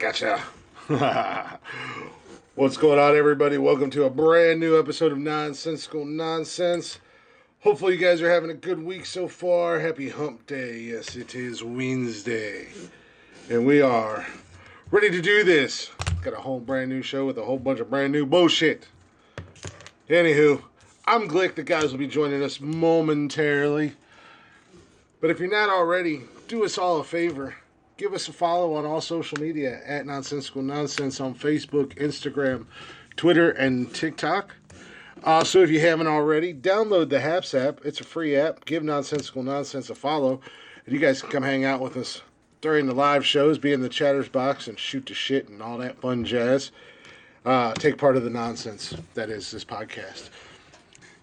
Gotcha. What's going on, everybody? Welcome to a brand new episode of Nonsensical Nonsense. Hopefully you guys are having a good week so far. Happy hump day. Yes, it is Wednesday. And we are ready to do this. Got a whole brand new show with a whole bunch of brand new bullshit. Anywho, I'm Glick. The guys will be joining us momentarily. But if you're not already, do us all a favor. Give us a follow on all social media at Nonsensical Nonsense on Facebook, Instagram, Twitter, and TikTok. Also, if you haven't already, download the Haps app. It's a free app. Give Nonsensical Nonsense a follow. And you guys can come hang out with us during the live shows, be in the chatter's box, and shoot the shit and all that fun jazz. Take part of the nonsense that is this podcast.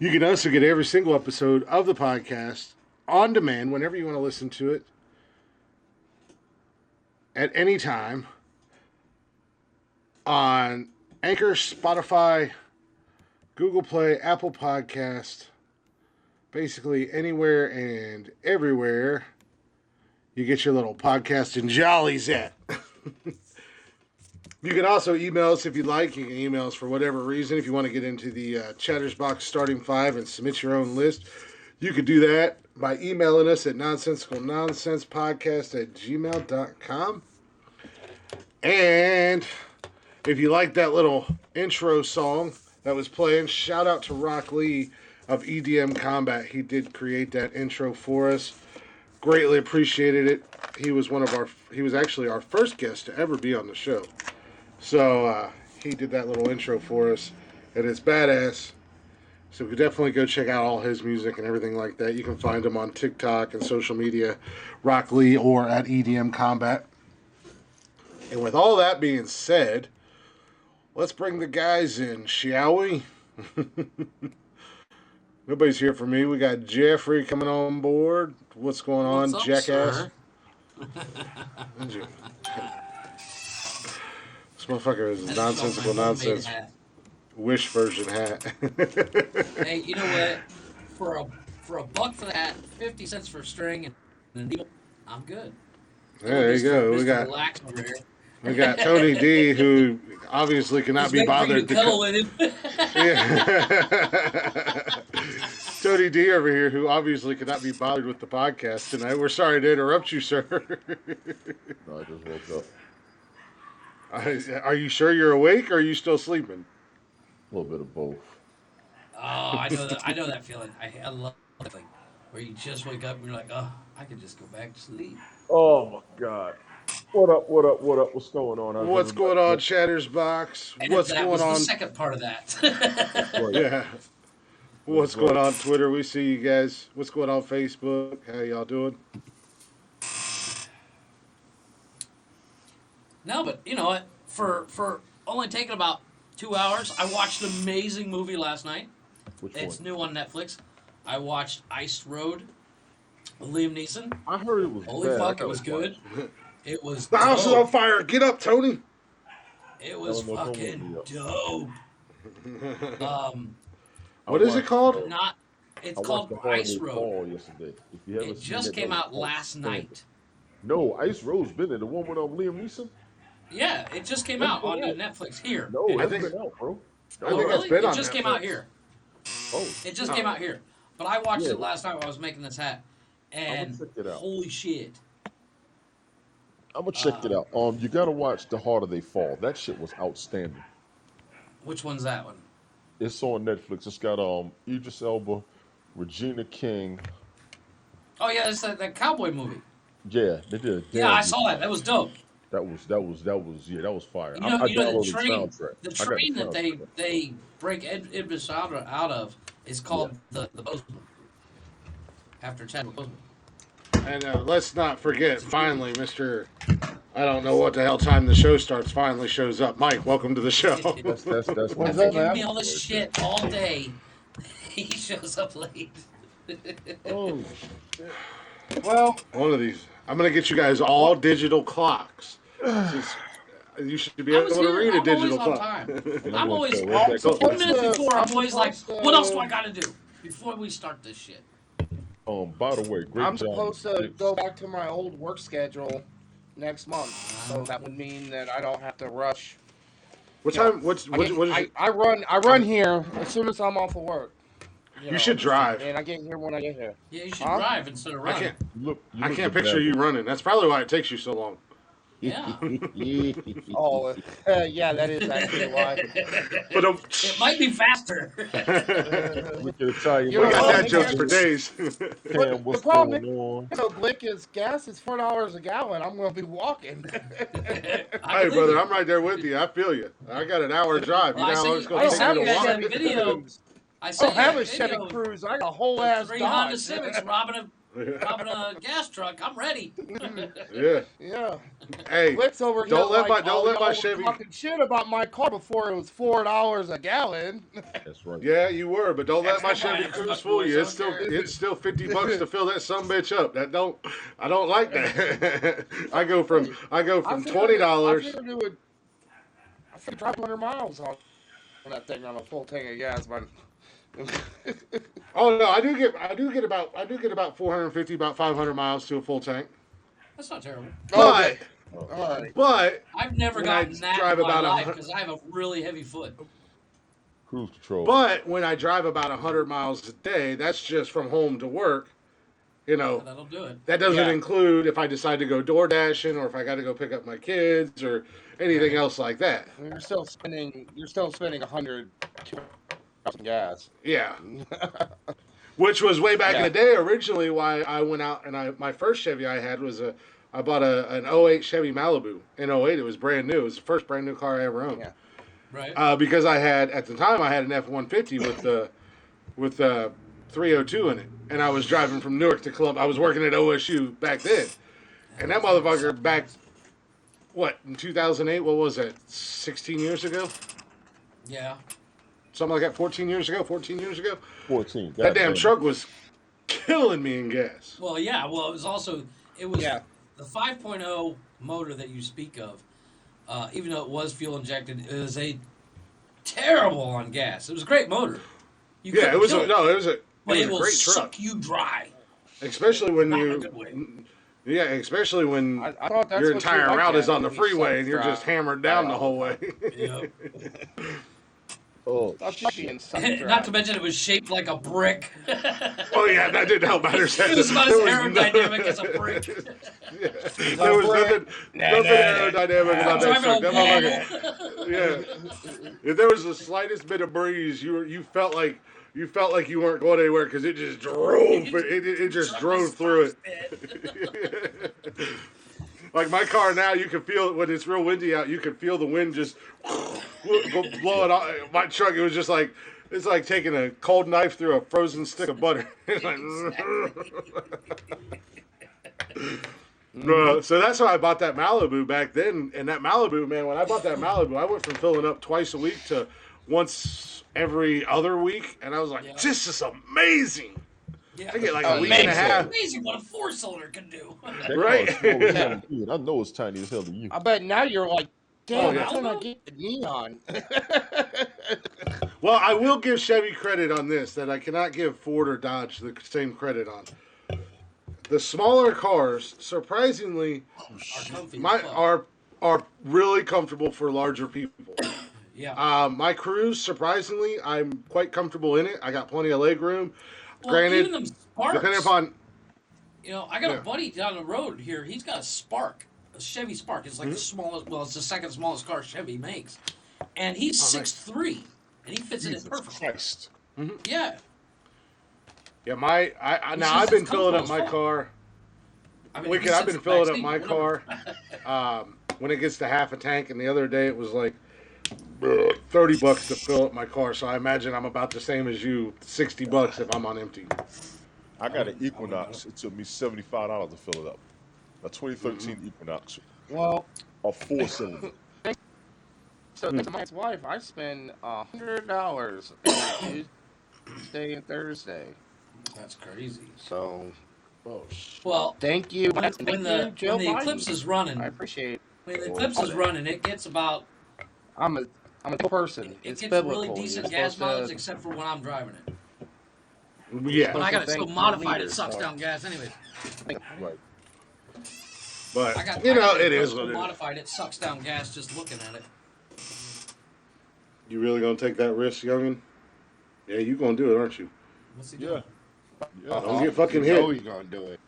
You can also get every single episode of the podcast on demand whenever you want to listen to it. At any time on Anchor, Spotify, Google Play, Apple Podcast, basically anywhere and everywhere you get your little podcast and jollies at. You can also email us if you like. You can email us for whatever reason. If you want to get into the Chatter's Box Starting 5 and submit your own list, you could do that by emailing us at nonsensicalnonsensepodcast@gmail.com. And if you like that little intro song that was playing, shout out to Rock Lee of EDM Combat. He did create that intro for us. Greatly appreciated it. He was actually our first guest to ever be on the show. So he did that little intro for us, and it's badass. So we could definitely go check out all his music and everything like that. You can find him on TikTok and social media, Rock Lee, or at EDM Combat. And with all that being said, let's bring the guys in, shall we? Nobody's here for me. We got Jeffrey coming on board. What's going on, What's up, jackass? This motherfucker is nonsensical nonsense. Wish version hat. Hey, you know what? For a buck for that, 50 cents for a string, and needle, I'm good. There you go. We got Tony D, who obviously cannot be bothered to cuddle with him. Yeah. Tony D over here, who obviously cannot be bothered with the podcast tonight. We're sorry to interrupt you, sir. No, I just woke up. Are you sure you're awake, or are you still sleeping? A little bit of both. Oh, I know that feeling. I love that feeling where you just wake up and you're like, oh, I could just go back to sleep. Oh my God! What up? What up? What up? What's going on? What's going on, Chatter's Box? And What's that going was on? The second part of that. Yeah. What's going on Twitter? We see you guys. What's going on Facebook? How y'all doing? No, but you know what? For only taking about 2 hours, I watched an amazing movie last night. It's new on Netflix. I watched Ice Road with Liam Neeson. I heard it was Holy bad. fuck, it was good. It was The house is on fire. Get up, Tony. It was fucking dope. What is it called? It's called Ice Road. Yesterday. If you haven't It seen just came out last night. No, Ice Road's been there. The one with Liam Neeson? Yeah, it just came out on Netflix here. No, it hasn't been out, bro. Oh, really? It just came out here. Oh. It just came out here. But I watched it last night while I was making this hat. And holy shit. I'm gonna check it out. You gotta watch The Harder They Fall. That shit was outstanding. Which one's that one? It's on Netflix. It's got Idris Elba, Regina King. Oh yeah, it's that cowboy movie. Yeah, they did. Yeah, I saw that. That was dope. That was fire. You know the train that they break Idris out of is called the Bozeman. After Chadwick Boseman. And let's not forget, finally, Mr. I don't know what the hell time the show starts, finally shows up. Mike, welcome to the show. That's After giving me all this shit all day, he shows up late. Oh, well, one of these. I'm going to get you guys all digital clocks. You should be able to read a digital clock. I'm always 1 minute before. I'm always like, what else do I got to do before we start this shit? By the way, great I'm job. supposed to go back to my old work schedule next month. So that would mean that I don't have to rush. What You know, time? What is it? I run here as soon as I'm off of work. You You know, should drive. and I get here when I get here. Yeah, you should Huh? drive instead of I running. can't. You I look can't picture you running. That's probably why it takes you so long. Yeah. Oh, yeah, that is actually why. But It might be faster. Look at Italian. You we know got what? dad jokes for days. Cam, The what's problem going on? is, so Glick is gas is $4 a gallon. I'm gonna be walking. Hey, brother, I'm right there with you. I feel you. I got an hour drive. You Well, know how long it's I going to don't take me to have walk? a that video. I I saw don't have a that Chevy video. Cruise. I got a whole The ass 3 Honda Dodge. Civics robbing a gas truck. I'm ready. Yeah. Yeah. Hey, Glick's over here don't let my like, don't oh, let my y'all were Chevy. talking shit about my car before it was $4 a gallon. That's right. Yeah, you were, but don't let my Chevy That's Cruise my fool you. voice, okay. It's still $50 to fill that sumbitch up. I don't like that. I go from $20. I figured drive 100 miles on that thing on a full tank of gas, but Oh no, I do get about 450, about 500 miles to a full tank. That's not terrible. But okay. All right. but I've never When I gotten that drive in my about life because I have a really heavy foot. Cruise control. but when I drive about 100 miles a day, that's just from home to work. You know, That'll do it. that doesn't Yeah. include if I decide to go door dashing or if I got to go pick up my kids or anything else like that. You're still spending 100 in gas. Yeah. Which was way back in Yeah. the day. Originally, why I went out and my first Chevy I had was I bought an '08 Chevy Malibu. In '08, it was brand new. It was the first brand new car I ever owned. Yeah. Right. Because at the time I had an F-150 with 302 in it, and I was driving from Newark to Columbia. I was working at OSU back then, and that motherfucker back, in 2008? What was that? 16 years ago? Yeah. Something like that. 14 years ago. 14 years ago. 14. That damn Goddamn. truck was killing me in gas. Well, yeah. Well, it was Yeah. the 5.0 motor that you speak of. Even though it was fuel injected, is a terrible on gas. It was a great motor. You Yeah, couldn't it was kill but it was it a will great truck, suck you dry. especially when Not in a good way. especially when I thought that's your what entire you route liked is on the when you freeway sucked and you're dry. just hammered down the whole way. Yep. Oh, Thought you being sucked dry. Not to mention it was shaped like a brick. Oh yeah, that didn't help matters. It was about as There was aerodynamic as a brick. There was nothing aerodynamic about that Driving truck. a That wall. motherfucker, yeah. If there was the slightest bit of breeze, you felt like you weren't going anywhere because it just drove. It just drove through it. Like my car now, you can feel it when it's real windy out. You can feel the wind just blowing off. My truck, it was just like it's like taking a cold knife through a frozen stick of butter. So that's why I bought that Malibu back then. And that Malibu, man, when I bought that Malibu, I went from filling up twice a week to once every other week, and I was like, Yeah. this is amazing. Yeah. I get like a week and a Amazing. half. Amazing what a 4-cylinder can do. that Right. car is small as hell to you, and I know it's tiny as hell to you. I bet now you're like, damn, Oh, yeah. how can I get the neon? Well, I will give Chevy credit on this that I cannot give Ford or Dodge the same credit on. The smaller cars, surprisingly, Are comfy as fuck. are really comfortable for larger people. Yeah. My Cruise, surprisingly, I'm quite comfortable in it. I got plenty of leg room. Well, even Granted, them Sparks. depending upon I got Yeah. a buddy down the road here. He's got a Spark, a Chevy Spark. It's like the smallest. Well, it's the second smallest car Chevy makes, and he's Oh, nice. 6'3", and he fits in it Jesus perfectly. Christ. Yeah. yeah, I've been filling up my car. I mean, Wicked, he I've sits been in the filling back up seat, my whatever. car when it gets to half a tank, and the other day it was like $30 to fill up my car. So I imagine I'm about the same as you, $60 if I'm on empty. I got an Equinox. It took me $75 to fill it up. A 2013 Equinox, Well, a 4-cylinder. so to my wife, I spend $100 Tuesday and Thursday. That's crazy. So Oh shit. Well, thank you, when thank you, Joe the Biden. Eclipse is running, I appreciate it. when the Eclipse is running, it gets about I'm a good person. it It's gets biblical. really decent You're gas supposed to- mileage, except for when I'm driving it. Yeah. When I got it so thank the modified, it leaders, sucks so- down gas anyways. Right. But I got it a is what it is. modified. It sucks down gas just looking at it. You really gonna take that risk, youngin? Yeah, you gonna do it, aren't you? What's he Yeah. doing? Yeah. Don't get fucking You know hit. he's gonna do it.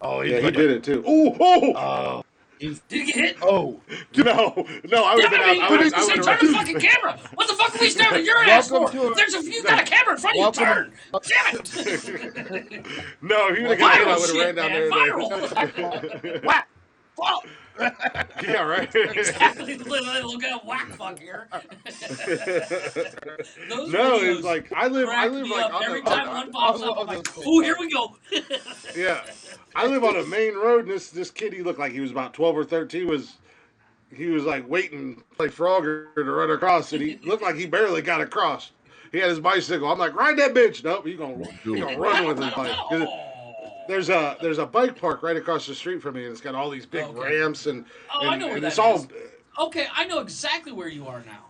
Oh, he's Yeah, he gonna. did it too. Ooh, oh! Oh, he's. Did he get hit? Oh, No, I would have been out. I would Say, have. turn the fucking camera. What the fuck are we staring at your ass for? Welcome to a- There's a you got a camera in front of you. Turn. Damn it. No, if you would have got hit, I Viral would have shit, ran down man. there. Viral. whack. Fuck. Yeah, right. Exactly. Look at whack fuck here. Those No, videos it's like I live crack like me on up. Every the. time one pops up, I'm like, oh, here we go. Yeah, I live on a main road, and this kid, he looked like he was about 12 or 13. He was like waiting like Frogger to run across, and he looked like he barely got across. He had his bicycle. I'm like, ride that bitch. Nope, he gonna run with his bike. 'Cause there's a bike park right across the street from me, and it's got all these big ramps and I know where and that it's all. is. Okay, I know exactly where you are now.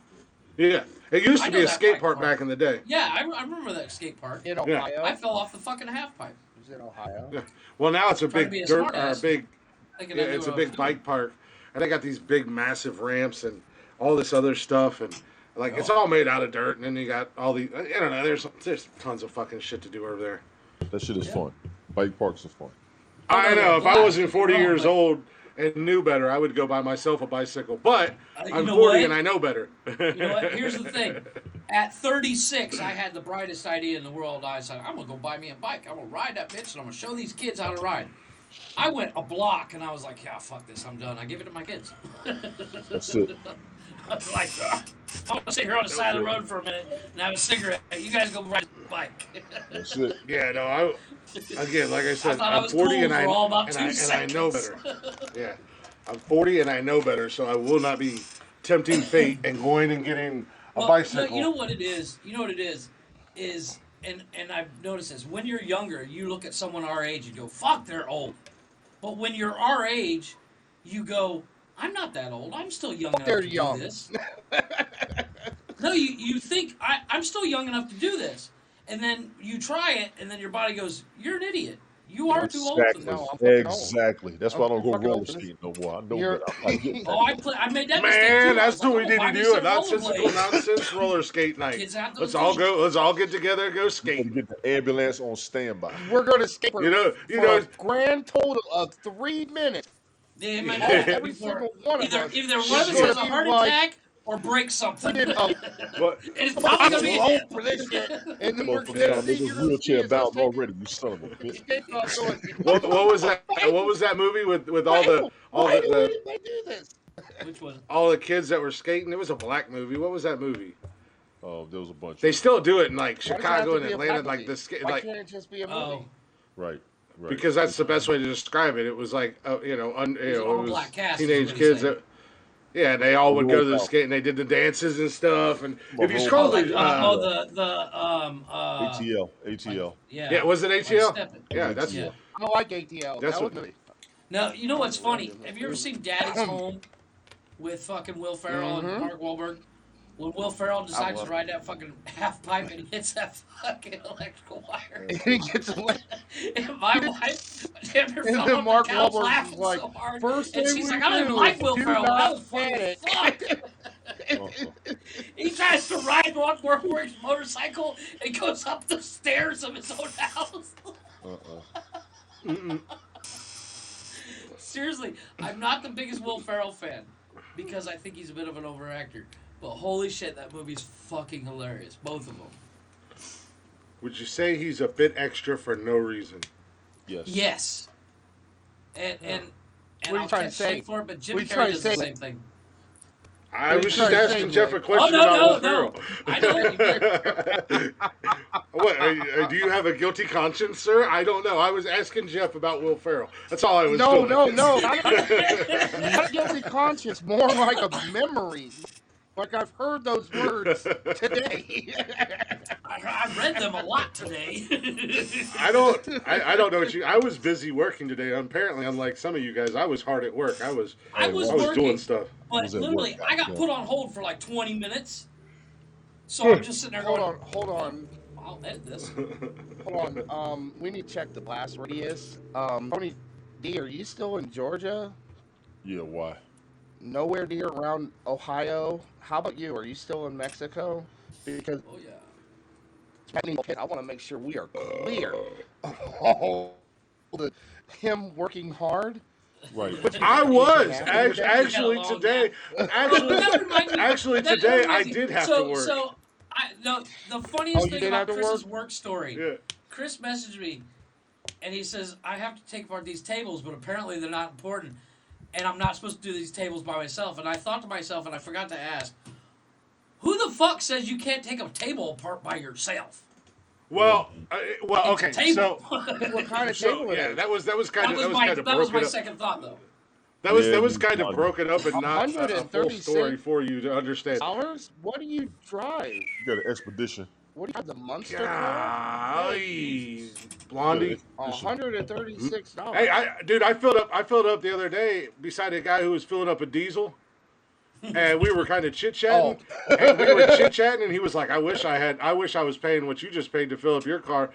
Yeah, it used I to know be a that skate bike park park. back in the day. Yeah, I remember that skate park. In Ohio. I fell off the fucking half pipe. Is it Ohio? Yeah. Well, now it's a Trying to be big a dirt, smartass. Thinking I knew it's a what I was big bike park, and they got these big, massive ramps and all this other stuff, and like it's all made out of dirt, and then you got all the, I don't know, there's tons of fucking shit to do over there. That shit is fun. Bike parks are fun. I know, if I wasn't 40 Wrong, years but- old and knew better, I would go buy myself a bicycle, but You I'm know 40 what? and I know better. You know what? Here's the thing. At 36, I had the brightest idea in the world. I said, I'm going to go buy me a bike. I'm going to ride that bitch, and I'm going to show these kids how to ride. I went a block, and I was like, yeah, fuck this. I'm done. I give it to my kids. That's it. I was like, I'm going to sit here on the side of the road for a minute and have a cigarette. You guys go ride a bike. That's it. Yeah, no, again, like I said, thought I I'm was 40 cool and for all about and 2 I know seconds. better. Yeah, I'm 40 and I know better, so I will not be tempting fate and going and getting a bicycle. No, you know what it is? Is and I've noticed this. When you're younger, you look at someone our age and go, fuck, they're old. But when you're our age, you go, I'm not that old. I'm still young enough They're to young. do this. No, you think, I'm still young enough to do this. And then you try it, and then your body goes, you're an idiot. You are too old for Exactly. this. No, I'm fucking old. Exactly. That's why I don't go I'm fucking roller old for this. skating no more. I know You're- better. I get Oh, I made that mistake Man, too. I that's was like, what we I'm need gonna to buy me do. A some nonsensical rollerblades. nonsense roller skate night. Kids out to Let's the all beach. go. Let's all get together and go to skate. get the ambulance on standby. We're going to skate for, You know, for a grand total of 3 minutes. They might Every before single one of either us one of is us gonna has a be heart like- attack or break something. You know, But It's probably I'm gonna be too a old hit. for this shit. And then we're Motherfucker going trying to to make see his wheelchair bound going, already, you son of a bitch. what was that? What was that movie with all the why do they do this? Which one? all the kids that were skating? It was a black movie. What was that movie? Oh, there was a bunch. They of still do it in like Why does it have Chicago to and be a Atlanta, black like movie? the skate, Why like can't it just be a movie? Oh, right. because that's the best way to describe it. It was like an it all-black was cast is teenage what he's kids saying. that. Yeah, they all would go to the Roll skate and they did the dances and stuff. And if you Roll scroll out. the, ATL. yeah. yeah, was it ATL? Step It. Yeah, that's Yeah. I like ATL. That's That what- was me. Now you know what's funny? Have you ever seen Daddy's Home with fucking Will Ferrell and Mark Wahlberg? When Will Ferrell decides to love ride that fucking half pipe and hits that fucking electrical wire. He gets away. And my wife damn near And fell then off Mark the couch Wahlberg's laughing like, so hard. first And thing she's we like, I don't even do like Will do Ferrell. not I was fucking panic. fuck. He tries to ride Mark Wahlberg's motorcycle and goes up the stairs of his own house. Seriously, I'm not the biggest Will Ferrell fan because I think he's a bit of an overactor. But holy shit, that movie's fucking hilarious. Both of them. Would you say he's a bit extra for no reason? Yes. Yes. And What are you I'll trying catch to say? shit for it, but Jim What are you Carrey trying to does the say? same thing. I was you just trying to asking say, Jeff a Blake? question Oh, no, about Will no. I know. Ferrell. What? Do you have a guilty conscience, sir? I don't know. I was asking Jeff about Will Ferrell. That's all I was No, doing. no, no. Not a guilty conscience. More like a memory. Like I've heard those words today. I read them a lot today. I don't know what you. I was busy working today. Apparently, unlike some of you guys, I was hard at work. I was working, doing stuff. but was at literally, work, I got yeah. put on hold for like 20 minutes. So I'm just sitting there going, Hold on. I'll edit this. We need to check the blast radius. Tony D, are you still in Georgia? Yeah, why? Nowhere near around Ohio. How about you? Are you still in Mexico? Because Oh yeah. I want to make sure we are clear of all the him working hard, Right. which I he can was nap in the day. He had a actually long nap. today. Oh, but Actually, that reminds me. actually That today I reminds me. did have to So work. so I the Oh, funniest you thing did have about to work? Chris's work story. Yeah. Chris messaged me, and he says I have to take apart these tables, but apparently they're not important, and I'm not supposed to do these tables by myself. And I thought to myself, and I forgot to ask, who the fuck says you can't take a table apart by yourself? Well, It's a okay. table. What kind of So table it yeah, is? that was kind of That was broken my up. second thought though. Yeah, That was me kind of Blondie. broken up and not a full story $136? for you to understand. What do you drive? You got an expedition. What do you have, the Munster car? Golly, You got an Blondie. expedition. $136. Hey, dude, I filled up the other day beside a guy who was filling up a diesel, and we were kind of chit chatting, and we were chit chatting, and he was like, I wish I was paying what you just paid to fill up your car."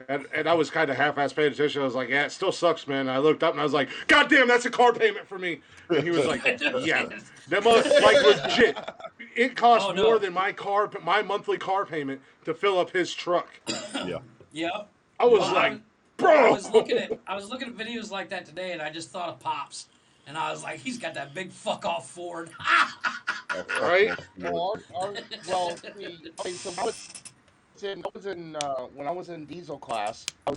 And I was kind of half-ass paying attention. I was like, yeah, it still sucks, man. And I looked up and I was like, God damn, that's a car payment for me. And he was like, yeah, that must, like, legit. It costs Oh, no. more than my monthly car payment to fill up his truck. Yeah. Yep. I was Well, like, I bro. was looking at videos like that today, and I just thought of Pops, and I was like, he's got that big fuck off Ford. Right? Well, see, okay, so when I was in diesel class, I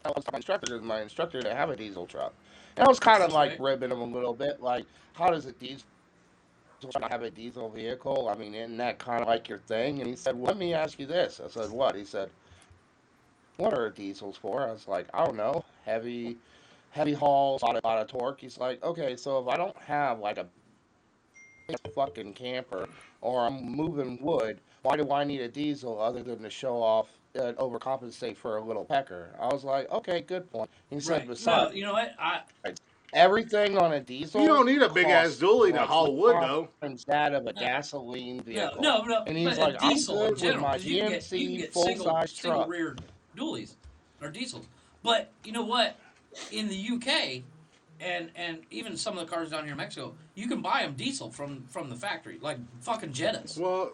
was my instructor because my instructor didn't have a diesel truck. And I was kind of like Right. ribbing him a little bit, like, how does a diesel truck have a diesel vehicle? I mean, isn't that kind of like your thing? And he said, well, let me ask you this. I said, what? He said, what are diesels for? I was like, I don't know, heavy hauls, a lot of torque. He's like, okay, so if I don't have like a fucking camper or I'm moving wood, why do I need a diesel other than to show off and overcompensate for a little pecker? I was like, okay, good point. He said, Right. No, besides, you know what? everything on a diesel You don't need a big-ass costs dually to like haul wood, 4 though. times that of a gasoline vehicle. No. And he's But like, a I'm diesel in good with general, my because you can GMC get full-size single truck. rear dualies or diesels. But you know what? In the UK, and even some of the cars down here in Mexico, you can buy them diesel from the factory, like fucking Jettas. Well,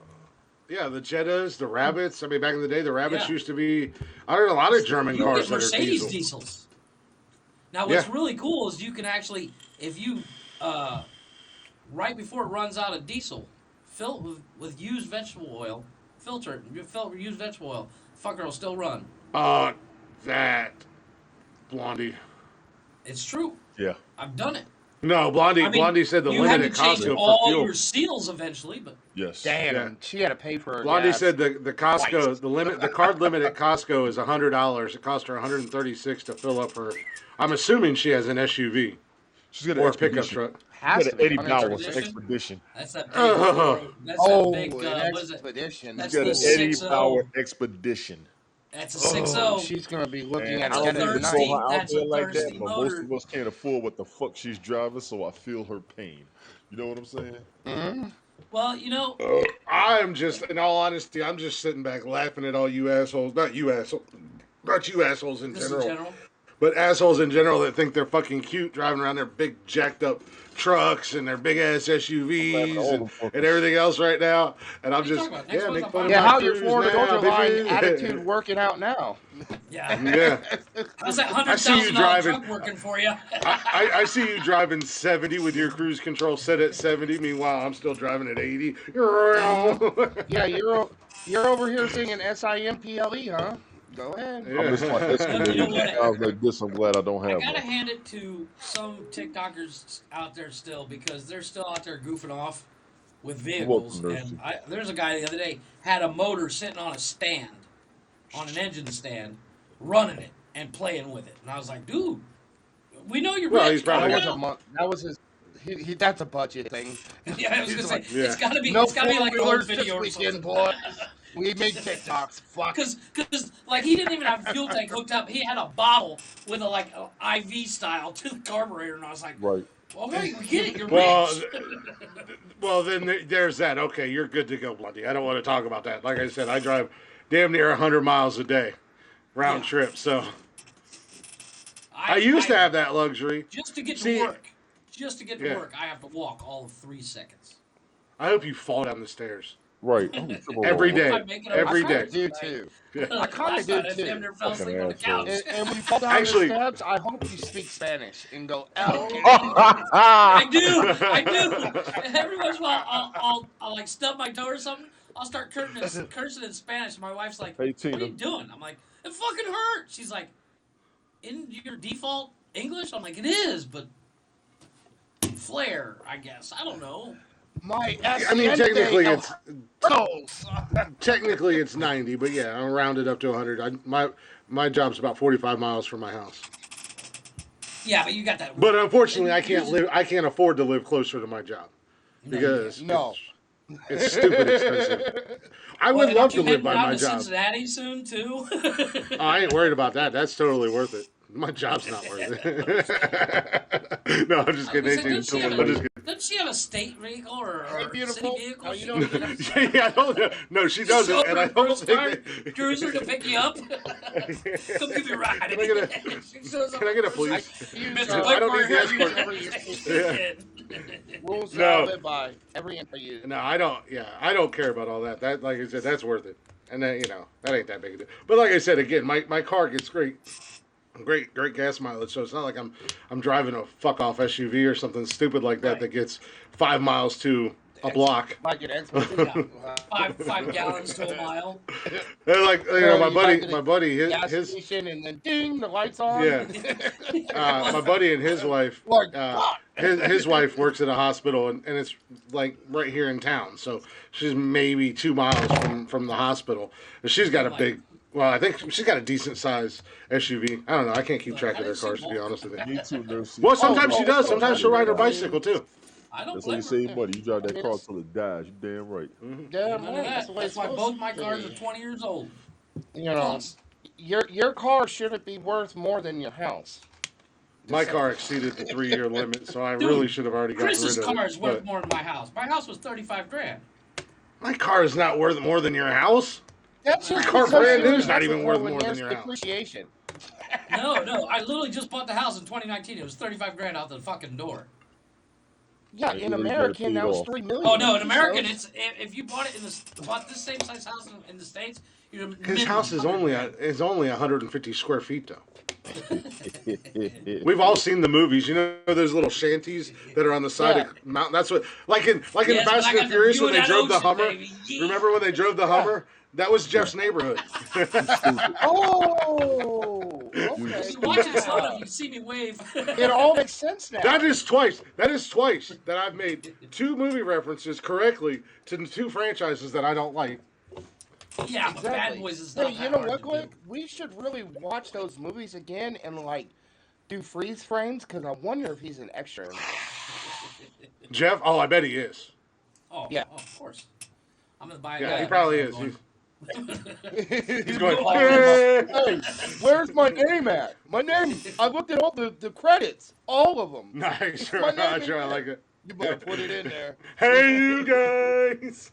yeah, the Jettas, the Rabbits. I mean, back in the day, the Rabbits Yeah. used to be. I heard a lot of German You can cars get that are Mercedes diesel. diesels. Now, what's Yeah. really cool is you can actually, if you, right before it runs out of diesel, fill it with used vegetable oil, filter it, and fill it with used vegetable oil. Fucker will still run. That Blondie. It's true. Yeah. I've done it. No, Blondie. I mean, Blondie said the you limit had at to change Costco for all fuel. your seals eventually, but Yes. Damn, Yeah. she had to pay for her Blondie gas. said the Costco twice. the card limit at Costco is $100. It cost her $136 to fill up her. I'm assuming she has an SUV She's got an or a pickup expedition. truck. Has She to got be an 80 hours Expedition? expedition. that's that big. Oh. That's Oh, that big. an What is it? expedition. That's She's got the an 80 6-0. hour expedition. That's a Oh, 6-0. she's gonna be looking And at I That's don't a it mean to at thirsty- throw night. her out that's a there like that, thirsty but motor. most of us can't afford what the fuck she's driving, so I feel her pain. You know what I'm saying? Mm-hmm. Well, you know, I'm just, in all honesty, I'm just sitting back laughing at all you assholes. Not you assholes in just in general. general. But assholes in general that think they're fucking cute driving around their big jacked up trucks and their big ass SUVs and everything else right now. And I'm What are you just, talking about? Next yeah, month make I'm fun of fine. Yeah, my how's your crews Florida now, Georgia Line bitches. attitude working out now? Yeah. Yeah. How's that I see you $100,000 driving. truck working for you? I see you driving 70 with your cruise control set at 70. Meanwhile, I'm still driving at 80. Yeah, you're over here singing SIMPLE, huh? Go ahead. I miss my Escalade. You know what? Sounds like this. I'm glad I don't I have gotta one. hand it to some TikTokers out there still, because they're still out there goofing off with vehicles. Welcome, And Nursey. there's a guy the other day had a motor sitting on a stand, on an engine stand, running it and playing with it. And I was like, dude, we know you're Well, rich. he's probably calm That was a down. month. That was his. That's a budget thing. Yeah, I was gonna He's say like, yeah. it's gotta be no it's gotta be like an old four-wheelers video or this something. weekend, boys. We make TikToks. Fuck. Cause like he didn't even have a fuel tank hooked up. He had a bottle with a IV style to the carburetor, and I was like, Right. "All right, we get it. You're Well, rich." well, then there's that. Okay, you're good to go, Blondie. I don't want to talk about that. Like I said, I drive damn near 100 miles a day, round Yeah. trip. So I used to have that luxury. just to get See, to work. Just to get to Yeah. work, I have to walk all of 3 seconds. I hope you fall down the stairs Right. I'm a every Hope day. I make it up I the Every kind day. of stairs do tonight. too. Yeah. I kind of Last do night I damn too. near fell Fucking asleep on the asshole. couch. And when you fall down Actually, the steps, I hope you speak Spanish and go El I do, I do. Every once in a while, I'll like stub my toe or something. I'll start cursing in Spanish. And my wife's like, Hey, "What are Tina. you doing?" I'm like, "It fucking hurt." She's like, "In your default English?" I'm like, "It is, but flair, I guess. I don't know." My I mean, technically El it's Hurts. technically it's 90, but yeah, I'll round it up to 100. My job's about 45 miles from my house. Yeah, but you got that. But unfortunately, and I can't usually- live. I can't afford to live closer to my job No, you because can't. No. it's stupid expensive. I Well, would and love aren't to you live heading by down my to job. Cincinnati soon too? I ain't worried about that. That's totally worth it. My job's not worth it. No, I'm just I was kidding. gonna say, I'm just doesn't she have a state vehicle or Hey, city beautiful. vehicle? How you She doing? can kidding. Yeah, I don't know. No, she doesn't, show and her I don't girl's car think that. cruiser to pick you up. Come give me a ride. Can I get a- She shows up Can I get a cruiser. please? Mr. I don't need the Whitmore, escort. Rules that No. I live by. Every inch I use. No, I don't. Yeah, I don't care about all that. That, like I said, that's worth it. And then that ain't that big a deal. But like I said again, my car gets great gas mileage. So it's not like I'm driving a fuck off SUV or something stupid like that Right. that gets 5 miles to a block. Like an five gallons to a mile. They're like my buddy, gas his station, and then ding, the lights on. Yeah. My buddy and his wife, Like, his wife works at a hospital, and it's like right here in town. So she's maybe 2 miles from the hospital. And she's got a big, well, I think she's got a decent sized SUV. I don't know. I can't keep track of their cars, to be honest with you. Me too, Nurse. Well, sometimes she does. Sometimes she'll ride her bicycle, too. I don't That's how you blame her. save money. You drive that car till it dies. You damn right. damn None of right. that. the way That's it's why supposed both to my cars are be. 20 years old. You know, Plus. your car shouldn't be worth more than your house. My car exceeded the 3-year limit, so I Dude, really should have already gotten Chris's rid of car it. is worth But more than my house. My house was 35 grand. my car is not worth more than your house. That's Your just car because brand you're new's in not even Mexico worth and more than there's your house. depreciation. No, I literally just bought the house in 2019. It was 35 grand out the fucking door. Yeah, Yeah, in you really American gotta pay that it was off. 3 million. Oh no, in So- American, it's if you bought it bought this same size house in the States, you'd His house is only 150 square feet, though. We've We've all seen the movies. You know those little shanties that are on the side of mountain. That's what, like in Yes, but I Fast got and the Furious view when of they that drove the ocean, Hummer. baby. Yeah. Remember when they drove the Hummer? That was Jeff's neighborhood. Oh, okay. If you watch it slow enough, you can see me wave. It all makes sense now. That is twice. That is twice that I've made 2 movie references correctly to 2 franchises that I don't like. Yeah, but Bad Exactly. Boys is Hey, not you that know hard what, to Glenn? do. We should really watch those movies again and like do freeze frames because I wonder if he's an extra. In that. Jeff? Oh, I bet he is. Oh, Yeah. oh, of course. I'm gonna buy. Yeah, he that. probably I'm is. going- He's going. Hey, where's my name at? My name. I looked at all the credits, all of them. Nice, My name Roger. I in like it. You better put it in there. Hey, you guys.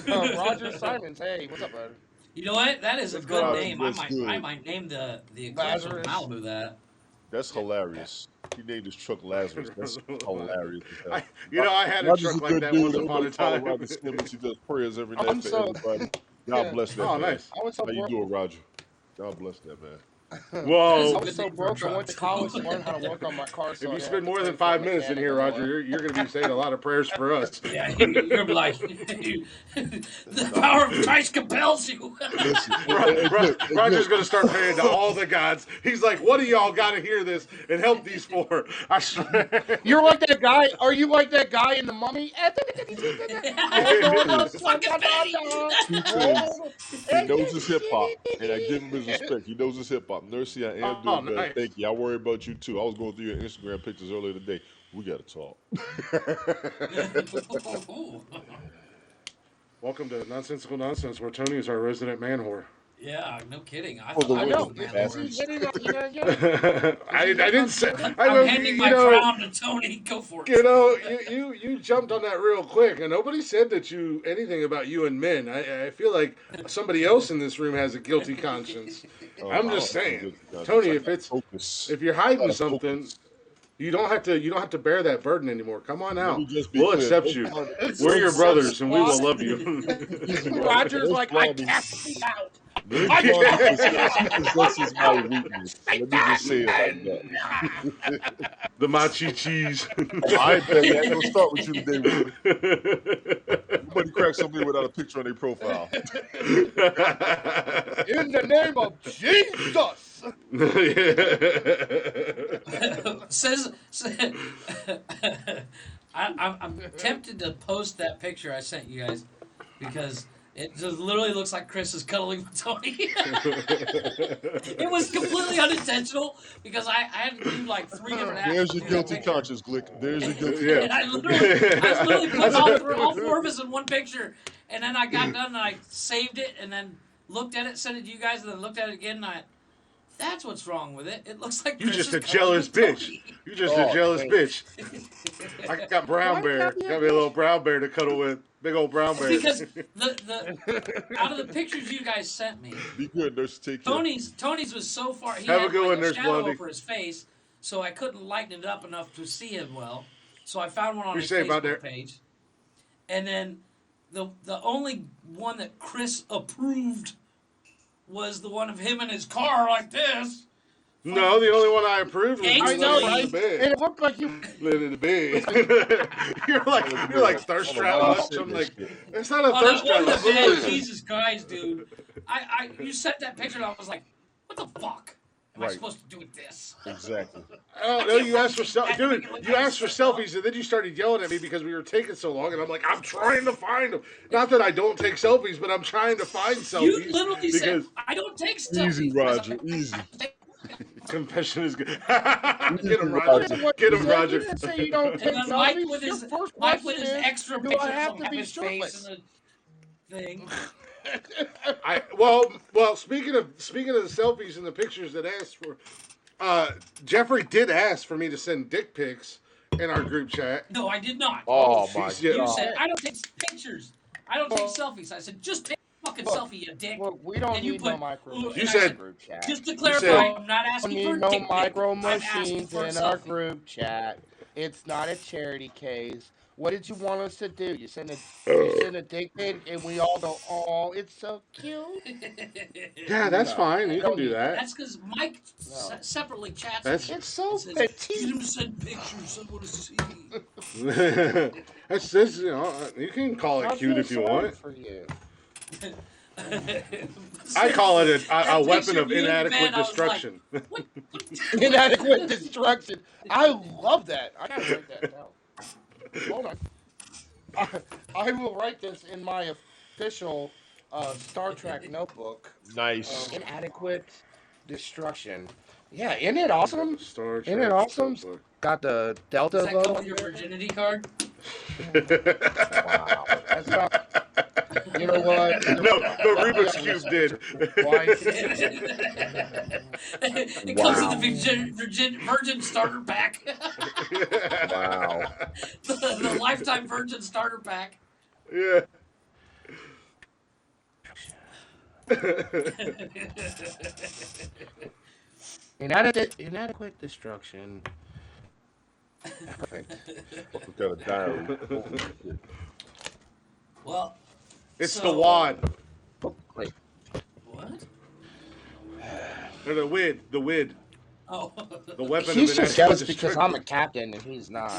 Roger Simons. Hey, what's up, bud? You know what? That is a That's good good. name. That's I good. might name the Eclipse from Lazarus. Malibu that. That's hilarious. He named his truck Lazarus. That's hilarious. as hell. I had a Roger's truck like good that dude. once upon a Everybody follow time. Roger Simmons. He does prayers every night I'm for so- everybody. God Yeah. bless that Oh, man. nice. I was so How you broke. doing, Roger? God bless that man. I Whoa. was so broke. I went to college to learn how to work on my car. If you spend more than 5 minutes in here, Roger, you're going to be saying a lot of prayers for us. Yeah, you're gonna be like, the power of Christ compels you. Listen, hey, look, hey, Roger's look. going to start praying to all the gods. He's like, what do y'all got to hear this and help these for? I swear. You're like that guy. Are you like that guy in the Mummy? Two things. He knows his hip hop, and I give him his respect. He knows his hip hop. Nursey, I am Oh, doing bad. nice. Thank you. I worry about you too. I was going through your Instagram pictures earlier today. We got to talk. Welcome to Nonsensical Nonsense, where Tony is our resident man whore. Yeah, no kidding. I For the thought I win, know. was man bastards. I didn't say. I'm handing my crown to Tony. Go for it. You jumped on that real quick, and nobody said that anything about you and men. I feel like somebody else in this room has a guilty conscience. I'm just saying, Tony, if you're hiding something, You don't have to bear that burden anymore. Come on Let out. me just be We'll clear. accept Don't you. blame- We're your don't- brothers, and we will Squad. love you. Easy, Roger. Roger's Don't like, I blame me. cast me out. This I blonde cast possesses my weakness. Let me just say it like that. The machi cheese. I ain't that yet. Don't start with you today, Rudy. Nobody cracks on me without a picture on their profile. In the name of Jesus. says I'm tempted to post that picture I sent you guys because it just literally looks like Chris is cuddling with Tony. It was completely unintentional because I had to do like 3 different actions. There's to your do that guilty picture. conscience, Glick. There's your guilty Yeah. And I was literally putting all 4 of us in one picture, and then I got done and I saved it and then looked at it, sent it to you guys, and then looked at it again and that's what's wrong with it. It looks like You Chris just is a cuddling jealous with Tony. bitch. You just a jealous bitch. I got brown Why bear. can't we Got me a little brown bear to cuddle with. Big old brown bear. Because the out of the pictures you guys sent me, Be good, nurse. Take care. Tony's was so far. He Have a had good like one, a Nurse shadow Blondie. over his face, so I couldn't lighten it up enough to see him well. So I found one on You his say about Facebook there- page, and then the only one that Chris approved was the one of him in his car like this. No, the only one I approved was I you know, laying in right? the bed. And it looked like you. Laying in the bed. you're like thirst trap lunch. I'm like, it's not a Oh, thirst that trap. one That's the bed, literally- Jesus Christ, dude! You sent that picture and I was like, what the fuck am I Right. supposed to do with this? Exactly. Oh no! You asked for I dude. think it was You asked for like- selfies, and then you started yelling at me because we were taking so long. And I'm like, I'm trying to find them. Not that I don't take selfies, but I'm trying to find selfies. You literally said, because I don't take selfies. Easy, I was Roger. like, Easy. confession is good. Get him, Roger. Roger. What Get you him, said, Roger. You didn't say you don't take And then Mike selfies. with Your his first Mike question with his is, extra do pictures I have of to be his face shirtless? and the thing. Well. Speaking of the selfies and the pictures that asked for, Jeffrey did ask for me to send dick pics in our group chat. No, I did not. Oh my She's- yeah. You god. said I don't take pictures. I don't take selfies. I said just take a fucking Look, selfie, you dick. Look, we don't And you need put- no micro You machines said- in our group chat. Just to said- clarify, I'm not We asking don't for need a no dick pic. micro I'm asking machines for a in our selfie. group chat. It's not a charity case. What did you want us to do? You send a dick pic, and we all go, "Oh, it's so cute." Yeah, that's No, fine. I You don't can do need that. That's because Mike No. separately chats That's- me. It's so and says, petite. Get him to send pictures. I want to see. That's this. You can call it I cute feel if you sorry want. for you. I call it a That weapon picture of you in inadequate bed, I was like, destruction. Inadequate destruction. I love that. I gotta write that down. Hold on. I will write this in my official Star Trek notebook. Nice. Inadequate destruction. Yeah, isn't it awesome? Star Isn't it Trek awesome? notebook. Got the Delta Does that come logo. with your virginity card? Wow. That's not. You know what? No, the Rubik's Cube did. Why? It comes with the virgin starter pack. Wow. the lifetime virgin starter pack. Yeah. Inadequate destruction. Perfect. Fucking got a diary. Holy shit. Well, It's So- the wad. Wait. what? Or the wid. The wid. Oh. The weapon He's of just inadequate jealous because destruction. I'm a captain and he's not.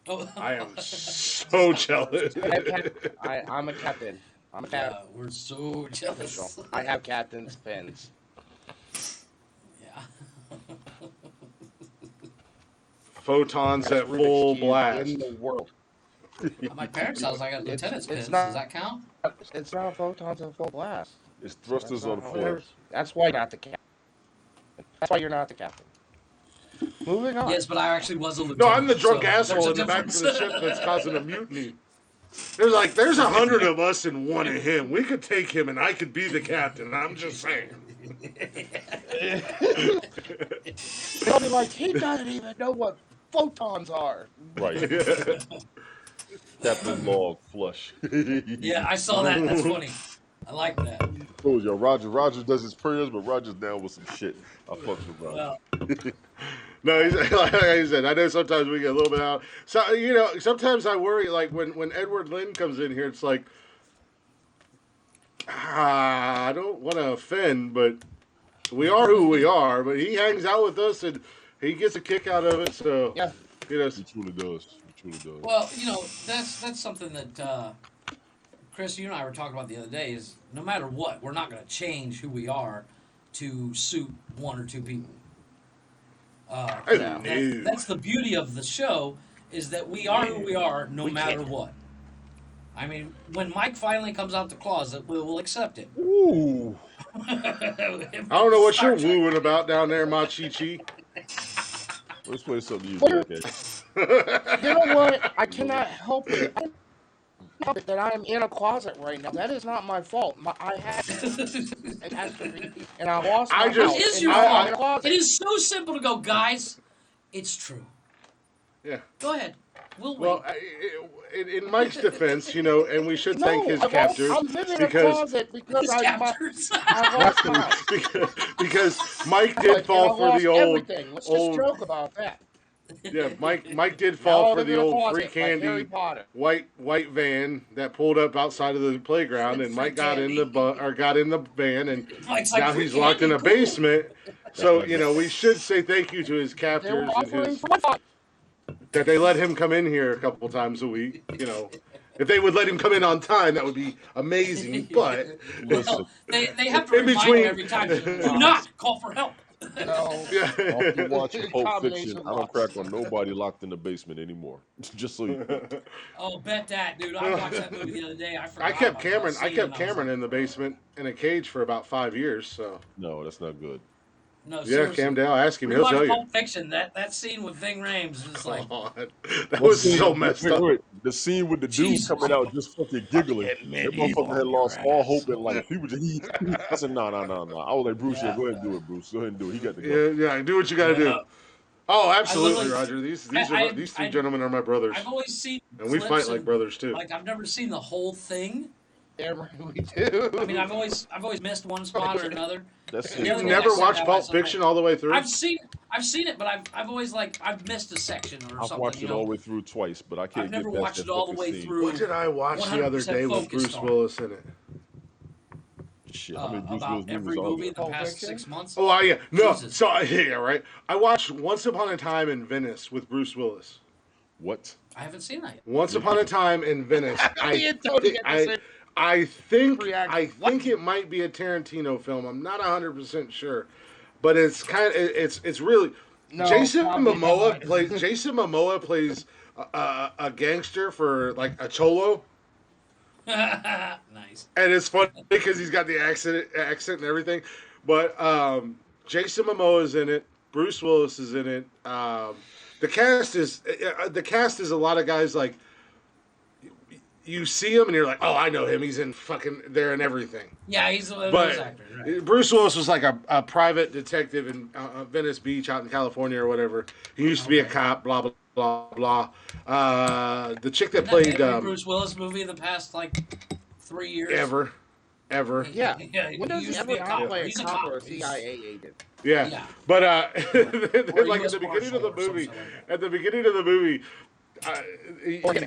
Oh. I am so jealous. I'm a captain. I'm a Yeah, captain. we're so jealous. I have captain's pins. Yeah. Photons at Rubik's full Cube blast. in the world. At my parents' house, I got lieutenant's it's pins. not- Does that count? It's not photons at full blast. It's thrusters That's on not the how it floor. works. That's why you're not the captain. That's why you're not the captain. Moving on. Yes, but I actually was a lieutenant. No, I'm the drunk so asshole there's a in the back of difference. the ship that's causing a mutiny. There's 100 of us and one of him. We could take him and I could be the captain. I'm just saying. They'll be like, he doesn't even know what photons are. Right. Captain Log Flush. Yeah, I saw that. That's funny. I like that. Told you, Roger does his prayers, but Roger's down with some shit. I fucks with Roger. Well, No, like I said, I know sometimes we get a little bit out. So sometimes I worry. Like when Edward Lynn comes in here, it's like I don't want to offend, but we are who we are. But he hangs out with us and he gets a kick out of it. So Yeah. He truly does. He truly does. Well, that's something that Chris, you and I were talking about the other day. Is no matter what, we're not going to change who we are to suit one or two people. That's the beauty of the show, is that we are who we are no matter what. I mean, when Mike finally comes out the closet, we will accept it. Ooh. I don't know what you're wooing about down there, Machichi. Let's play something you okay? You know what? I cannot help it. I can't help it that I am in a closet right now. That is not my fault. I had and I lost my house. It is your and now I'm in a fault. closet. It is so simple to go, guys. It's true. Yeah. Go ahead. We'll wait. Well, in Mike's defense, and we should thank his captors I'm living in a because closet because His captors. I lost my house. because Mike did fall for the old everything. Let's just joke about that. Yeah, Mike did Now fall I for live the in a old closet free like Harry candy Potter. white van that pulled up outside of the playground, and Mike got in the van, and Mike's like, now free he's locked in a candy, cool. basement. So we should say thank you to his They were captors and offering for my fun. that they let him come in here a couple times a week. If they would let him come in on time, that would be amazing. But Listen, They have to In remind between- him every time. Do not call for help. No. after watching Pulp Combination Fiction, of I don't lots. crack on nobody locked in the basement anymore. Just so you know. Oh, bet that, dude. I watched that movie the other day. I forgot. I kept about Cameron. that I scene, kept and was Cameron in the basement in a cage for about 5 years. So No, that's not good. No, yeah, seriously. Cam Dow, ask him. We He'll watched tell you. Pulp Fiction. That scene with Ving Rhames is like, God, that was so messed up. Wait. The scene with the dude Jesus. coming out just fucking giggling. That motherfucker had lost all hope in life. He was I said, no. I was like, Bruce, yeah, go ahead and do it, Bruce. Go ahead and do it. He got to go. Yeah, do what you got to do. Yeah. Oh, absolutely, literally- Roger. These two gentlemen are my brothers, I've always seen and we clips fight like and, brothers too. Like I've never seen the whole thing. Yeah, we do. I mean, I've always missed one spot or another. That's The You've other it. day I never sat watched down Pulp myself, Fiction all the way through? I've seen it, but I've always I've missed a section or I've something. watched it all the way through twice, but I can't I've never get past watched that it all the fucking way scene. through. What did I watch the other 100% day with focused Bruce on. Willis in it? Shit, how many Bruce About Willis every movies are movie in there? the Pulp past Fiction? 6 months. Oh, yeah, no. Jesus. So yeah, right. I watched Once Upon a Time in Venice with Bruce Willis. What? I haven't seen that yet. Once Upon a Time in Venice. You totally get the same I think reaction. it might be a Tarantino film. I'm not 100% sure, but it's it's really No, Jason probably Momoa plays a gangster for like a cholo, Nice. and it's funny because he's got the accent and everything. But Jason Momoa is in it. Bruce Willis is in it. The cast is a lot of guys like. You see him and you're like, oh, I know him. He's in fucking there and everything. Yeah, he's one of But those actors, right? Bruce Willis was like a private detective in Venice Beach out in California or whatever. He used to be a cop, blah, blah, blah, blah. The chick that Isn't played every Bruce Willis movie in the past 3 years. ever. Yeah. Yeah, When does he he used to ever be a cop. play a He's a cop cop. or a CIA agent? Yeah. Yeah. But Or like US at the beginning of the Marshal or movie, something.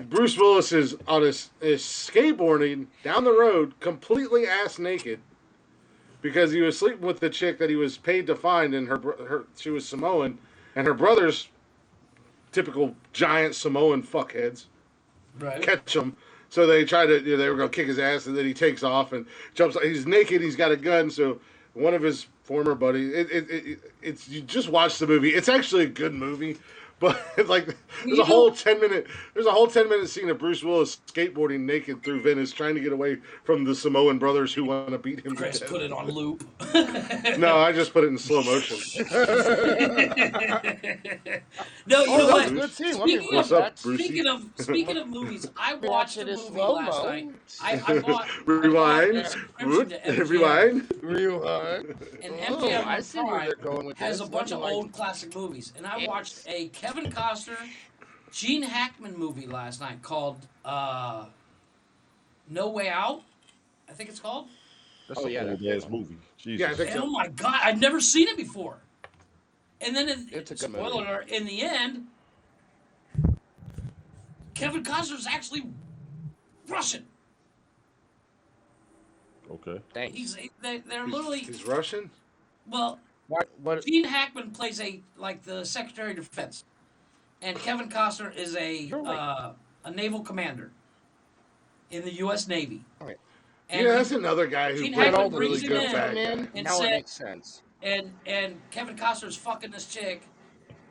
Bruce Willis is on his skateboarding down the road, completely ass naked, because he was sleeping with the chick that he was paid to find, and she was Samoan, and her brother's typical giant Samoan fuckheads Right. catch him. So they try to, they were going to kick his ass, and then he takes off and jumps. He's naked. He's got a gun. So one of his former buddies. It's you just watch the movie. It's actually a good movie, but there's a whole 10-minute scene of Bruce Willis skateboarding naked through Venice, trying to get away from the Samoan brothers who want to beat him to Chris death. put it on loop. No, I just put it in slow motion. No, you know that was what? a good scene. Let me Speaking What's of, up, Brucey? speaking of movies, I Watch watched it a in movie slow-mo. last night. I bought Rewind. a subscription to MGM. Rewind. Rewind. And Oh, MGM I on see where Prime they're going with has this. a bunch of Nothing like- old classic movies, and I watched a Kevin Costner, Gene Hackman movie last night called No Way Out. I think it's called. That's Oh, yeah, an old that's ass movie. Jesus. Yeah, I think And so. oh my god, I'd never seen it before. And then, It's a good spoiler movie. alert, in the end, Kevin Costner's actually Russian. Okay. They're literally, He's Russian? well, What? Gene Hackman plays the Secretary of Defense, and Kevin Costner is Really? a naval commander in the U.S. Navy. Right. And Yeah, that's another guy who Gene plays Hackman a really brings him good in bad guy. and Now it said, makes sense. and Kevin Costner's fucking this chick,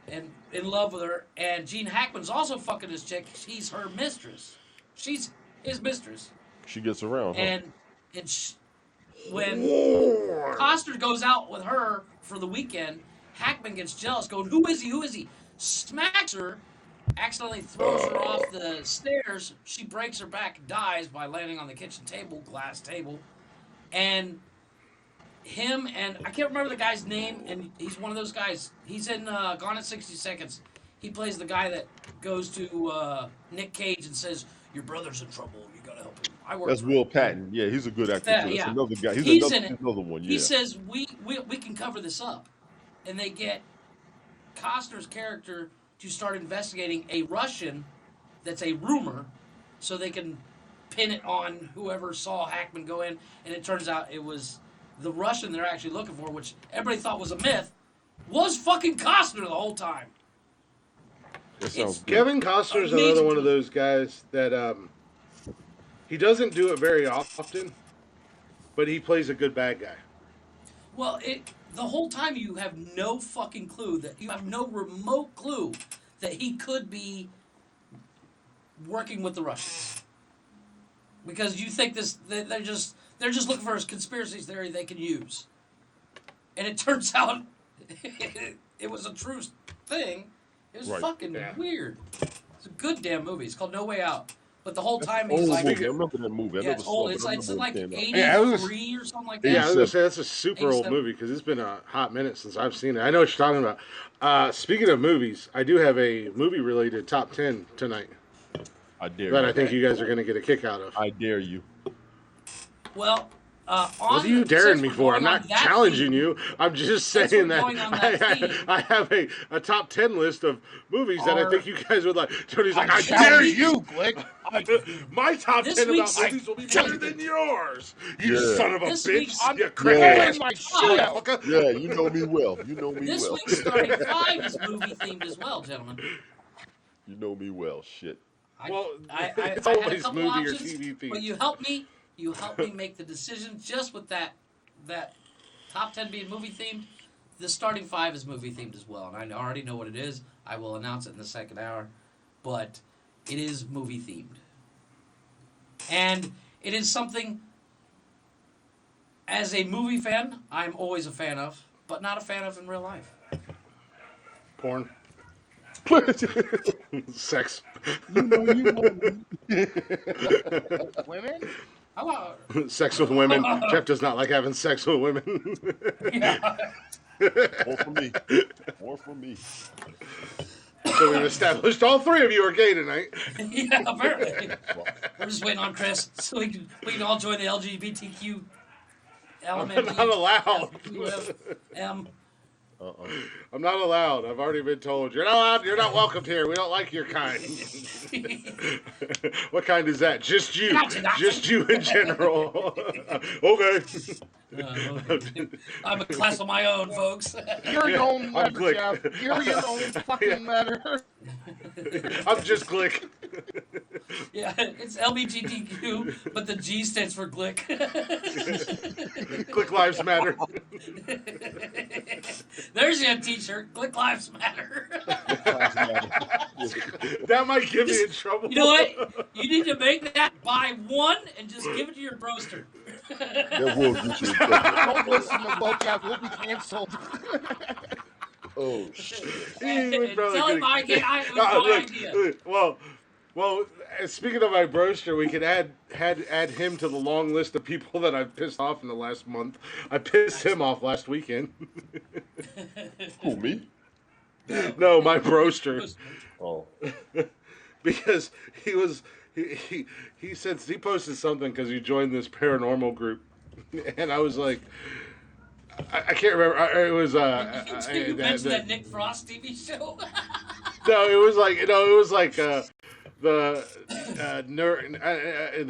and in love with her, and Gene Hackman's also fucking this chick. She's her mistress. She's his mistress, She gets around, huh? and when War. Costner goes out with her for the weekend, Hackman gets jealous, going, "Who is he? Who is he?" Smacks her, accidentally throws her off the stairs. She breaks her back, dies by landing on the kitchen table, glass table, and him and I can't remember the guy's name, and he's one of those guys. He's in Gone in 60 Seconds. He plays the guy that goes to Nick Cage and says, "Your brother's in trouble. You gotta help him." I work. That's for Will him. Patton. Yeah, he's a good actor too. That's Yeah. another guy. He's in it. Another one. Yeah. He says we can cover this up, and they get Costner's character to start investigating a Russian that's a rumor, so they can pin it on whoever saw Hackman go in, and it turns out it was the Russian they're actually looking for, which everybody thought was a myth, was fucking Costner the whole time. That sounds good. Kevin Costner's Amazing. another one of those guys that he doesn't do it very often, but he plays a good bad guy. Well, the whole time you have no fucking clue, that you have no remote clue that he could be working with the Russians, because you think they're just looking for a conspiracy theory they can use, and it turns out it was a true thing. It was Right. fucking Yeah. weird. It's a good damn movie. It's called No Way Out. But the whole time Old he's like, movie. I remember that movie. I yeah, never it's saw old. it, It's but I in remember like when it came out. 83 Yeah, I was or something like that. Yeah, I was gonna say that's a super old 87. movie because it's been a hot minute since I've seen it. I know what you're talking about. Speaking of movies, I do have a movie-related top 10 tonight I dare that you. I think you guys are going to get a kick out of. I dare you. Well, What are you daring me for? I'm not challenging you. I'm just Since saying we're that, going on that theme. I have a top 10 list of movies that I Are- think you guys would like. Tony's like, I dare Challenge you. you, Glick. My top This 10 about week's- movies will be better than yours. You Yeah. son of a This bitch. week's- You Yeah. crack-ass My shit out. motherfucker. Yeah, you know me well. You know me This well. week's starting five is movie themed as well, gentlemen. You know me well. Shit. Well, it's I had a always couple movie or options, TV themed. but you helped me make the decision just with that top 10 being movie themed. The starting five is movie themed as well, and I already know what it is. I will announce it in the second hour, but it is movie themed, and it is something. As a movie fan, I'm always a fan of, but not a fan of in real life. Porn. Sex. You know. Women? How about Sex with women. Jeff does not like having sex with women. More for me. More for me. So we've established all three of you are gay tonight. Yeah, apparently. We're just waiting on Chris so we can all join the LGBTQ element. I'm not allowed. I'm not allowed. I've already been told you're not allowed. You're not welcomed here. We don't like your kind. What kind is that? Just you. Gotcha. Just you in general. Okay. I'm a class of my own, folks. You're your own matter, Glick. Jeff. You're your own fucking matter. I'm just Glick. Yeah, it's LGBTQ, but the G stands for Glick. Glick Lives Matter. There's your t-shirt. Glick Lives Matter. That might get me in trouble. You know what? You need to make that buy one and just give it to your broster. That will get you in trouble. Don't listen to Bo Jeff. We'll be canceled. Oh, shit. He would probably Tell him get- it was my Look, idea. Well, speaking of my broster, we could add him to the long list of people that I've pissed off in the last month. I pissed him off last weekend. Who, me? No, my broster. Oh. Because he said he posted something because he joined this paranormal group, and I was like, I can't remember. It was You mentioned that Nick Frost TV show. no, it was like the the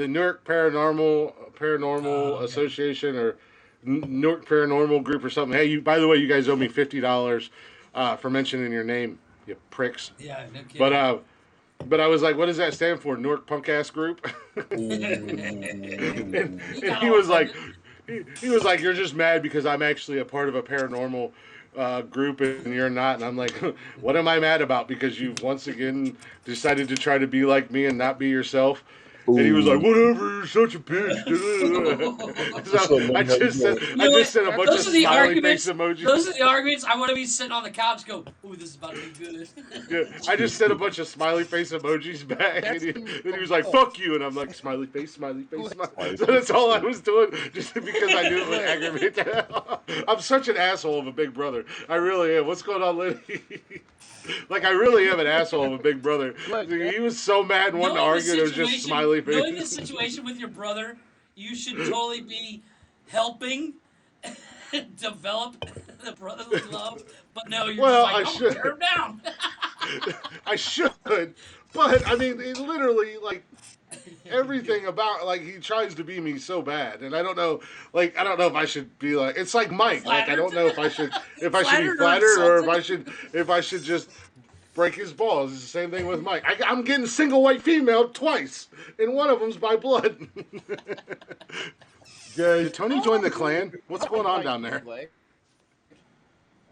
Newark Paranormal Association or Newark Paranormal Group or something. Hey, by the way, you guys owe me $50 for mentioning your name, you pricks. Yeah, no kidding. But I was like, what does that stand for? Newark Punk Ass Group. and he was like, he was like, you're just mad because I'm actually a part of a paranormal group and you're not. And I'm like, what am I mad about? Because you've once again decided to try to be like me and not be yourself. And he was like, whatever, you're such a bitch. So I just said a bunch of smiley face emojis. Those are the arguments. I want to be sitting on the couch go, ooh, this is about to be good. Yeah, I just sent a bunch of smiley face emojis back. And he was like, fuck you. And I'm like, smiley face, smiley face, smiley. So that's all I was doing just because I knew it would aggravate the hell. I'm such an asshole of a big brother. I really am. What's going on, Liddy? Like, I really am an asshole of a big brother. He was so mad and wanted to argue, it was just smiley face. Knowing the situation with your brother, you should totally be helping develop the brotherly love. But no, you're just like, I'm going to tear him down. I should. But, I mean, it literally, like, everything about, like, he tries to be me so bad. And I don't know, like, I don't know if I should be like, it's like Mike. Flattered. Like, I don't know if I should be flattered or if I should just break his balls. It's the same thing with Mike. I'm getting single white female twice, and one of them's by blood. Did Tony join the clan? What's going on down there?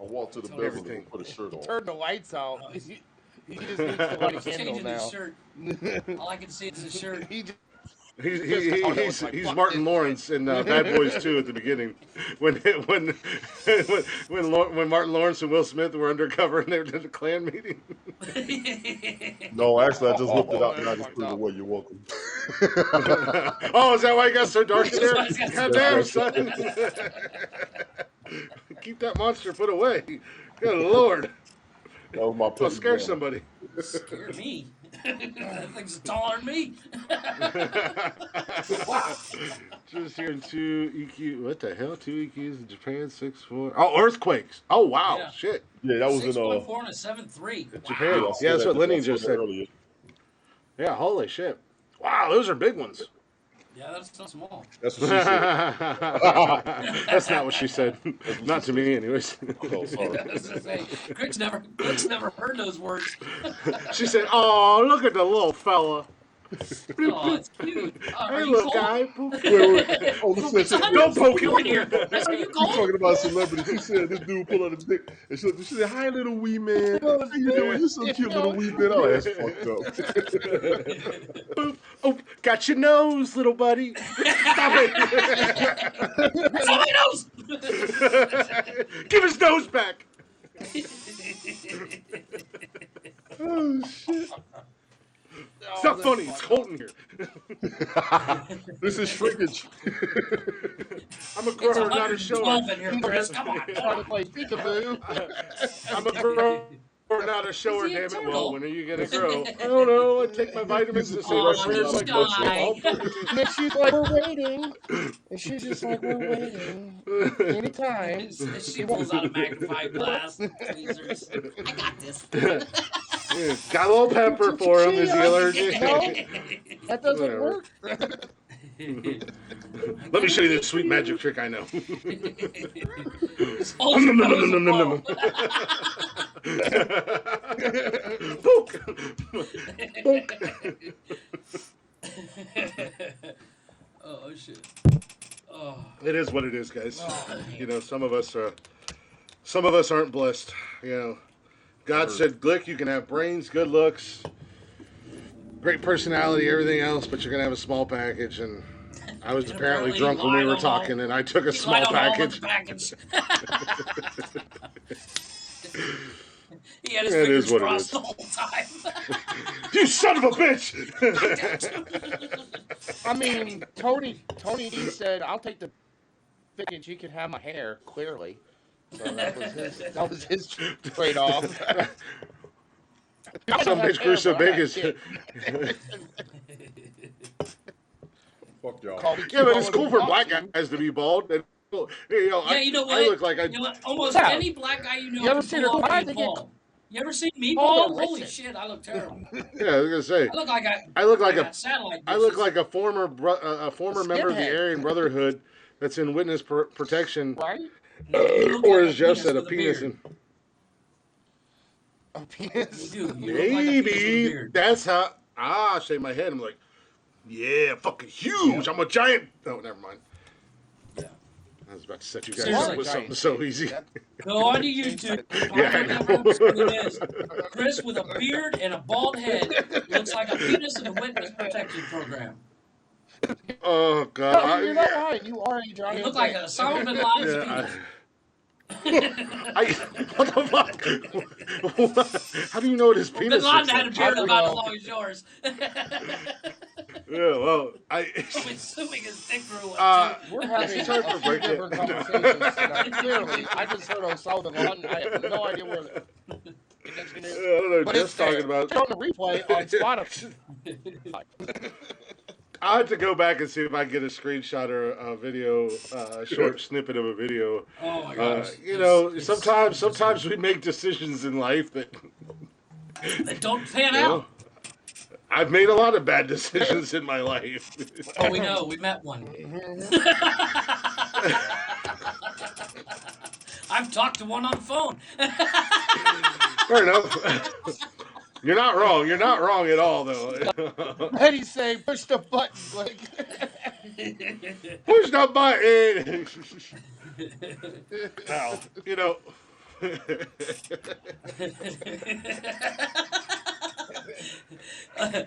I walked to the bedroom and put a shirt on. Turn the lights out. He just needs to light a candle now. His shirt. All I can see is his shirt. He's Martin Lawrence in Bad Boys 2 at the beginning, when Martin Lawrence and Will Smith were undercover and they were at a Klan meeting. No, actually, I just whipped it out and I just put it away. You're welcome. Oh, is that why it got so dark in there? God damn, son! Keep that monster put away. Good Lord! That was my I'll scare somebody. Scare me. That thing's taller than me. Just hearing 2 EQ. What the hell? 2 EQs in Japan, 6.4. Oh, earthquakes. Oh, wow. Yeah. Shit. Yeah, that was 6.4 and a 7.3. Japan. Wow. Yeah, that's what Lenny just said. Earlier. Yeah, holy shit. Wow, those are big ones. Yeah, that's not small. That's what she said. That's not what she said. Not to me, anyways. Oh, sorry. Greg's never heard those words. She said, "Oh, look at the little fella." Oh, it's cute. Hey, little guy. Wait. Oh, listen. Don't poke you in him. here. That's what you You call it. talking about celebrities. She said this dude pulled out his dick. And she said, hi, little wee man. How you doing? You so cute, little wee man. Oh, that's fucked up. Boop. Oh, got your nose, little buddy. Stop it. Somebody knows. Give his nose back. Oh, shit. It's not funny. It's cold in here. This is shrinkage. I'm a grower, not a shower. 12 in here, Chris. Come on. Trying to play peekaboo. I'm a grower, not a shower. Damn it. Well, when are you gonna grow? I don't know. I take my vitamins to save my prayers like And she's like, we're waiting. And she's just like, we're waiting. Anytime. She pulls out a magnifying glass. Tweezers. I got this. Got a little pepper for him. Is he allergic? That doesn't Whatever. work. Let me show you this sweet magic trick I know. Just hold your nose and blow. Poke. Poke. Oh, shit. Oh. It is what it is, guys. Oh, You know, some of us aren't blessed. You know, God said, Glick, you can have brains, good looks, great personality, everything else, but you're gonna have a small package. And I was apparently drunk when we were talking, and I took a small package. He had his It fingers is what it crossed is. the whole time. You son of a bitch! I mean, Tony D said, I'll take the package. You can have my hair, clearly. So that was his trade-off. Some bitch grew so big as. Fuck y'all. Yeah, but it's cool for black guys to be bald. They You know, Yeah, you know what? I look like You know what? Almost Yeah. any black guy you know You ever can seen pull her off I being think it- Paul. You ever seen me, Oh, Paul? Holy listen. shit, I look terrible. Yeah, I was gonna say. I look like I got satellite I look dishes. like a former member of the Skinhead. Aryan Brotherhood that's in witness protection, Right? No, you look or like as a Jeff penis said, a with a penis. beard. A You penis. do. You look like a penis with a Maybe beard. that's how. I shake my head. I'm like, yeah, fucking huge. Yeah. I'm a giant. Oh, never mind. Yeah. I was about to set you guys Seriously. up with something so easy. Go onto YouTube. Yeah, I Find know. out who it is. Chris with a beard and a bald head looks like a penis in a witness protection program. Oh God. You know why? You are a giant. You look like a Osama bin Laden's Yeah, penis. what the fuck? How do you know what his Bin penis Laden looks had a like? beard I about as know. long as yours. Yeah, well, I'm assuming his dick grew one too. We're having It's hard a to few break it. different conversations tonight. Clearly, I just heard Osama bin Laden. I have no idea where. I don't know. But Just it's there. talking about. It's on the replay on Spotify. I have to go back and see if I can get a screenshot or a video, a short snippet of a video. Oh my gosh. You know, sometimes we make decisions in life that That don't pan you know, out. I've made a lot of bad decisions in my life. Oh, we know. We met one. I've talked to one on the phone. Fair enough. You're not wrong. You're not wrong at all, though. Eddie's saying, push the button, Blake. Push the button. Well, you know.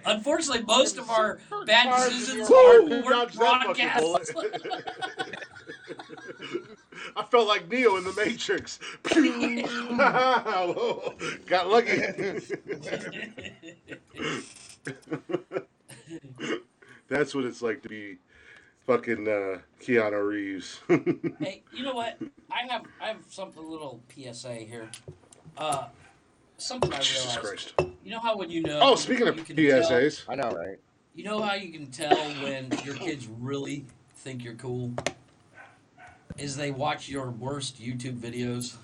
Unfortunately, most of our bad decisions Woo! weren't Dodged that fucking broadcasts. bullet. I felt like Neo in the Matrix. Got lucky. That's what it's like to be fucking Keanu Reeves. Hey, you know what? I have something, a little PSA here. Something I Jesus realized. Christ. You know how when you know. Oh, speaking of you can tell- PSAs. I know, right? You know how you can tell when your kids really think you're cool? Is they watch your worst YouTube videos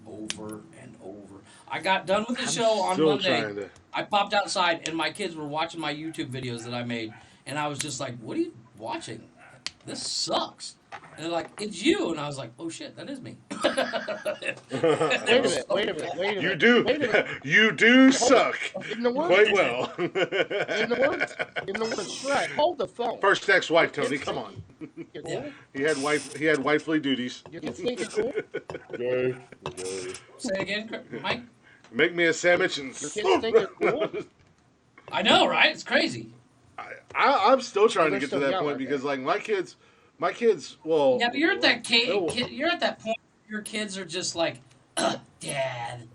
over and over. I got done with the show on Still Monday. trying to. I popped outside and my kids were watching my YouTube videos that I made, and I was just like, "What are you watching? This sucks." And they're like, "It's you," and I was like, "Oh shit, that is me." Wait a minute. You do. Wait a minute. You do suck. In the words, Quite well. in the words, right. Hold the phone. First ex-wife, Tony. Come on. You're Yeah. cool. He had wifely duties. You can think you're cool. Okay. Okay. Say again, Mike. Make me a sandwich and. Your kids think you're cool. I know, right? It's crazy. I'm still trying to They're get to still that young, point aren't because like my kids, well. Yeah, but you're at that they'll- you're at that point where your kids are just like, Dad.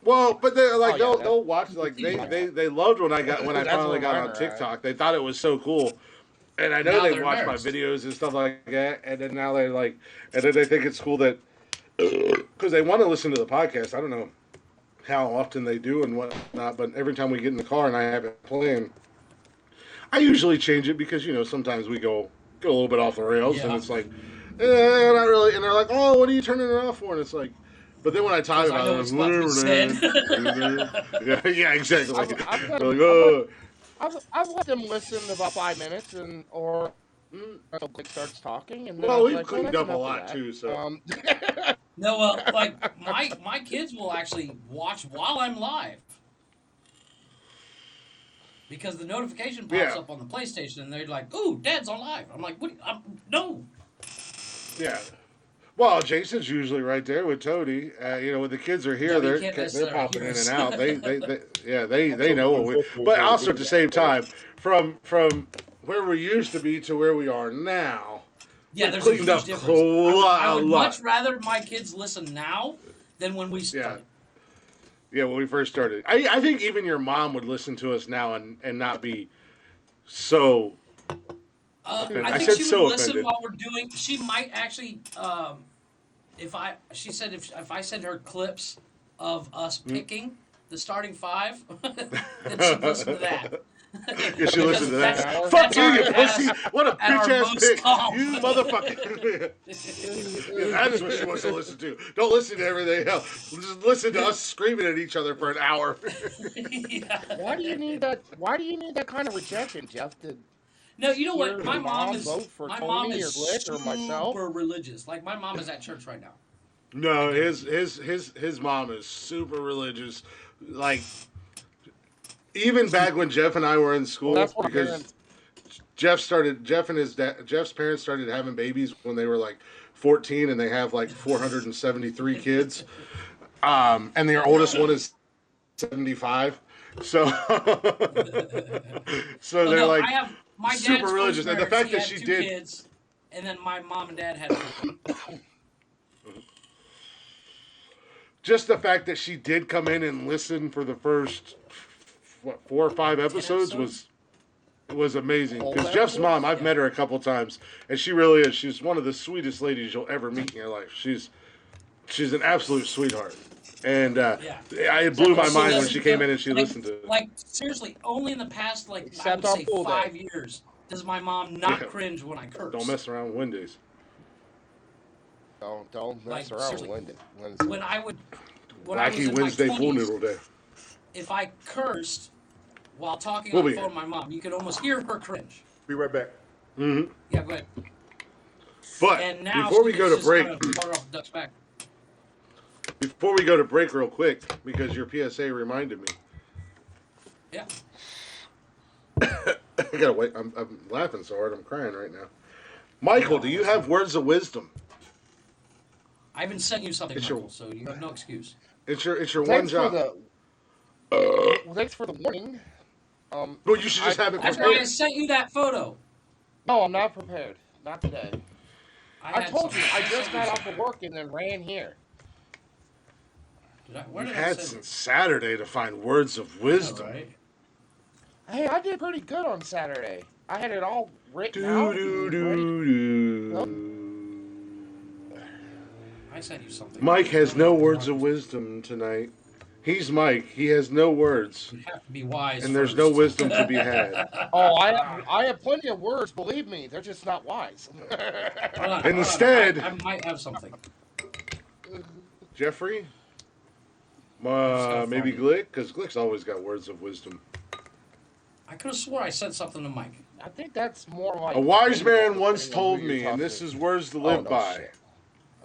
Well, but they're like Oh, yeah, they'll watch like they loved when I That's finally what got mine on are, TikTok. They thought it was so cool, and I know Now they they're watch my embarrassed. videos and stuff like that. And then now they're like, and then they think it's cool that because they want to listen to the podcast. I don't know how often they do and whatnot, but every time we get in the car and I have it playing, I usually change it because sometimes we go a little bit off the rails, and Yeah. it's like, not really. And they're like, "Oh, what are you turning it off for?" And it's like, but then when I talk Because I about know it, what's I'm left like, yeah, exactly. I've got- They're like, oh. I've let them listen about 5 minutes or until Blake starts talking, and then Well, I'm we've like, cleaned that's up a enough of lot that. too, so No, like my kids will actually watch while I'm live. Because the notification pops Yeah. up on the PlayStation, and they're like, "Ooh, Dad's on live." I'm like, "What? No." yeah. Well, Jason's usually right there with Toady. When the kids are here, Yeah, we they're can't necessarily popping in hear us. and out. They know what we. But also at the same time, from where we used to be to where we are now. Yeah, there's a Cleaned huge up difference. a I would lot. much rather my kids listen now than when we started. Yeah, when we first started. I think even your mom would listen to us now and not be so. I I think said she would so listen offended. while we're doing. She might actually, she said if I send her clips of us picking the starting five, then she'd listen to that. You should listen to that. That's- Fuck that's you, our- you pussy! What a at our bitch ass most pig! calm. You motherfucker! Yeah, that is what she wants to listen to. Don't listen to everything else. Just listen to us screaming at each other for an hour. Yeah. Why do you need that? Why do you need that kind of rejection, Jeff? No, you know what? Your My mom is vote for my Tony mom or is Glick or myself? super religious. Like my mom is at church right now. No, his mom is super religious. Like even back when Jeff and I were in school, That's what because Jeff's parents started having babies when they were like 14, and they have like 473 kids. And their oldest one is 75. So, so they're like I have my dad's super religious, first and the marriage, fact he that had she two did. kids, and then my mom and dad had Just the fact that she did come in and listen for the first 4 or 5 episodes was amazing. Because Jeff's mom, I've met her a couple times, and she really is. She's one of the sweetest ladies you'll ever meet in your life. She's an absolute sweetheart, and it blew my mind when she came in and she listened to it. Like seriously, only in the past I Except would on say pool day. 5 years does my mom not cringe when I curse. Don't mess around with Wendy's. Don't mess Like, around seriously. with Wendy. When I was Wacky in Wednesday my Pool 20s, Noodle Day. if I cursed while talking We'll on the be phone with my mom, you could almost hear her cringe. Be right back. Mm-hmm. Yeah, go ahead. But And now before we go to she's break, just kinda far off the duck's back. before we go to break, real quick, because your PSA reminded me. Yeah. I gotta wait. I'm laughing so hard I'm crying right now. Michael, do you have words of wisdom? I haven't sent you something, It's Michael, your- so you have no excuse. It's your one Thanks for job. well, thanks for the warning. Well, you should just have it That's why I prepared. sent you that photo. No, I'm not prepared. Not today. I had told you, something. I just sent got you off of work and then ran here. Where You've did I had send since Saturday to find words of it? wisdom. Right. Hey, I did pretty good on Saturday. I had it all written Do out. do and ready. do do. I sent you something. Mike has no words of wisdom tonight. He's Mike. He has no words, You have to be wise. and there's no first. wisdom to be had. Oh, I have plenty of words. Believe me, they're just not wise. Hold on, Instead- I might have something. Jeffrey, gotta maybe find Glick, because Glick's always got words of wisdom. I could have swore I sent something to Mike. I think that's more like A wise man once than told who you're me, and talking this to. is words to Oh, live no by. shit.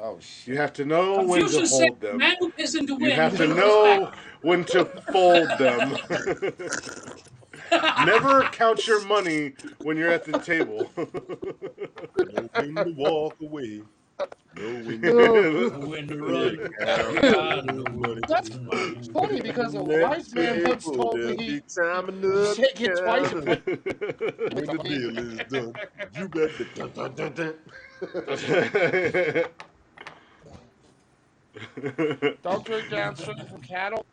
Oh shit. You have to know when to Confucius said, hold them. "Man who isn't to win." You have to wins know back." when to fold them. Never count your money when you're at the table. No when to walk away. No when to When to run. That's funny because a wise man once told me time shit gets twice. when the deal is done. You got the dun, dun, dun, dun. Don't drink downstream from cattle.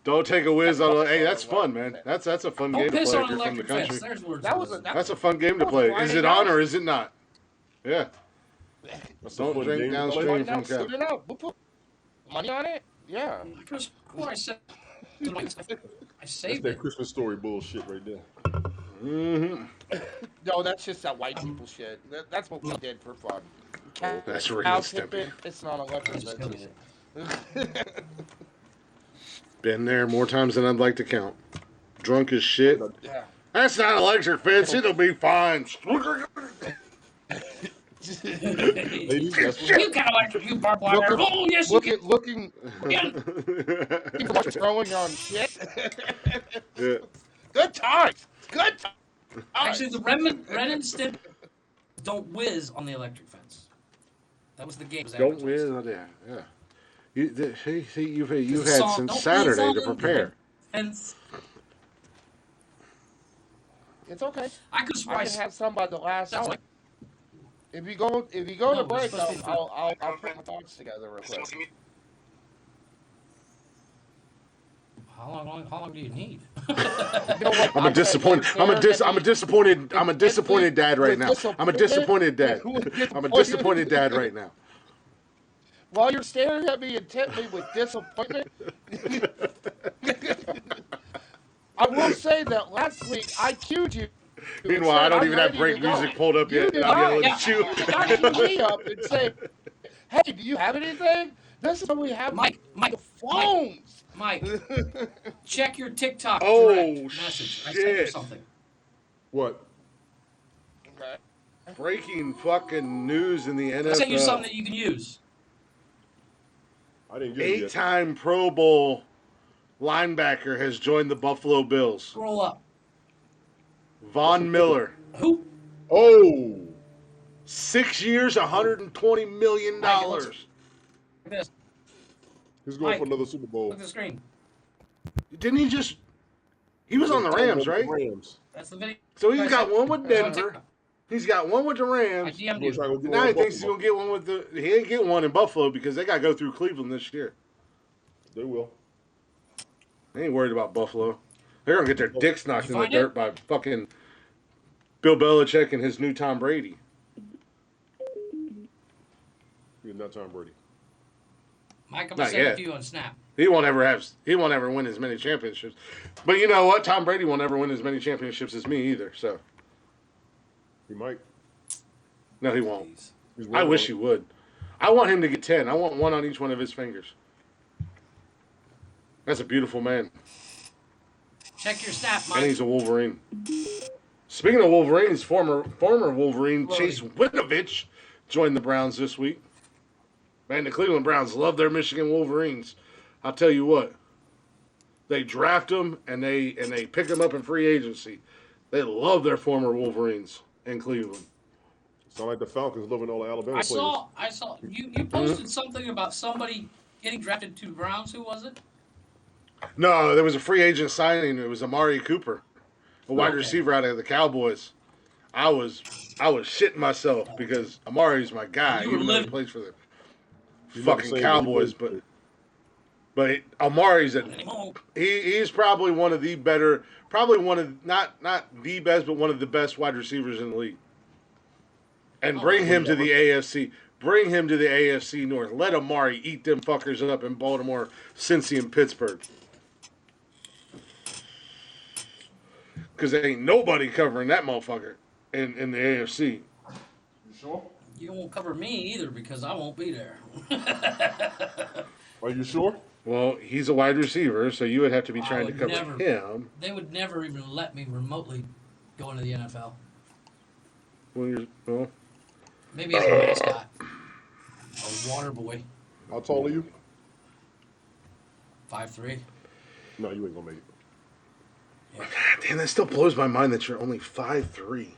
Don't take a whiz on. Hey, that's fun, man. That's a fun game Don't to piss play on if an you're from the electric country. fence. There's words. That of was a wisdom. That's a fun game to play. Is it on or is it not? Yeah. That's a Don't fun drink game to play. downstream Right from now, cattle. good enough. We'll put money on it. Yeah. I could have swore I said. I That's saved that it. Christmas story bullshit right there. Mm-hmm. No, that's just that white people shit. That's what we did for fun. That's Ren Cow and tip Stimpy. it. It's not electric. Been there more times than I'd like to count. Drunk as shit. Yeah. That's not electric fence. It'll be fine. Ladies, that's what You got electric, you barbed wire. Look at- Oh yes, you can. Looking Yeah. throwing on shit. Yeah. Good times. Good times. Actually, the Ren and Stimpy don't whiz on the electric fence. That was the game. Don't whiz. Yeah. You've The had song, since "Don't Saturday whiz to on prepare. Fence. It's okay. I could swear I I can said. have some by the last That's hour. like- If you go No, to it's break, supposed to be I'll put my thoughts together real quick. How long do you need? You know what? I'm a disappointed. I'm a disappointed dad right With now. I'm a disappointed dad. disappointment. I'm a disappointed dad right now. While you're staring at me intently with disappointment, I would will say that last week I cued you. Meanwhile, I don't even have break music pulled up yet, and I'm yelling at you. I queued me up and say, "Hey, do you have anything? This is when we have Mike, the phones." Mike, check your TikTok Oh, direct message. shit. I sent you something. What? Okay. Breaking fucking news in the NFL. I sent you something that you can use. I didn't get it yet. 8-time Pro Bowl linebacker has joined the Buffalo Bills. Scroll up. Von Miller. Who? Oh, 6 years, $120 million. Mike, look at this. he's going Mike, for another Super Bowl. Look at the screen. Didn't he just... He was on the Rams, right? Rams. That's the video. So he's got one with Denver. He's got one with the I Rams. DM'd He's you. trying to go Now he Buffalo. thinks he's going to get one with the... He ain't get one in Buffalo because they got to go through Cleveland this year. They will. They ain't worried about Buffalo. They're going to get their dicks knocked in the find it? dirt by fucking Bill Belichick and his new Tom Brady. He's not Tom Brady. Mike, I'm Not gonna send yet. it to you on Snap. He won't ever win as many championships. But you know what? Tom Brady won't ever win as many championships as me either. So He might. no, he won't. He's I wish he would. I want him to get 10. I want one on each one of his fingers. That's a beautiful man. Check your Snap, Mike. And he's a Wolverine. Speaking of Wolverines, former Wolverine Chase Winovich joined the Browns this week. Man, the Cleveland Browns love their Michigan Wolverines. I'll tell you what. They draft them and they pick them up in free agency. They love their former Wolverines in Cleveland. Sound like the Falcons loving all the Alabama I players. saw you posted something about somebody getting drafted to the Browns. Who was it? No, there was a free agent signing. It was Amari Cooper, a wide receiver out of the Cowboys. I was shitting myself because Amari's my guy. You were Even though he living. plays for the He's not the fucking same, Cowboys, but but Amari's Anymore. he's probably one of the better, probably one of not the best, but one of the best wide receivers in the league. And bring him to the AFC. Bring him to the AFC North. Let Amari eat them fuckers up in Baltimore, Cincy, and Pittsburgh. Because there ain't nobody covering that motherfucker in the AFC. You sure? You won't cover me either because I won't be there. Are you sure? Well, he's a wide receiver, so you would have to be I trying to would cover never- him. They would never even let me remotely go into the NFL. Well, Maybe as a mascot. A water boy. How tall are you? 5'3". No, you ain't gonna make it. damn, that still blows my mind that you're only 5'3".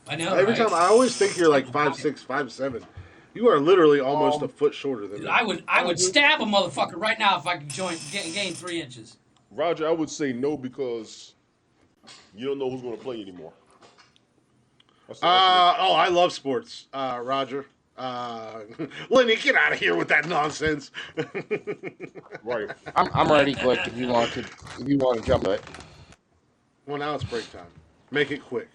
I know. Every right? time I always think you're like 5'6", 5'7". You are literally almost a foot shorter than Dude, me. I would stab a motherfucker right now if I could gain 3 inches. Roger, I would say no because you don't know who's gonna play anymore. I love sports, Roger. Lenny, get out of here with that nonsense. Right. I'm ready, quick. If you want to jump it. Well, now it's break time. Make it quick.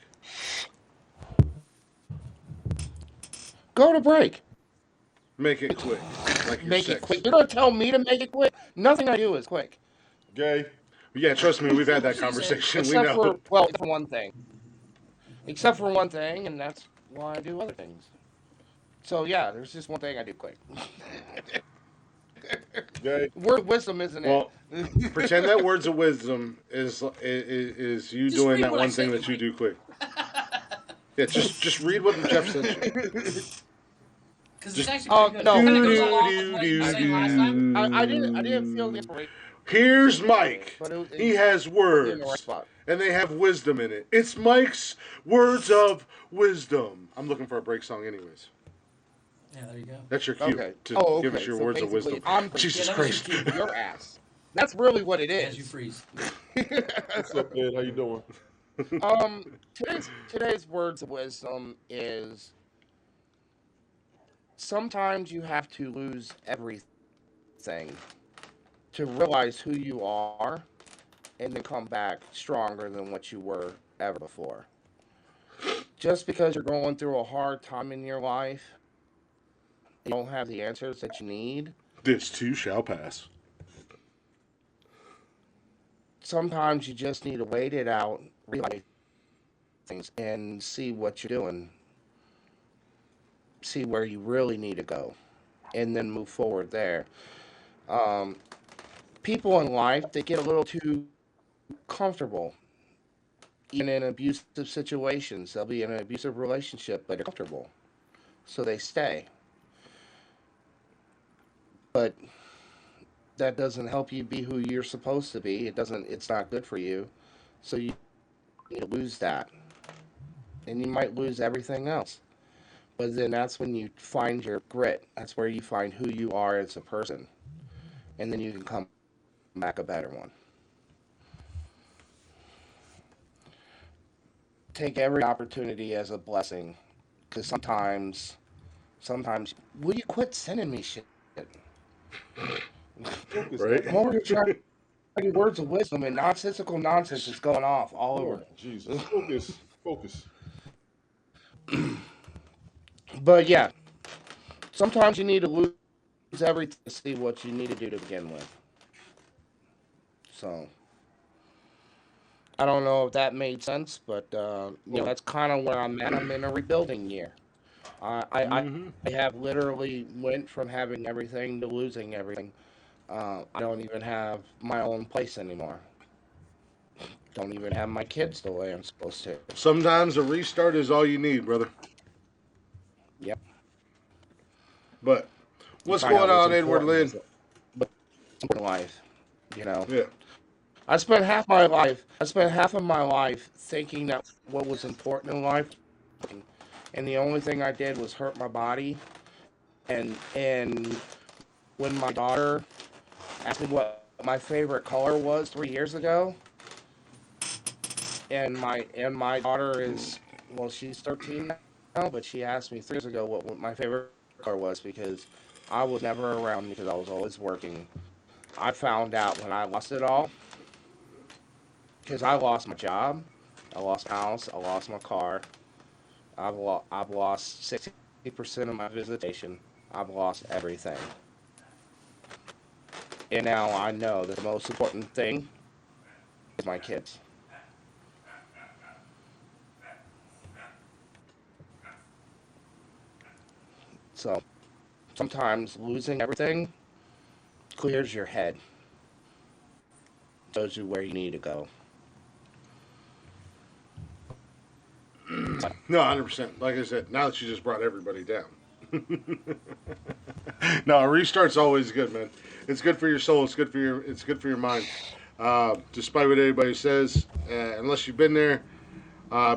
Go to break. Make it quick. Like Make it quick. You're gonna tell me to make it quick? Nothing I do is quick. Gay. Yeah, trust me, we've had that conversation. We Except know. for one thing. Except for one thing, and that's why I do other things. So yeah, there's just one thing I do quick. Gay. Word of wisdom, isn't Well, it? pretend that words of wisdom is you Just doing read that what I one thing said, that you Mike. do quick. Yeah, just read what Jeff sent you. Because Just- it's actually Oh, pretty good. no. It kinda goes along with what you were saying last time. I didn't feel the inspiration. Here's Mike. But He has in the right words, spot. and they have wisdom in it. It's Mike's words of wisdom. I'm looking for a break song, anyways. Yeah, there you go. That's your cue Okay. to give us your So words of basically, wisdom. I'm Jesus Yeah, that was Christ. your cue. your ass. That's really what it As you is. freeze. What's up, man? How you doing? Today's words of wisdom is sometimes you have to lose everything to realize who you are and then come back stronger than what you were ever before. Just because you're going through a hard time in your life, you don't have the answers that you need. This too shall pass. sometimes you just need to wait it out, realize things, and see what you're doing, see where you really need to go, and then move forward there. Um, People in life, they get a little too comfortable, even in abusive situations. They'll be in an abusive relationship, but they're comfortable, so they stay. But that doesn't help you be who you're supposed to be. It doesn't. It's not good for you. So you need to lose that, and you might lose everything else. But then that's when you find your grit. That's where you find who you are as a person, and then you can come back a better one. Take every opportunity as a blessing, because sometimes, will you quit sending me shit? Right? I'm over here trying to find words of wisdom, and nonsensical nonsense is going off all over. Lord Jesus, focus, focus. But yeah, sometimes you need to lose everything to see what you need to do to begin with. So I don't know if that made sense, but Well, that's kind of where I'm at. I'm in a rebuilding year. Mm-hmm. I have literally went from having everything to losing everything. I don't even have my own place anymore. Don't even have my kids the way I'm supposed to. Sometimes a restart is all you need, brother. Yep. But You what's find going out what's on, Edward important Lynn? in life. You know, Yeah. I spent half of my life thinking that what was important in life, and the only thing I did was hurt my body. And when my daughter asked me what my favorite color was 3 years ago, and my daughter is, well, she's 13 now, but she asked me 3 years ago what my favorite color was, because I was never around because I was always working. I found out when I lost it all, because I lost my job, I lost my house, I lost my car, I've lost 60% of my visitation, I've lost everything. And now I know that the most important thing is my kids. So sometimes losing everything clears your head, shows you where you need to go. No, 100%. Like I said, now that you just brought everybody down. No, a restart's always good, man. It's good for your soul. It's good for your mind. Despite what anybody says, unless you've been there,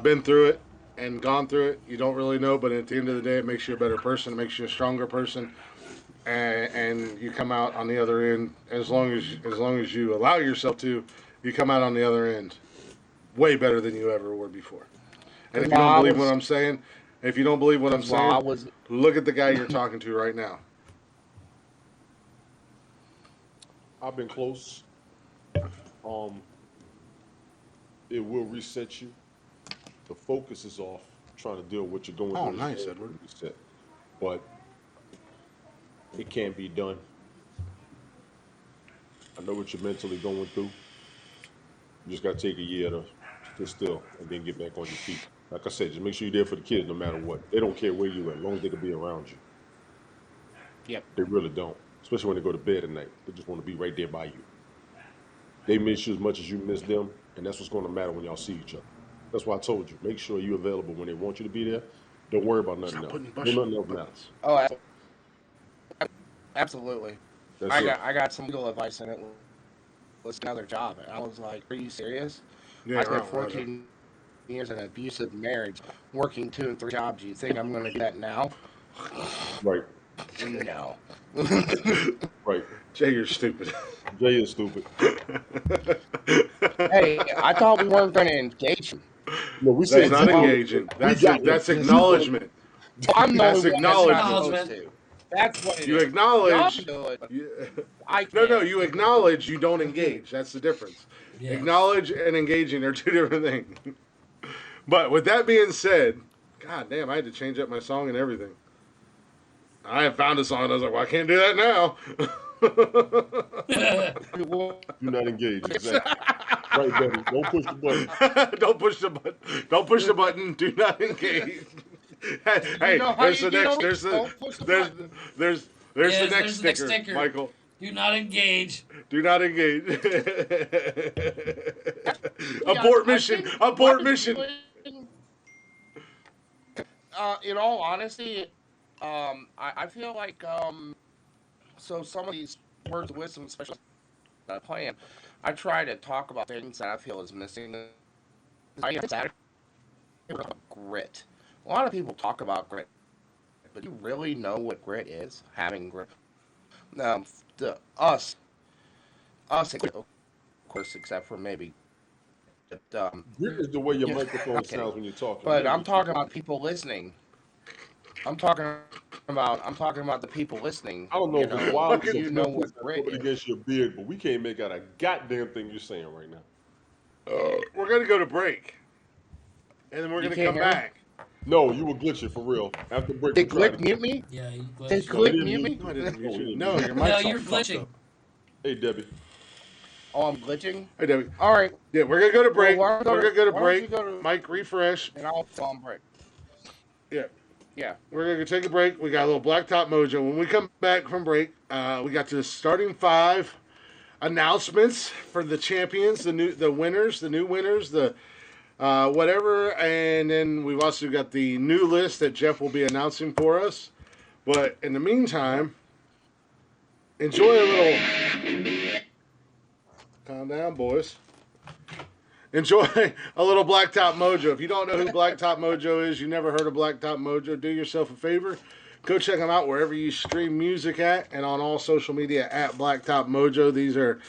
been through it, and gone through it, you don't really know. But at the end of the day, it makes you a better person. It makes you a stronger person, and you come out on the other end. As long as you allow yourself to, you come out on the other end way better than you ever were before. And Because if you don't while I believe what was, I'm saying, if you don't believe what I'm because while I saying, was, look at the guy you're talking to right now. I've been close. Um, it will reset you. The focus is off. Trying to deal with what you're going Oh, through. Is nice, going Edward. to reset, but it can't be done. I know what you're mentally going through. You just got to take a year to sit still and then get back on your feet. Like I said, just make sure you're there for the kids no matter what. They don't care where you at, as long as they can be around you. yep, They really don't. Especially when they go to bed at night. They just want to be right there by you. They miss you as much as you miss them, and that's what's going to matter when y'all see each other. That's why I told you, make sure you're available when they want you to be there. Don't worry about nothing Stop else. putting No, bush nothing else matters. buttons. oh, absolutely. That's I it. got some legal advice, and it was another job, and I was like, "Are you serious?" Yeah, I spent right, Roger. 14 years in an abusive marriage, working 2 and 3 jobs. You think I'm going to do that now? Right, No. right. Jay, you're stupid. Jay is stupid. Hey, I thought we weren't going to engage him. No, we That's said not you Well, did. engaging. We That's got him. that's yes, You want acknowledgement. I'm the only That's one that's not acknowledgement. supposed Acknowledgement. to. That's what it You is. Y'all can acknowledge. do it. You, I no, no, can't. you acknowledge. You don't engage. That's the difference. Yes. Acknowledge and engaging are two different things. But with that being said, God damn, I had to change up my song and everything. I had found a song and I was like, well, I can't do that now. do not engage. Exactly. Right, Betty. Don't push the button. Don't push the button. Don't push the button. Do not engage. You Hey, know how there's you the next. do? There's the Don't push the there's button. there's the Yes, next there's the next sticker, sticker. Michael. Do not engage. Do not engage. Yeah, Abort I mission. think Abort what is mission. doing, in all honesty, I feel like so some of these words of wisdom, especially that I plan, I try to talk about things that I feel is missing. I am sad about grit. A lot of people talk about grit, but do you really know what grit is? Having grit. The us, of course, except for maybe. Grit is the way your Yeah, microphone I'm kidding. sounds when you're talking. You But gotta I'm just keep talking about people listening. I'm talking about the people listening. I don't know You if it's know, wireless do or you know Memphis what that's grit rubbing is? against your beard, but we can't make out a goddamn thing you're saying right now. We're gonna go to break, and then we're You gonna can't come hear me? back. No, you were glitching for real. After break, we Did tried Glick to. mute me? Yeah, you Did glitched. No, he Glick didn't mute mute me? No, I you. didn't No, mute he you. didn't No, mute your you. No, mic's all you're fucked glitching. up. Hey, Debbie. Oh, I'm glitching. Hey, Debbie. All right. Yeah, we're gonna go to Well, break. We're gonna go to why don't you break. go to Mike, refresh. and I'll on break. Yeah, Yeah. we're gonna take a break. We got a little Blacktop Mojo. When we come back from break, we got the starting five announcements for the champions, the winners, the new winners, the whatever, and then we've also got the new list that Jeff will be announcing for us. But in the meantime, enjoy a little. Calm down, boys. Enjoy a little Blacktop Mojo. If you don't know who Blacktop Mojo is, you never heard of Blacktop Mojo, do yourself a favor. Go check them out wherever you stream music at and on all social media at Blacktop Mojo. These are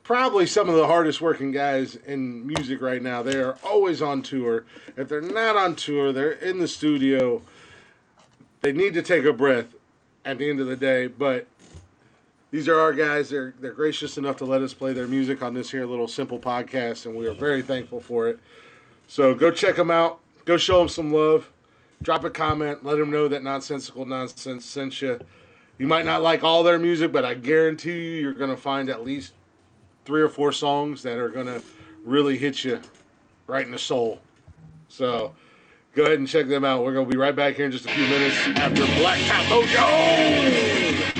probably some of the hardest working guys in music right now. They are always on tour. If they're not on tour, they're in the studio. They need to take a breath at the end of the day, but these are our guys. They're gracious enough to let us play their music on this here little simple podcast, and we are very thankful for it. So go check them out. Go show them some love. Drop a comment. Let them know that Nonsensical Nonsense sent you. You might not like all their music, but I guarantee you you're going to find at least 3 or 4 songs that are going to really hit you right in the soul. So go ahead and check them out. We're going to be right back here in just a few minutes after Blacktop Mojo.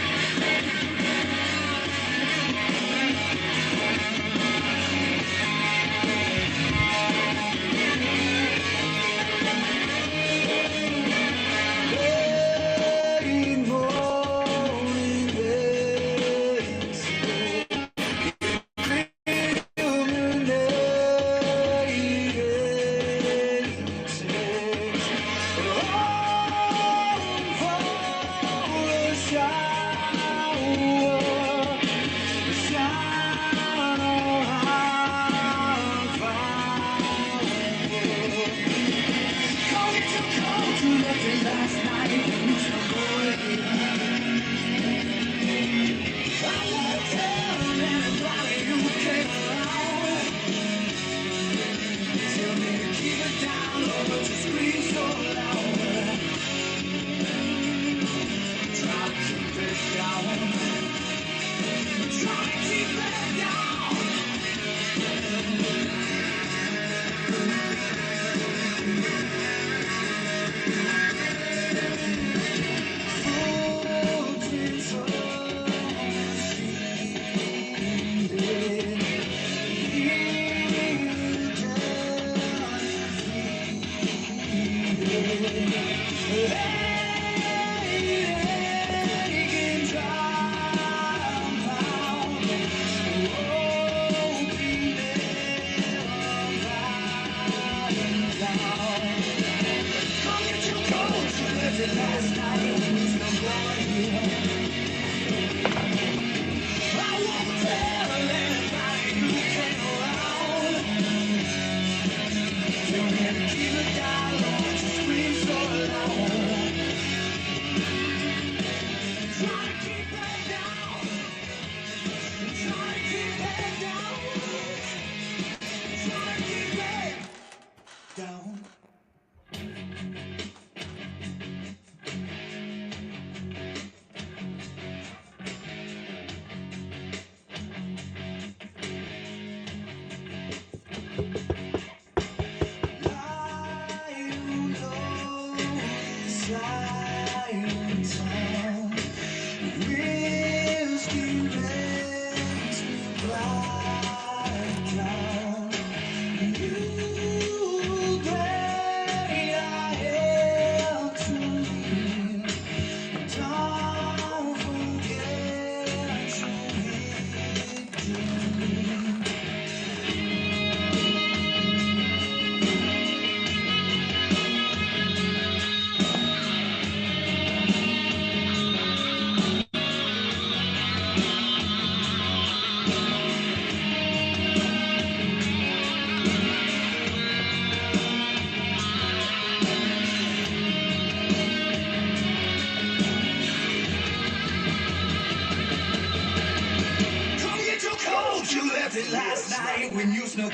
night when you snuck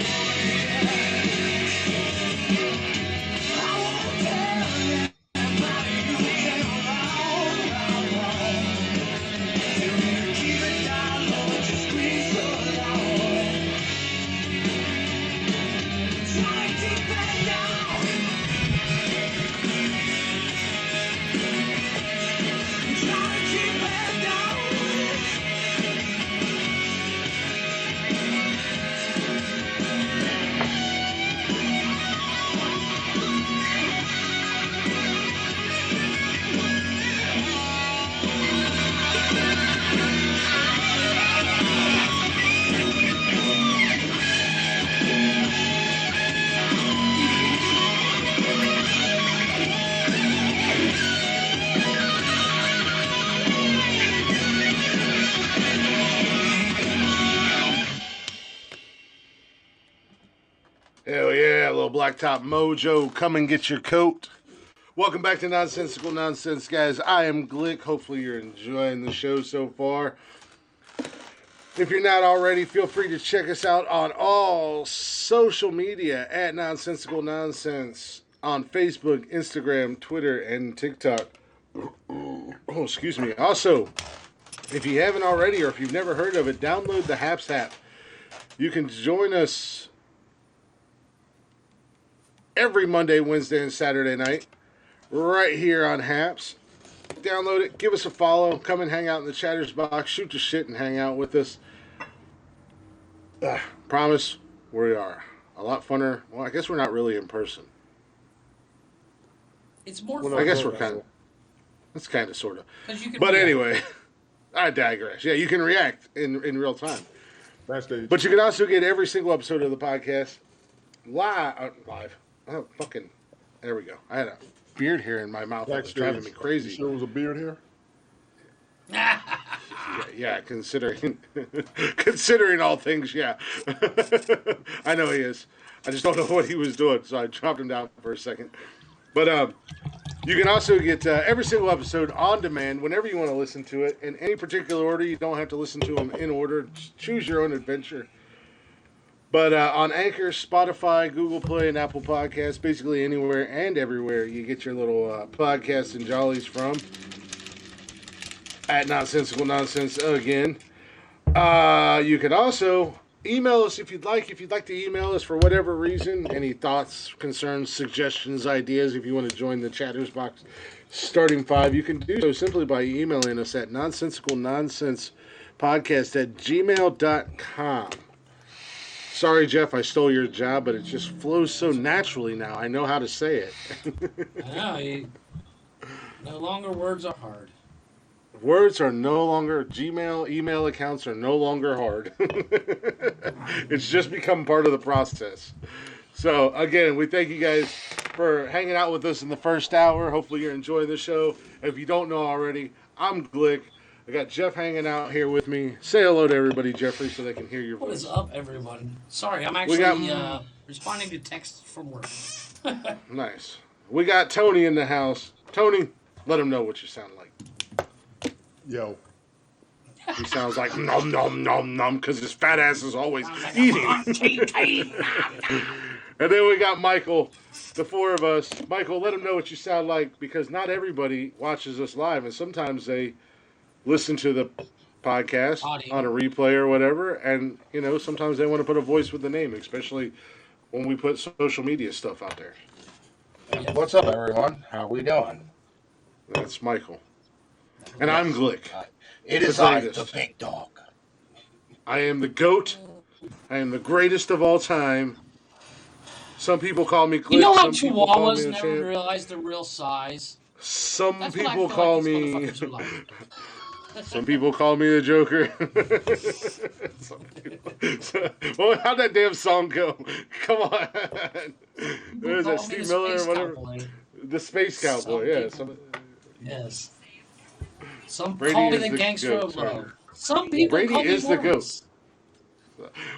Hell yeah, a little blacktop mojo. Come and get your coat. Welcome back to Nonsensical Nonsense, guys. I am Glick. Hopefully you're enjoying the show so far. If you're not already, feel free to check us out on all social media at Nonsensical Nonsense on Facebook, Instagram, Twitter, and TikTok. Oh, excuse me. Also, if you haven't already or if you've never heard of it, download the Haps app. You can join us every Monday, Wednesday, and Saturday night right here on Haps. Download it, give us a follow, come and hang out in the chatter's box, shoot the shit and hang out with us. Promise, we are a lot funner. Well, I guess we're not really in person. It's more Well, fun. I guess we're kind of. That's kind of, sort of. 'Cause you can But react. anyway, I digress. Yeah, you can react in real time. Backstage. But you can also get every single episode of the podcast live. Oh, fucking. There we go. I had a beard hair in my mouth that was Backstage. driving me crazy. You sure it was a beard here? Yeah, considering all things, yeah. I know he is. I just don't know what he was doing, so I dropped him down for a second. But you can also get every single episode on demand whenever you want to listen to it in any particular order. You don't have to listen to them in order. Just choose your own adventure. But on Anchor, Spotify, Google Play, and Apple Podcasts, basically anywhere and everywhere you get your little podcasts and jollies from. At Nonsensical Nonsense again. You can also email us if you'd like. If you'd like to email us for whatever reason, any thoughts, concerns, suggestions, ideas, if you want to join the chatters box starting 5, you can do so simply by emailing us at nonsensicalnonsense@gmail.com. Sorry, Jeff, I stole your job, but it just flows so naturally now. I know how to say it. I know, no longer words are hard. Words are no longer, email accounts are no longer hard. It's just become part of the process. So, again, we thank you guys for hanging out with us in the first hour. Hopefully you're enjoying the show. If you don't know already, I'm Glick. I got Jeff hanging out here with me. Say hello to everybody, Jeffrey, so they can hear your What voice. is up, everyone? Sorry, I'm actually responding to texts from work. Nice. We got Tony in the house. Tony, let him know what you sound like. Yo. He sounds like nom nom nom nom because his fat ass is always eating. And then we got Michael, the 4 of us. Michael, let him know what you sound like because not everybody watches us live, and sometimes they listen to the podcast Audio. on a replay or whatever, and sometimes they want to put a voice with the name, especially when we put social media stuff out there. What's up, everyone? How we doing? That's Michael. And I'm Glick. It is The I, greatest. the big dog. I am the GOAT. I am the greatest of all time. Some people call me Glick. You know how some people call chihuahuas me the never champ. realize their real size? Some That's what I people feel call like these me. motherfuckers are like. Some people call me the Joker. Well, how'd that damn song go? Come on. What is that, Call me Steve the Miller or Space whatever? Cowboy. The Space Cowboy, yeah. people- Yes. Some Brady call me is the the gangster goat, of sorry. love. Some people Brady call me is the Maurice.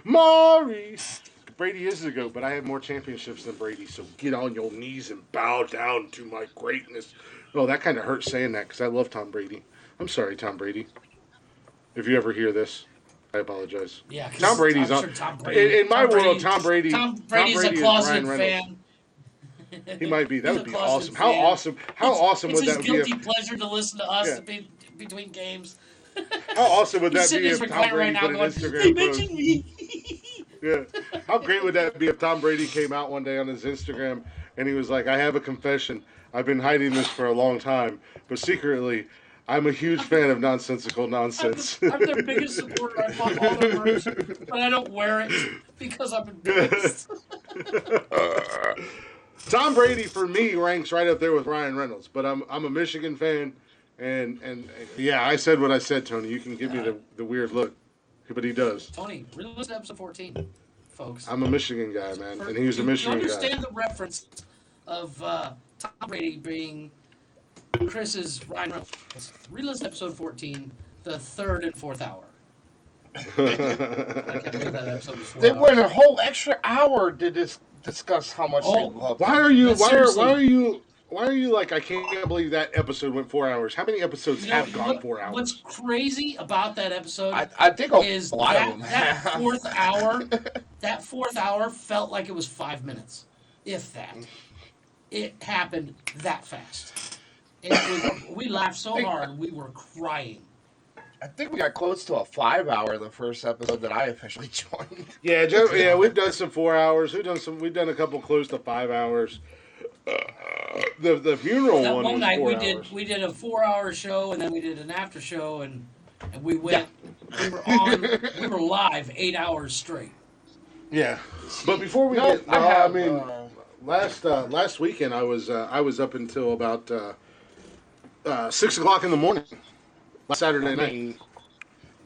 Maurice. Brady is the GOAT, but I have more championships than Brady, so get on your knees and bow down to my greatness. Oh, that kind of hurts saying that because I love Tom Brady. I'm sorry, Tom Brady. If you ever hear this. I apologize. Yeah, 'cause Tom Brady's I'm on. sure Tom Brady. In my world, Tom Brady. Tom Brady's a is closet Ryan Reynolds. fan. He might be. That He's would a be closet awesome. How fan. awesome? How awesome It's would his that be? guilty pleasure to listen to us Yeah. between games. How awesome would He's that sitting be in his if Tom recliner right Brady now put an going, "They Instagram mentioned post? me." Yeah. How great would that be if Tom Brady came out one day on his Instagram and he was like, "I have a confession. I've been hiding this for a long time, but secretly, I'm a huge fan of Nonsensical Nonsense." I'm their biggest supporter. I bought all their merch, but I don't wear it because I'm embarrassed. Tom Brady for me ranks right up there with Ryan Reynolds, but I'm a Michigan fan, and yeah, I said what I said, Tony. You can give me the weird look, but he does. Tony, really listen to episode 14, folks. I'm a Michigan guy, man, and he was a Michigan You understand guy. the reference of Tom Brady being Chris's Ryan Reynolds. Re-listen to episode 14, the third and fourth hour. I can't believe that episode was 4 They hours. went a whole extra hour to discuss how much Oh, they loved Why him. are you? But Why seriously- are you like? I can't believe that episode went 4 hours. How many episodes You know, have gone 4 hours? What's crazy about that episode I think is a lot of them that have. fourth hour felt like it was 5 minutes, if that. It happened that fast. We laughed so hard we were crying. I think we got close to a 5 hour the first episode that I officially joined. Yeah, Joe, yeah, we've done some 4 hours. We've done a couple close to 5 hours. The funeral That one one was night 4 we hours. did a 4 hour show and then we did an after show and we went we were live 8 hours straight. Yeah, but before we No, get, I have. last weekend I was up until about 6 o'clock in the morning. Last Saturday night.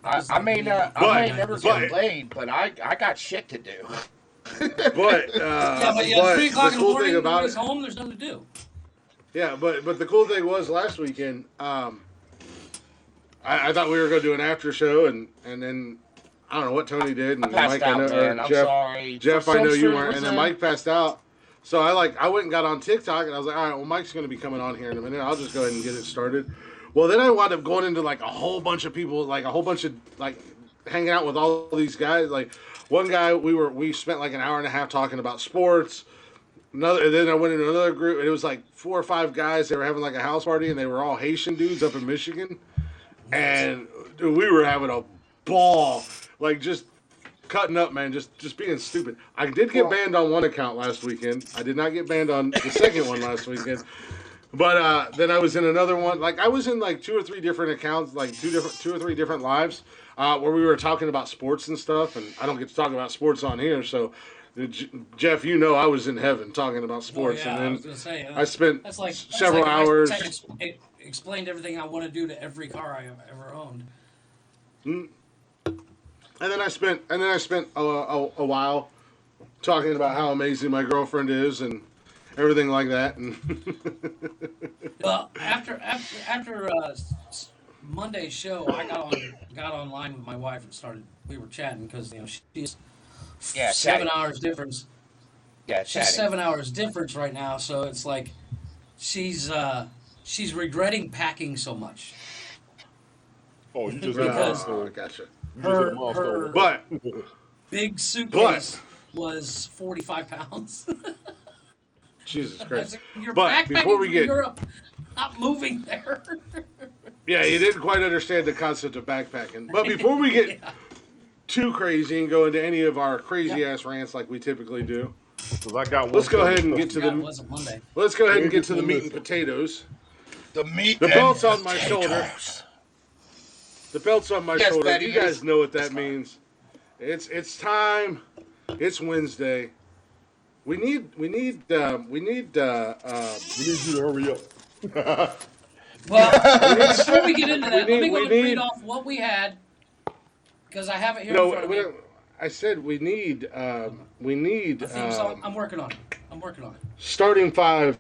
I may not. But- I may never but- get laid, but I got shit to do. But But 3 o'clock the in the cool morning, thing about nobody's it, home, there's nothing to do. yeah, but the cool thing was last weekend. I thought we were going to do an after show, and then I don't know what Tony did, and Passed Mike, out, I know, or man. I'm Jeff, sorry. Jeff, For I know some you strange weren't, and then reason- Mike passed out. So I went and got on TikTok, and I was like, all right, well, Mike's going to be coming on here in a minute. I'll just go ahead and get it started. Well, then I wound up going into like a whole bunch of people, like a whole bunch of like hanging out with all these guys. Like one guy, we spent like an hour and a half talking about sports. And then I went into another group, and it was like 4 or 5 guys. They were having like a house party, and they were all Haitian dudes up in Michigan. And dude, we were having a ball, like just cutting up, man, just being stupid. I did get banned on one account last weekend. I did not get banned on the second one last weekend. But then I was in another one. Like I was in like 2 or 3 different accounts, like 2 or 3 different lives, where we were talking about sports and stuff. And I don't get to talk about sports on here, so. Jeff, you know I was in heaven talking about sports, I was and gonna say, then I spent that's several like hours. I explained everything I want to do to every car I ever owned. And then I spent a while talking about how amazing my girlfriend is and everything like that. And Well, after Monday's show, I got online with my wife and we were chatting because she's Yeah, 7 chatting. hours difference. Yeah, She's chatting. 7 hours difference right now, so it's like she's regretting packing so much. Oh, you just Because- gotcha. Her But big suitcase was 45 pounds. Jesus I Christ. said, You're But backpacking before we from get- Europe, not moving there. Yeah, you didn't quite understand the concept of backpacking. But before we get Yeah. too crazy and go into any of our crazy ass rants like we typically do, I got one. let's go ahead and get to God, it the wasn't Monday. let's go ahead and get to the meat and potatoes. The meat. The and belt's on my shoulder. potatoes. The belt's on my Yes, shoulder. Daddy, You guys yes. know what that means. It's time. It's Wednesday. We need We need you to hurry up. Well, before we get into that, we let me need- go we and read need- off what we had because I have it here in no. front of me. I said we need A theme song. I'm working on it. starting 5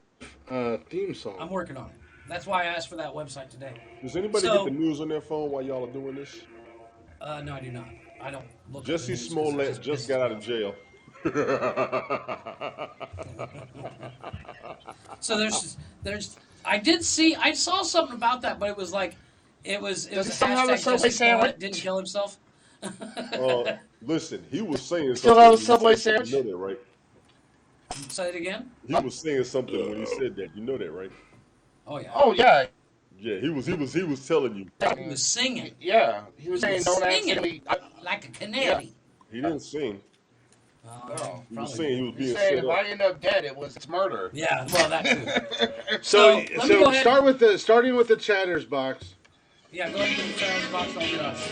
theme song. I'm working on it. That's why I asked for that website today. Does anybody So- get the news on their phone while y'all are doing this? No, I do not. I don't look. at Jesse the news 'cause Smollett it's just got out of jail. So there's. I saw something about that, but it was like, it was Does a it somehow hashtag Subway Jesse Smollett sandwich? didn't kill himself. Listen, he was saying Still something. have a When he Subway said that. sandwich? You know that, right? Say it again. He was saying something when he said that. You know that, right? Oh yeah. Oh yeah. Yeah, he was telling you. He was singing. Yeah, he was saying don't Singing accidentally. like a canary. He didn't sing. No. He was saying he was He's being saying set if up. I end up dead, it's murder. Yeah, well that too. So let me go ahead. starting with the chatters box. Yeah, go ahead and get the challenge box on us.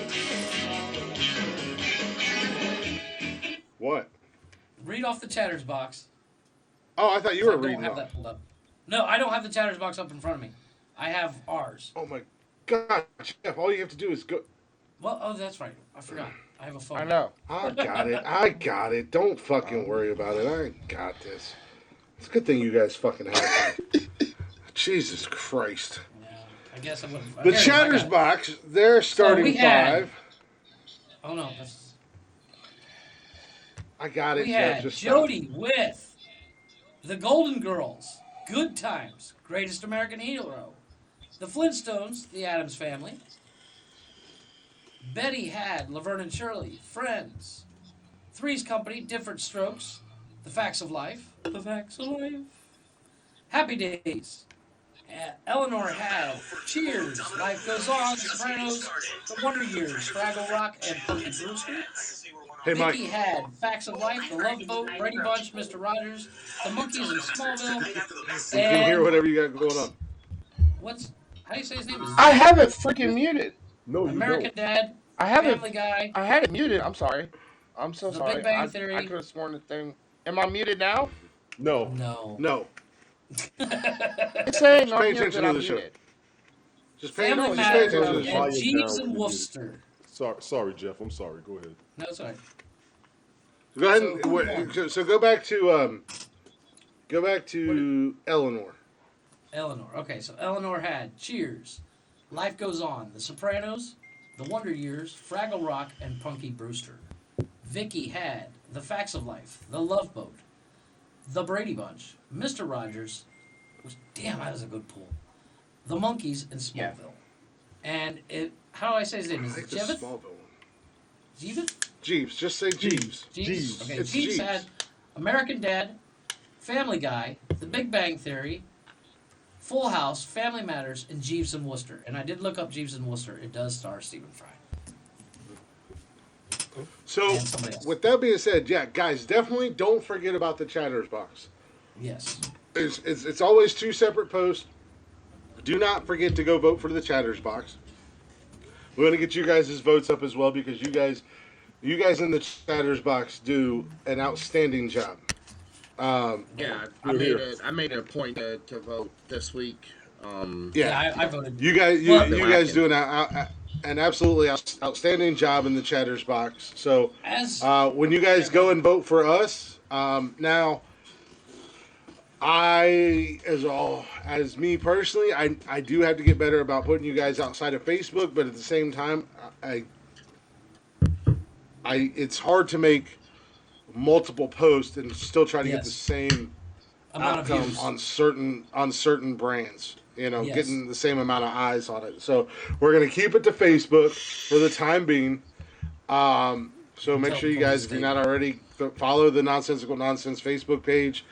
What? Read off the chatters box. Oh, I thought you I were don't reading have off. that pulled up. No, I don't have the chatters box up in front of me. I have ours. Oh my God, Jeff! All you have to do is go. Well, oh, that's right. I forgot. I have a phone. I know. I got it. Don't fucking worry about it. I got this. It's a good thing you guys fucking have me. Jesus Christ. Yeah, I guess I would. The chatters box. They're starting we had- 5. Oh no, that's. I got it. We Jeff. had Just Jody with the Golden Girls, Good Times, Greatest American Hero, the Flintstones, the Addams Family. Betty had Laverne and Shirley, Friends, Three's Company, Different Strokes, The Facts of Life, The Facts of Life, Happy Days. Eleanor had Cheers, Life Goes On, Sopranos, The Wonder Years, Fraggle Rock, and Punky Brewster. Hey, Mike. Vicky had Facts of Life, The Love Boat, Brady Bunch, Mr. Rogers, The Monkeys in Smallville. You can hear whatever you got going on. How do you say his name? I have it freaking muted. No, you American don't. Dad, I have Family it. Guy, I had it muted. I'm sorry. I'm so The sorry. Big Bang I Theory. could have sworn the thing. Am I muted now? No. No. No. It's saying Just on pay here attention that to I'm the show. muted. Just pay Family attention to the Matters show. Volume and Jeeves down and when you Worcester. Sorry, Jeff. I'm sorry. Go ahead. No, it's all right. Go ahead. So, who won? So go back to Eleanor. Eleanor. Okay, so Eleanor had Cheers, Life Goes On, The Sopranos, The Wonder Years, Fraggle Rock, and Punky Brewster. Vicky had The Facts of Life, The Love Boat, The Brady Bunch, Mr. Rogers, which, damn, that was a good pull, The Monkeys, and Smallville. And how do I say his name? I Is like it the Jeeveth? Smallville one. Jeeveth? Jeeves. Just say Jeeves. Jeeves? Okay, It's Jeeves Jeeves. had American Dad, Family Guy, The Big Bang Theory, Full House, Family Matters, and Jeeves and Wooster. And I did look up Jeeves and Wooster. It does star Stephen Fry. So, And somebody else. with that being said, yeah, guys, definitely don't forget about the chatters box. Yes. It's always 2 separate posts. Do not forget to go vote for the chatters box. We're going to get you guys' votes up as well because you guys in the chatters box do an outstanding job. Yeah, I made it a point to vote this week. Yeah, I voted. you guys do an absolutely outstanding job in the chatters box. So As when you guys go and vote for us, now as me personally, I do have to get better about putting you guys outside of Facebook, but at the same time, it's hard to make multiple posts and still try to get the same amount of outcome views. on certain brands. Yes. Getting the same amount of eyes on it. So we're gonna keep it to Facebook for the time being. So make sure you guys, if you're not already, follow the Nonsensical Nonsense Facebook page,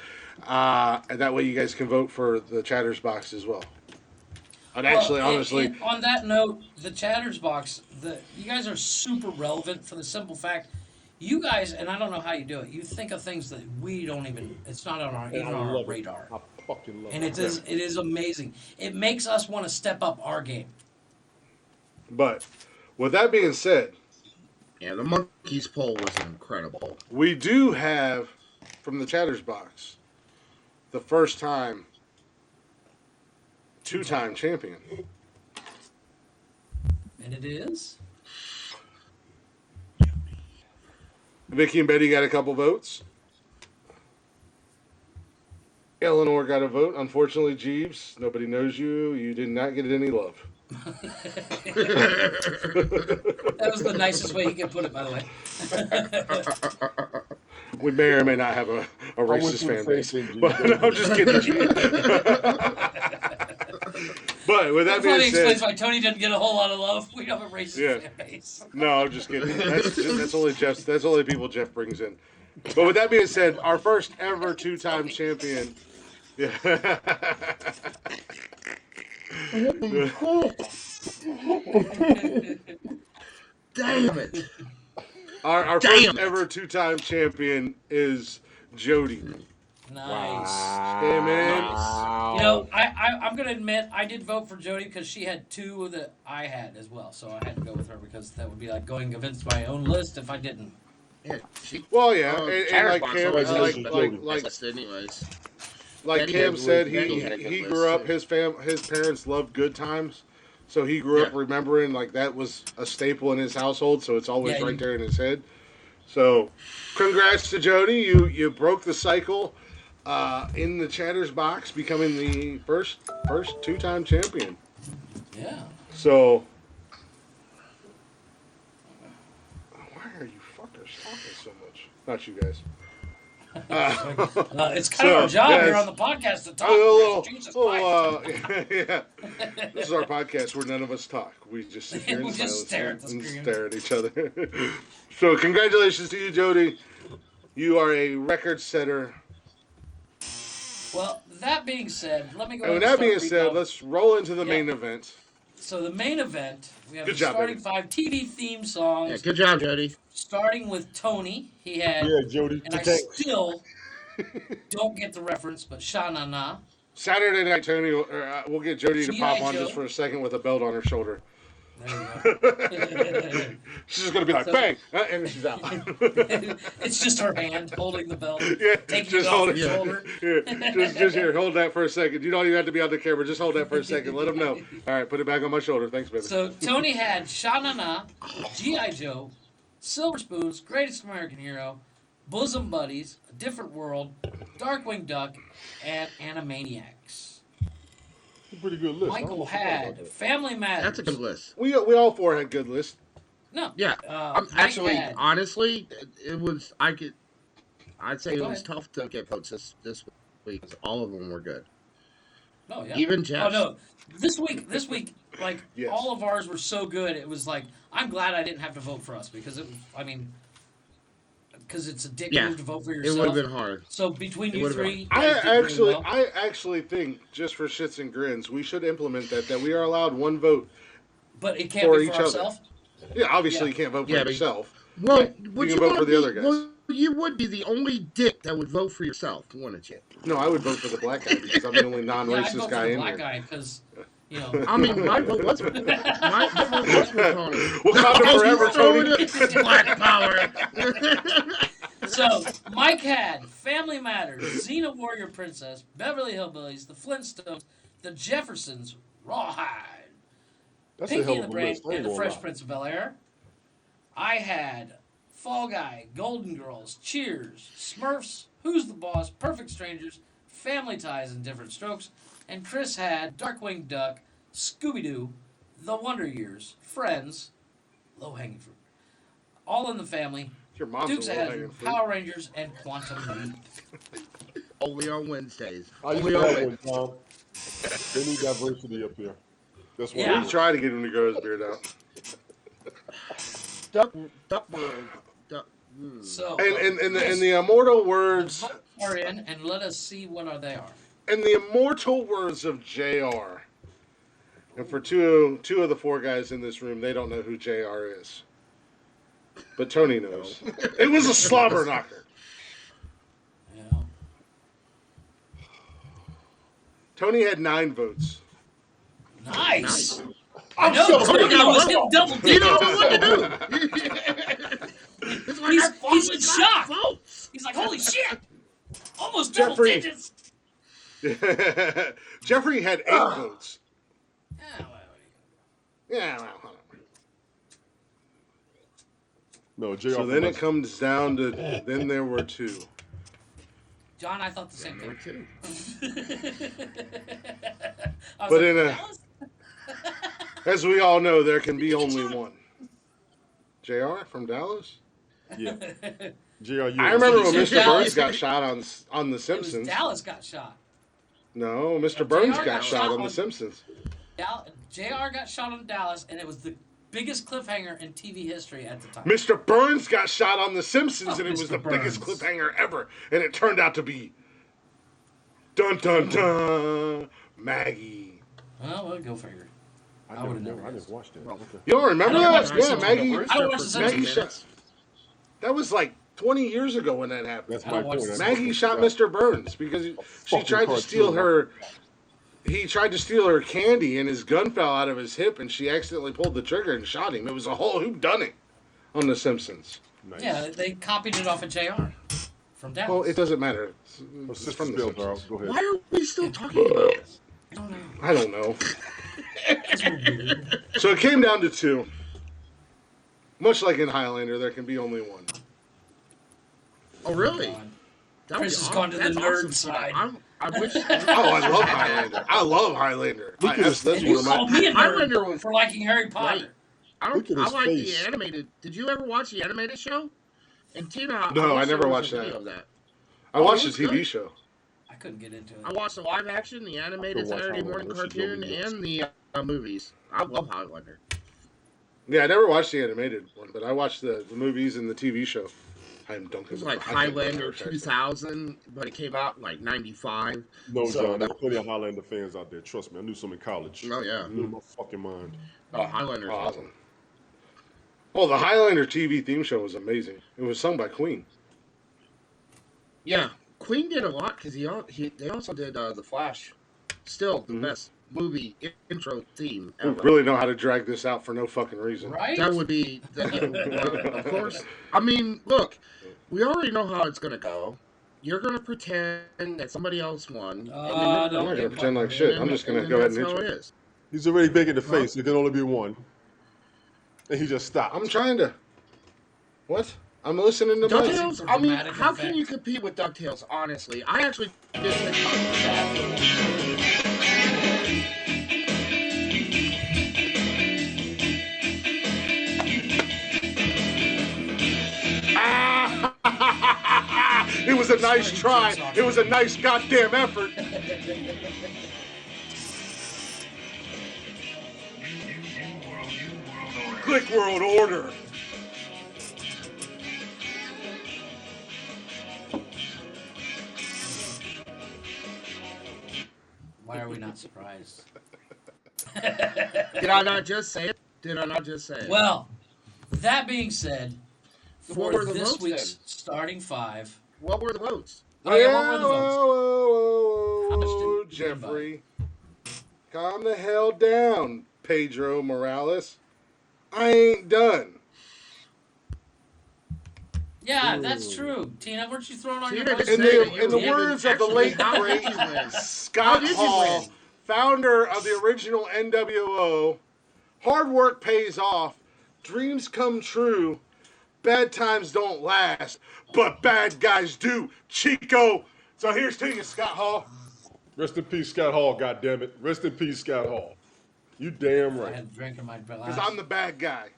and that way you guys can vote for the chatters box as well. And actually, honestly, and on that note, the chatters box, you guys are super relevant for the simple fact, you guys, and I don't know how you do it. You think of things that we don't even. It's not on our even on our radar. I fucking love And it. it is amazing. It makes us want to step up our game. but with that being said, Yeah, the Monkeys poll was incredible. we do have from the chatters box the first time, 2-time champion. And it is. Vicky and Betty got a couple votes. Eleanor got a vote. Unfortunately, Jeeves, nobody knows you. You did not get any love. That was the nicest way you could put it, by the way. We may or may not have a racist fan base. Thing, But I'm just kidding. But with that being probably explains said, why Tony didn't get a whole lot of love. We have a racist Yeah. fan base. no, I'm just kidding. That's only Jeff's. That's only people Jeff brings in. But with that being said, our first ever two-time champion. Yeah. Damn it. Our first ever two-time champion is Jody. Nice. Hey, man. You know, I'm gonna admit I did vote for Jody because she had two that I had as well, so I had to go with her because that would be like going against my own list if I didn't. Yeah, she, Well, yeah, and like Chatterbox Cam, always has like list anyways. like Betty Cam had said, Betty had a good he list, grew up. too. His parents loved Good Times, so he grew up Yeah. remembering like that was a staple in his household. So it's always Yeah, right you- there in his head. So, congrats to Jody. You broke the cycle in the Chatters box, becoming the first two-time champion. Yeah. So, why are you fuckers talking so much? Not you guys. It's kind of our job yes. here on the podcast to talk. Oh, Chris. Jesus Christ. yeah. This is our podcast where none of us talk. We just sit here We in just silence stare at the and screen. stare at each other. So, congratulations to you, Jody. You are a record setter. Well, that being said, let me go. And with ahead that and being start said, reading off. let's roll into the Yeah. main event. So the main event, we have Good the job, starting baby. 5 TV theme songs. Yeah, good job, Jody. Starting with Tony, he had, Yeah, Jody. and I Thanks. still don't get the reference, but Sha Na Na. Saturday night, Tony, we'll get Jody to G.I. pop on Joe. just for a second with a belt on her shoulder. There you go. She's just going to be like, So- bang, and then she's out. It's just her hand holding the belt, Yeah, taking just it off hold her it. shoulder. Yeah, just here, hold that for a second. You don't even have to be on the camera. Just hold that for a second. Let them know. All right, put it back on my shoulder. Thanks, baby. So Tony had Sha Na Na, G.I. Joe, Silver Spoons, Greatest American Hero, Bosom Buddies, A Different World, Darkwing Duck, and Animaniacs. Pretty good list. I Michael almost forgot about had that. Family Matters. That's a good list. we all four had good lists. No. Yeah. Mike Actually, had- honestly, it was. I'd say it Go was ahead. tough to get votes this week. All of them were good. No, yeah. Even Oh Jeff's. no. This week, like Yes. all of ours were so good. It was like I'm glad I didn't have to vote for us because it was. I mean, because it's a dick Yeah. move to vote for It yourself. would have been hard. So between It you would've three, I you guys did really actually, well. I actually think, just for shits and grins, we should implement that we are allowed one vote. But it can't for be each for other. ourselves. Yeah, obviously Yeah. you can't vote for Yeah, but- yourself. Well, Right. would You you can vote wanna for the be- other guys. Well, you would be the only dick that would vote for yourself, wouldn't you? No, I would vote for the black guy because I'm the only Yeah, I'd non-racist vote for guy the in black here. guy because, you know. I mean, my vote was for Tony. Wakanda forever, Tony. Black power. So Mike had Family Matters, Xena Warrior Princess, Beverly Hillbillies, The Flintstones, The Jeffersons, Rawhide, That's a Pinky hell and of the a Brain, list. I ain't and The gonna Fresh lie. Prince of Bel-Air. I had Fall Guy, Golden Girls, Cheers, Smurfs, Who's the Boss, Perfect Strangers, Family Ties, and Different Strokes. And Chris had Darkwing Duck, Scooby-Doo, The Wonder Years, Friends, Low Hanging Fruit, All in the Family, Your mom's Dukes a of low Hazzard, hanging fruit. Power Rangers, and Quantum Leap. Only on Wednesdays. I used Only to on have Wednesdays. one, Tom. They need diversity up here. That's what Yeah. We tried to get him to grow his beard out. Duck. So, And in the immortal words, votes are in, and let us see what they are. in the immortal words of JR, and for two of the four guys in this room, they don't know who JR is. But Tony knows. It was a slobber knocker. Yeah. Tony had 9 votes. Nice. I'm No, so Tony happy. was hitting double You don't digits. know what to do. It's like He's- I finally he's in got shock. votes. He's like, holy shit! Almost double Jeffrey. digits. Jeffrey had 8 votes. Yeah, well, Yeah, well, hold on. No, JR. So then it comes down to, then there were 2. John, I thought the same Number thing. 2. I was But like, in a- Dallas? As we all know, there can be only one. JR from Dallas? Yeah. JR, I remember when You Mr. said Dallas. Burns got shot on The It was Simpsons. Dallas got shot. No, Mr. JR Burns got got shot shot on The on- Simpsons. JR got shot in Dallas, and it was the biggest cliffhanger in TV history at the time. Mr. Burns got shot on The Simpsons, and it was Mr. the biggest Burns. cliffhanger ever. And it turned out to be dun dun dun Maggie. Well, go figure. I would have never. I didn't watch that. Okay. You don't remember I don't that? watch The Yeah, Simpsons. Maggie. I don't watch The Maggie Simpsons. shot. That was like 20 years ago when that happened. That's I my don't watch point. this. Maggie shot Mr. Burns because she fucking tried to cartoon. steal her. He tried to steal her candy, and his gun fell out of his hip, and she accidentally pulled the trigger and shot him. It was a whole whodunit on The Simpsons. Nice. Yeah, they copied it off of JR from Dallas. Well, it doesn't matter. Well, It's Sister from The Spills, Simpsons. Go ahead. Why are we still talking about this? I don't know. I don't know. It's weird. So it came down to two. Much like in Highlander, there can be only one. Oh, really? God. That would Chris be has awesome. gone to the That's nerd awesome. side. I wish. Oh, I love Highlander. I love Highlander. That's And you one of called my. me a Highlander nerd was for liking Harry Potter. great. Look at I his like face. the animated. Did you ever watch the animated show? And Tina, No, I wish there never was watched a that. video of that. I watched the it's TV good. show. I couldn't get into it. I watched the live action, the animated watch Saturday Highlander. morning This is cartoon, gonna be and the movies. I love Highlander. Yeah, I never watched the animated one, but I watched the movies and the TV show. I'm Duncan. It was like Highlander 2000, but it came out in like 95. No, So John, that- there's plenty of Highlander fans out there. Trust me, I knew some in college. Oh, yeah. Blew my fucking mind. Oh, Highlander's Awesome. Oh, the Highlander TV theme show was amazing. It was sung by Queen. Yeah, Queen did a lot because they also did The Flash. Still the best movie intro theme We ever. really know how to drag this out for no fucking reason. Right? That would be, of course. I mean, look, we already know how it's gonna go. You're gonna pretend that somebody else won. don't I'm not gonna get pretend like fucked. shit. I'm just gonna go ahead and that's hit how you. it is. He's already big in the face. There can only be one. And he just stopped. I'm trying to. What? I'm listening to Mike. DuckTales. I mean, Dramatic how effect. can you compete with DuckTales? Honestly, I actually did think about that. It was a nice try. It was a nice goddamn effort. Click World Order. Why are we not surprised? Did I not just say it? Did I not just say it? Well, that being said, What for were the this votes week's then? starting five. What were the votes? Oh, yeah, what were the votes? Whoa, How much whoa, did you Jeffrey. Calm the hell down, Pedro Morales. I ain't done. Yeah, that's true. Tina, weren't you throwing on your Tina votes? just In said the, that you in the did. words of the Actually, late how great did you win? Scott How did you Hall, win? founder of the original NWO, hard work pays off, dreams come true, bad times don't last, but bad guys do. Chico. So here's to you, Scott Hall. Rest in peace, Scott Hall, goddammit. Rest in peace, Scott Hall. You damn I right. had a drink in my glass. Because I'm the bad guy.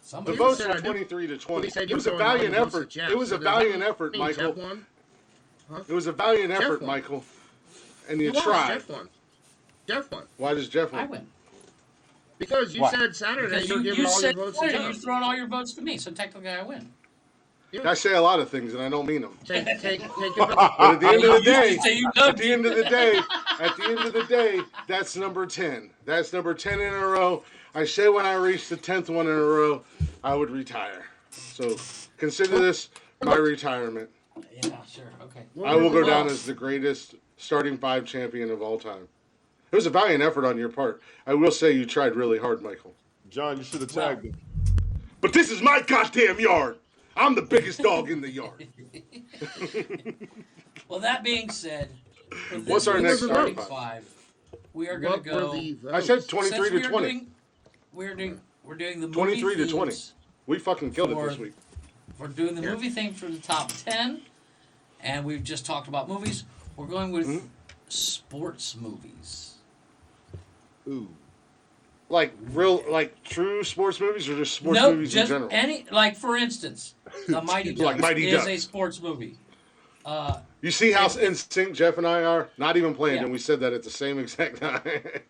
The Somebody votes said were I did. 23 to 20. He said It you was a were throwing all valiant your votes effort. at Jeff, It was so a does that valiant effort, mean Michael. Jeff won? It was a valiant effort, won. Michael. And you He won. tried. Jeff won. Jeff won. Why does Jeff I win? win. Because you What? said Saturday Because you're you giving all your said votes to you're Jeff. throwing all your votes to me, so technically I win. I say a lot of things and I don't mean them. Take it. But at the end of the day, You say you know at the end of the day, that's number 10. That's number 10 in a row. I say when I reach the 10th one in a row, I would retire. So consider this my retirement. Yeah, sure, okay. I will go down as the greatest starting five champion of all time. It was a valiant effort on your part. I will say you tried really hard, Michael. John, you should have tagged him. But this is my goddamn yard. I'm the biggest dog in the yard. Well, that being said, for this What's our week's next starting starting five? We are going to What were go. the votes? I said since 23 we to are 20. we're doing the movie 23 to 20. themes. We fucking killed it For- this week. We're doing the movie theme for the top 10, and we've just talked about movies. We're going with Mm-hmm. sports movies. Ooh. Like true sports movies or just sports No, movies in just general? like for instance, The Mighty Ducks Like Mighty is Ducks. a sports movie. You see how in sync Jeff and I are? Not even playing, Yeah. and we said that at the same exact time.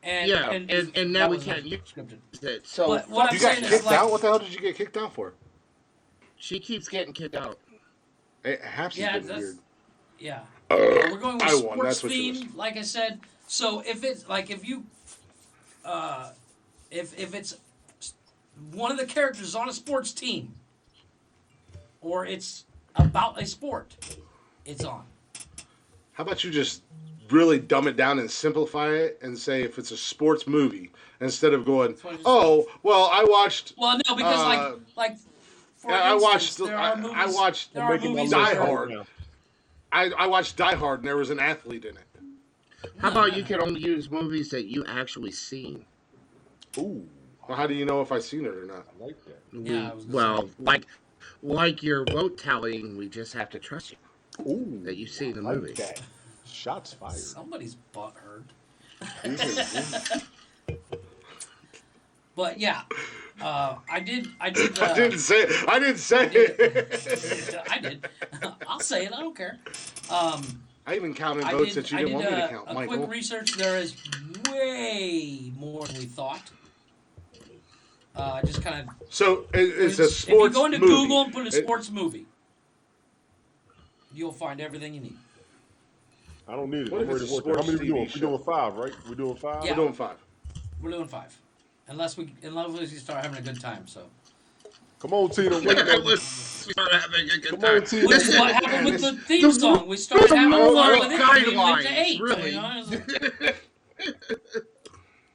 And, Yeah, and now that we was can't not use scripted. it. So But what I'm You got saying is, kicked like, out? What the hell did you get kicked out for? she keeps getting kicked out. Haps yeah, has been that's weird. yeah. We're going with I won, sports that's what you themed, like I said. So if it's like if you, if it's one of the characters on a sports team, or it's about a sport, it's on. How about you just really dumb it down and simplify it and say if it's a sports movie instead of going, what I just oh, well, I watched. Well, no, because like for I instance, watched. there are movies. I watched there are making my movies Die list where- right Hard. now. I watched Die Hard and there was an athlete in it. How about you can only use movies that you actually seen? Ooh, Well, how do you know if I've seen it or not? I like that. Yeah, I was gonna Well, say. like your vote tallying, we just have to trust you Ooh, that you've seen the I like movie. that. Shots fired. Somebody's butt hurt. Mhm. But yeah, I did. I didn't say it. I didn't say it. I did. I'll say it. I don't care. I even counted I votes did, that you I didn't did want me to count, a Michael. quick research. There is way more than we thought. Just kind of. So it's a sports If you go into movie. Google and put a It- sports movie, you'll find everything you need. I don't need it. What I'm if ready it's to a work. How sports many we doing? TV We show? doing 5, right? We doing 5. Yeah. We're doing 5. We're doing 5, unless we start having a good time. So. Come on, Tina. Wait, Let's start having a good Come time. on, Tina. Which is what happened with the theme song. We started the having moral fun with it. and we went guidelines, to 8. really. You know?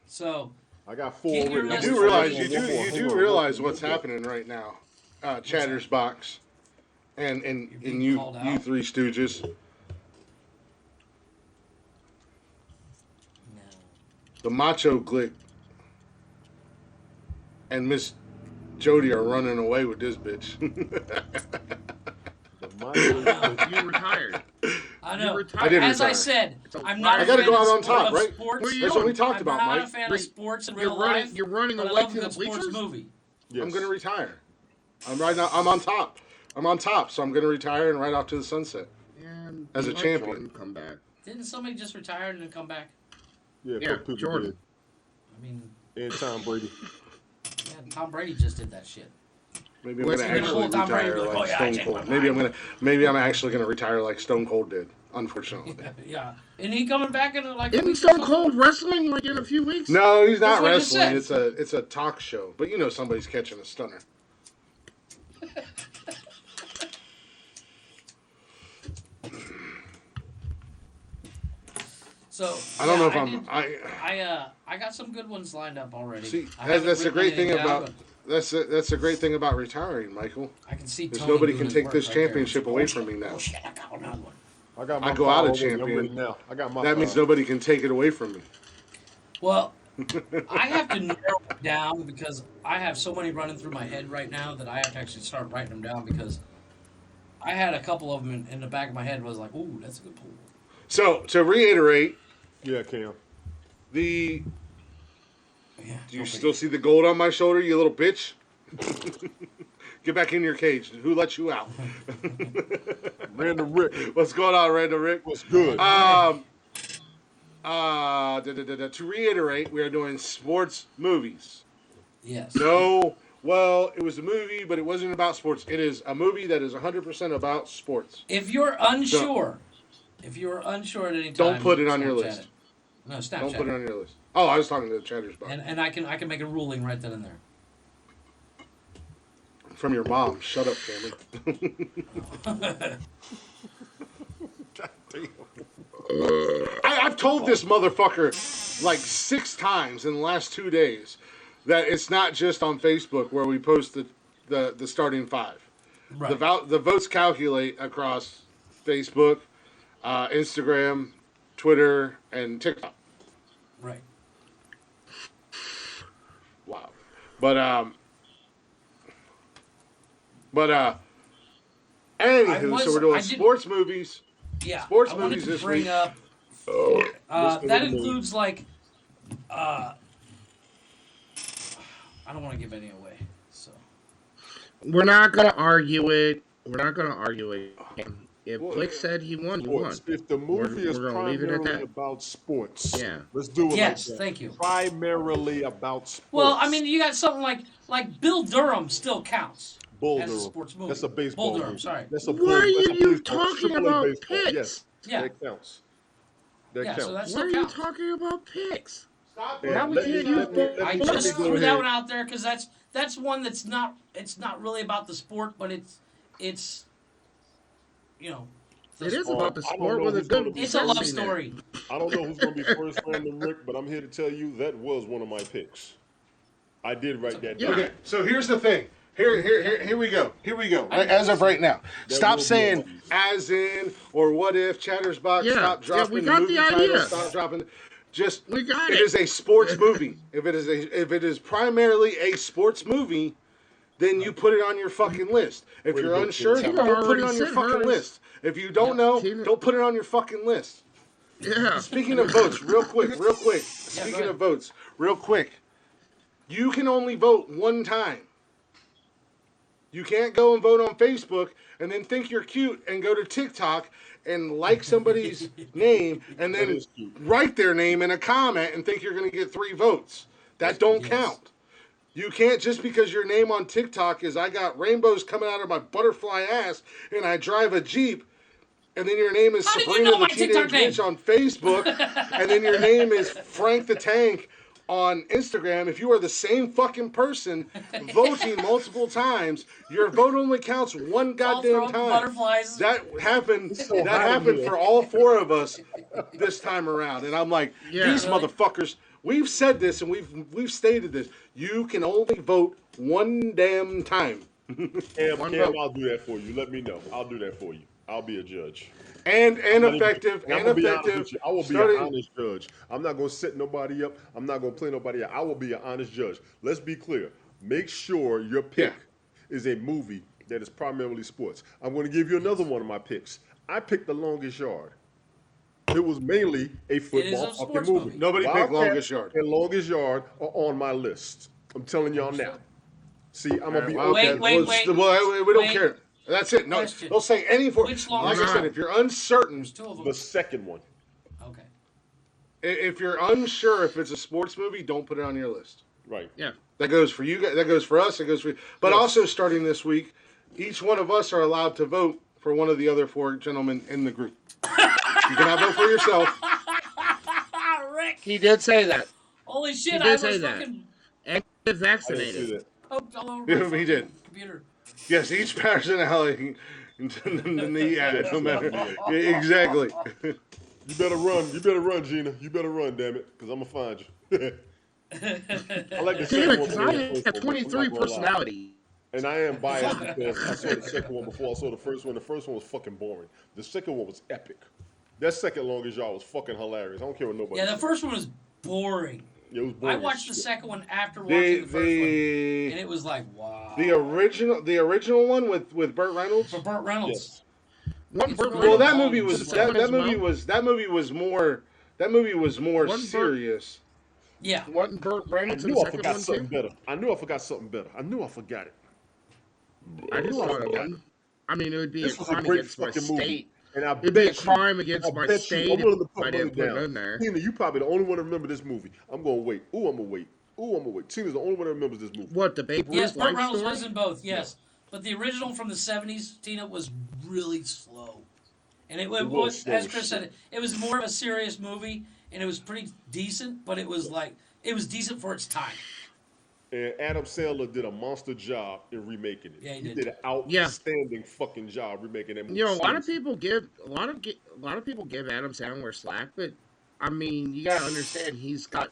So. I got 4 Get your already. You list do One realize more, you do realize what's happening right now. Chatter's Box and being you called you out? Three Stooges. No. The Macho Glick and Miss Jody are running away with this bitch. You retired. I know. I did As I retire. said, It's a I'm lot. not. I a gotta fan go out of on top, of right? Sports. Where you That's what we talked I'm about, not a Mike. fan of sports in real running- life. you're running but away I love to a the good sports bleachers? movie. Yes. I'm gonna retire. I'm right now. I'm on top. I'm on top, so I'm gonna retire and ride off to the sunset. And As a Mike champion. Jordan come back. Didn't somebody just retire and then come back? Yeah, Yeah, couple people Jordan. I mean, did. And Tom Brady. yeah, Tom Brady just did that shit. Maybe I'm What's gonna he gonna actually pull Tom Brady retire and be like, like "Oh, yeah, I Stone changed Cold. my mind." Maybe I'm actually gonna retire like Stone Cold did. Unfortunately. Yeah, and he coming back in like a Isn't week or Stone so? Cold wrestling like in a few weeks? No, he's not That's what I just wrestling. said. It's a talk show. But you know somebody's catching a stunner. So I don't know if I I'm. did- I got some good ones lined up already. See, I haven't that's the written great thing anything down, about that's the great thing about retiring, Michael. but I can see Because Tony nobody doing can his take work this right there. championship away from me now. Oh shit! I got another one. I got my I go out a 5 already. I'm champion. ready now. I got my That means 5. nobody can take it away from me. Well, I have to narrow it down because I have so many running through my head right now that I have to actually start writing them down because I had a couple of them in the back of my head. Was like, ooh, that's a good pool. So to reiterate, Yeah, Cam. the Yeah. do you still see the gold on my shoulder, you little bitch? Get back in your cage. Who let you out? Random Rick. What's going on, Randall Rick? What's good? To reiterate, we are doing sports movies. Yes. No, well, it was a movie, but it wasn't about sports. It is a movie that is 100% about sports. If you're unsure, at any time, Don't put it on your Snapchat list. it. No, Snapchat. Don't put it on your list. Oh, I was talking to the chatters about And I can make a ruling right then and there. from your mom. Shut up, Cameron. I've told this motherfucker like 6 times in the last 2 days that it's not just on Facebook where we post the starting 5. Right. The votes calculate across Facebook, Instagram, Twitter, and TikTok. Right. Wow. But anywho, so we're doing sports movies. Yeah. Sports I wanted movies to this bring week. up. That includes like. I don't want to give any away. So. We're not gonna argue it. if Well, Blake said he won, he won. Sports. If the movie is We're gonna leave it at primarily that. about sports, Yeah. let's do it like Yes, that. thank you. Primarily about sports. Well, I mean, you got something like Bill Durham still counts Bull as a Durham. sports movie. That's a baseball Bull Durham, movie. sorry. That's a Why bull, are that's a you baseball, talking AAA about baseball. picks? Yes, Yeah. that counts. That Yeah, counts. so that Why still are you counts. talking about picks? Stop And Now we let can't me- use let me- bull- let I me- let just me go threw that ahead. one out there because that's one that's not really about the sport, but it's you know It is Oh, about the I don't sport know with a who's gonna good. be it's a love setting there. story. I don't know who's going to be first, random Rick, but I'm here to tell you that was one of my picks. I did write that Yeah. down. Okay, so here's the thing. Here we go. Here we go. I- As of right now, That stop will be saying on. as in or what if. Chattersbox, Yeah, stop yeah, dropping we the got movie the title. idea. Stop dropping. Just We got it it. is a sports movie. If it is primarily a sports movie, then you put it on your fucking list. If Way to you're go, unsure, Tina. don't put it Already on your said fucking hers. list. If you don't know, Tina- don't put it on your fucking list. Yeah. Speaking of votes, real quick. go Speaking ahead. of votes, real quick. You can only vote one time. You can't go and vote on Facebook and then think you're cute and go to TikTok and like somebody's name and That then is cute. write their name in a comment and think you're going to get 3 votes. That don't Yes. count. You can't just because your name on TikTok is I got rainbows coming out of my butterfly ass and I drive a Jeep, and then your name is How did you Sabrina know the my TikTok Teenage Witch name? on Facebook, and then your name is Frank the Tank on Instagram. If you are the same fucking person voting multiple times, your vote only counts one All goddamn throwing time. butterflies. That happened. so That hot in happened here. for all 4 of us this time around, and I'm like, Yeah. these Really? motherfuckers. We've said this and we've stated this. You can only vote one damn time, Cam, One Cam, vote. I'll do that for you. Let me know. I'll do that for you. I'll be a judge. and I'm not even- effective and I'm and gonna be honest effective. with you. I will be starting- an honest judge. I'm not going to set nobody up. I'm not going to play nobody out. I will be an honest judge. Let's be clear. Make sure your pick is a movie that is primarily sports. I'm going to give you another one of my picks. I picked The Longest Yard. It was mainly a football a fucking sports movie. movie. Nobody picked Wildcat Longest Yard. and Longest Yard are on my list. I'm telling y'all now. See, I'm gonna be Well, open. Wait, we don't wait. care. That's it. No, Question. don't say any for. Which Like Longest I said, Yard? if you're uncertain, There's 2 of them. The second one. Okay. if you're unsure if it's a sports movie, don't put it on your list. Right. Yeah. That goes for you guys. That goes for us. It goes for you. But Yes. also starting this week, each one of us are allowed to vote for one of the other 4 gentlemen in the group. You cannot vote for yourself. Ah, Rick. He did say that. Holy shit! He I did was say that. fucking And I he's didn't see vaccinated. that. poked all over Yeah, my he fucking did. computer. Yes, each personality. Yeah, no matter. Yeah, exactly. You better run. You better run, Gina. You better run, damn it, because I'm gonna find you. I like the Damn second it, one. because more I than the first have one, 23 I'm not gonna lie. personalities. And I am biased because I saw the second one before I saw the first one. The first one was fucking boring. The second one was epic. That second Longest Yard was fucking hilarious. I don't care what nobody Yeah, the says. first one was boring. Yeah, it was boring. I watched the as shit. second one after watching the first one, and The it was like, wow. the original one with Burt Reynolds. For Burt Reynolds. Yes. One Burt Well, that Reynolds movie was was that, on that his movie mouth. was more One Burt- serious. Yeah. Wasn't Burt I Reynolds in knew the I second forgot one something too? better. I knew I forgot something better. I knew I forgot it. I just knew I thought of forgot. one. I mean, it would be This a was a crime great against my fucking movie. state. And I It'd be a bet you- crime against I my bet state you, I'm willing to if put I money didn't put it down. in there. Tina, you probably the only one to remember this movie. I'm gonna wait. Ooh, I'm gonna wait. Ooh, I'm gonna wait. Tina's the only one that remembers this movie. What, the Babe Yes, Ruth Burt life Reynolds story? was in both, yes. But the original from the 70s, Tina, was really slow. And it was was, slow as as Chris shit. said, it was more of a serious movie, and it was pretty decent, but it was like, it was decent for its time. And Adam Sandler did a monster job in remaking it. Yeah, he he did. did an outstanding fucking job remaking that movie. You know, a lot of Seriously. people give Adam Sandler slack, but I mean, you gotta understand he's got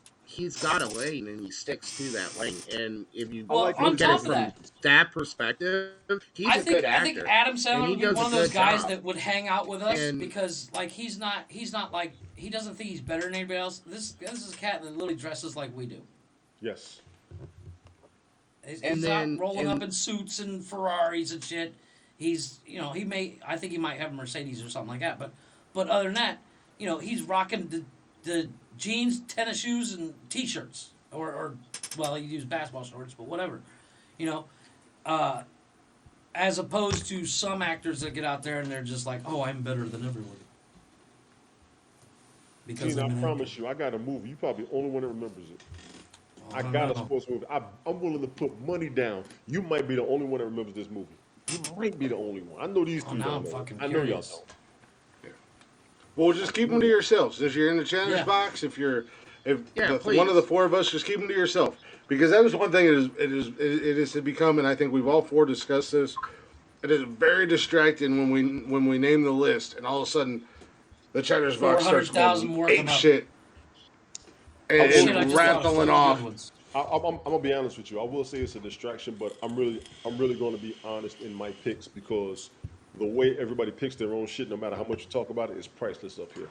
a lane and he sticks to that lane. And if you Well, like on look at top it of from that, that perspective, he's I a think good I think actor. Adam and Sandler he would be does one a of those good guys job. that would hang out with us And- because like he's not like he doesn't think he's better than anybody else. This is a cat that literally dresses like we do. Yes. He's And not then- rolling and- up in suits and Ferraris and shit. He's I think he might have a Mercedes or something like that. But other than that, he's rocking the jeans, tennis shoes, and t-shirts or well, he used basketball shorts, but whatever. as opposed to some actors that get out there and they're just like, oh, I'm better than everyone. Because Gene, I'm I an promise actor. you, I got a movie. You probably the only one that remembers it. Oh, I I don't got a know. sports movie. I'm willing to put money down. You might be the only one that remembers this movie. You might be the only one. I know these Oh, three now don't I'm know. fucking I know y'all curious. don't. Well, just keep them to yourselves. If you're in the chatter's Yeah. box, if Yeah, one of the please. four of us, just keep them to yourself. Because that was one thing it is to become, and I think we've all four discussed this. It is very distracting when we name the list, and all of a sudden the chatter's box starts 400,000 going more ape come up. shit I Oh, will, shit, I and just thought of rattling 40 good off. ones. I'm gonna be honest with you. I will say it's a distraction, but I'm really going to be honest in my picks because the way everybody picks their own shit, no matter how much you talk about it, is priceless up here.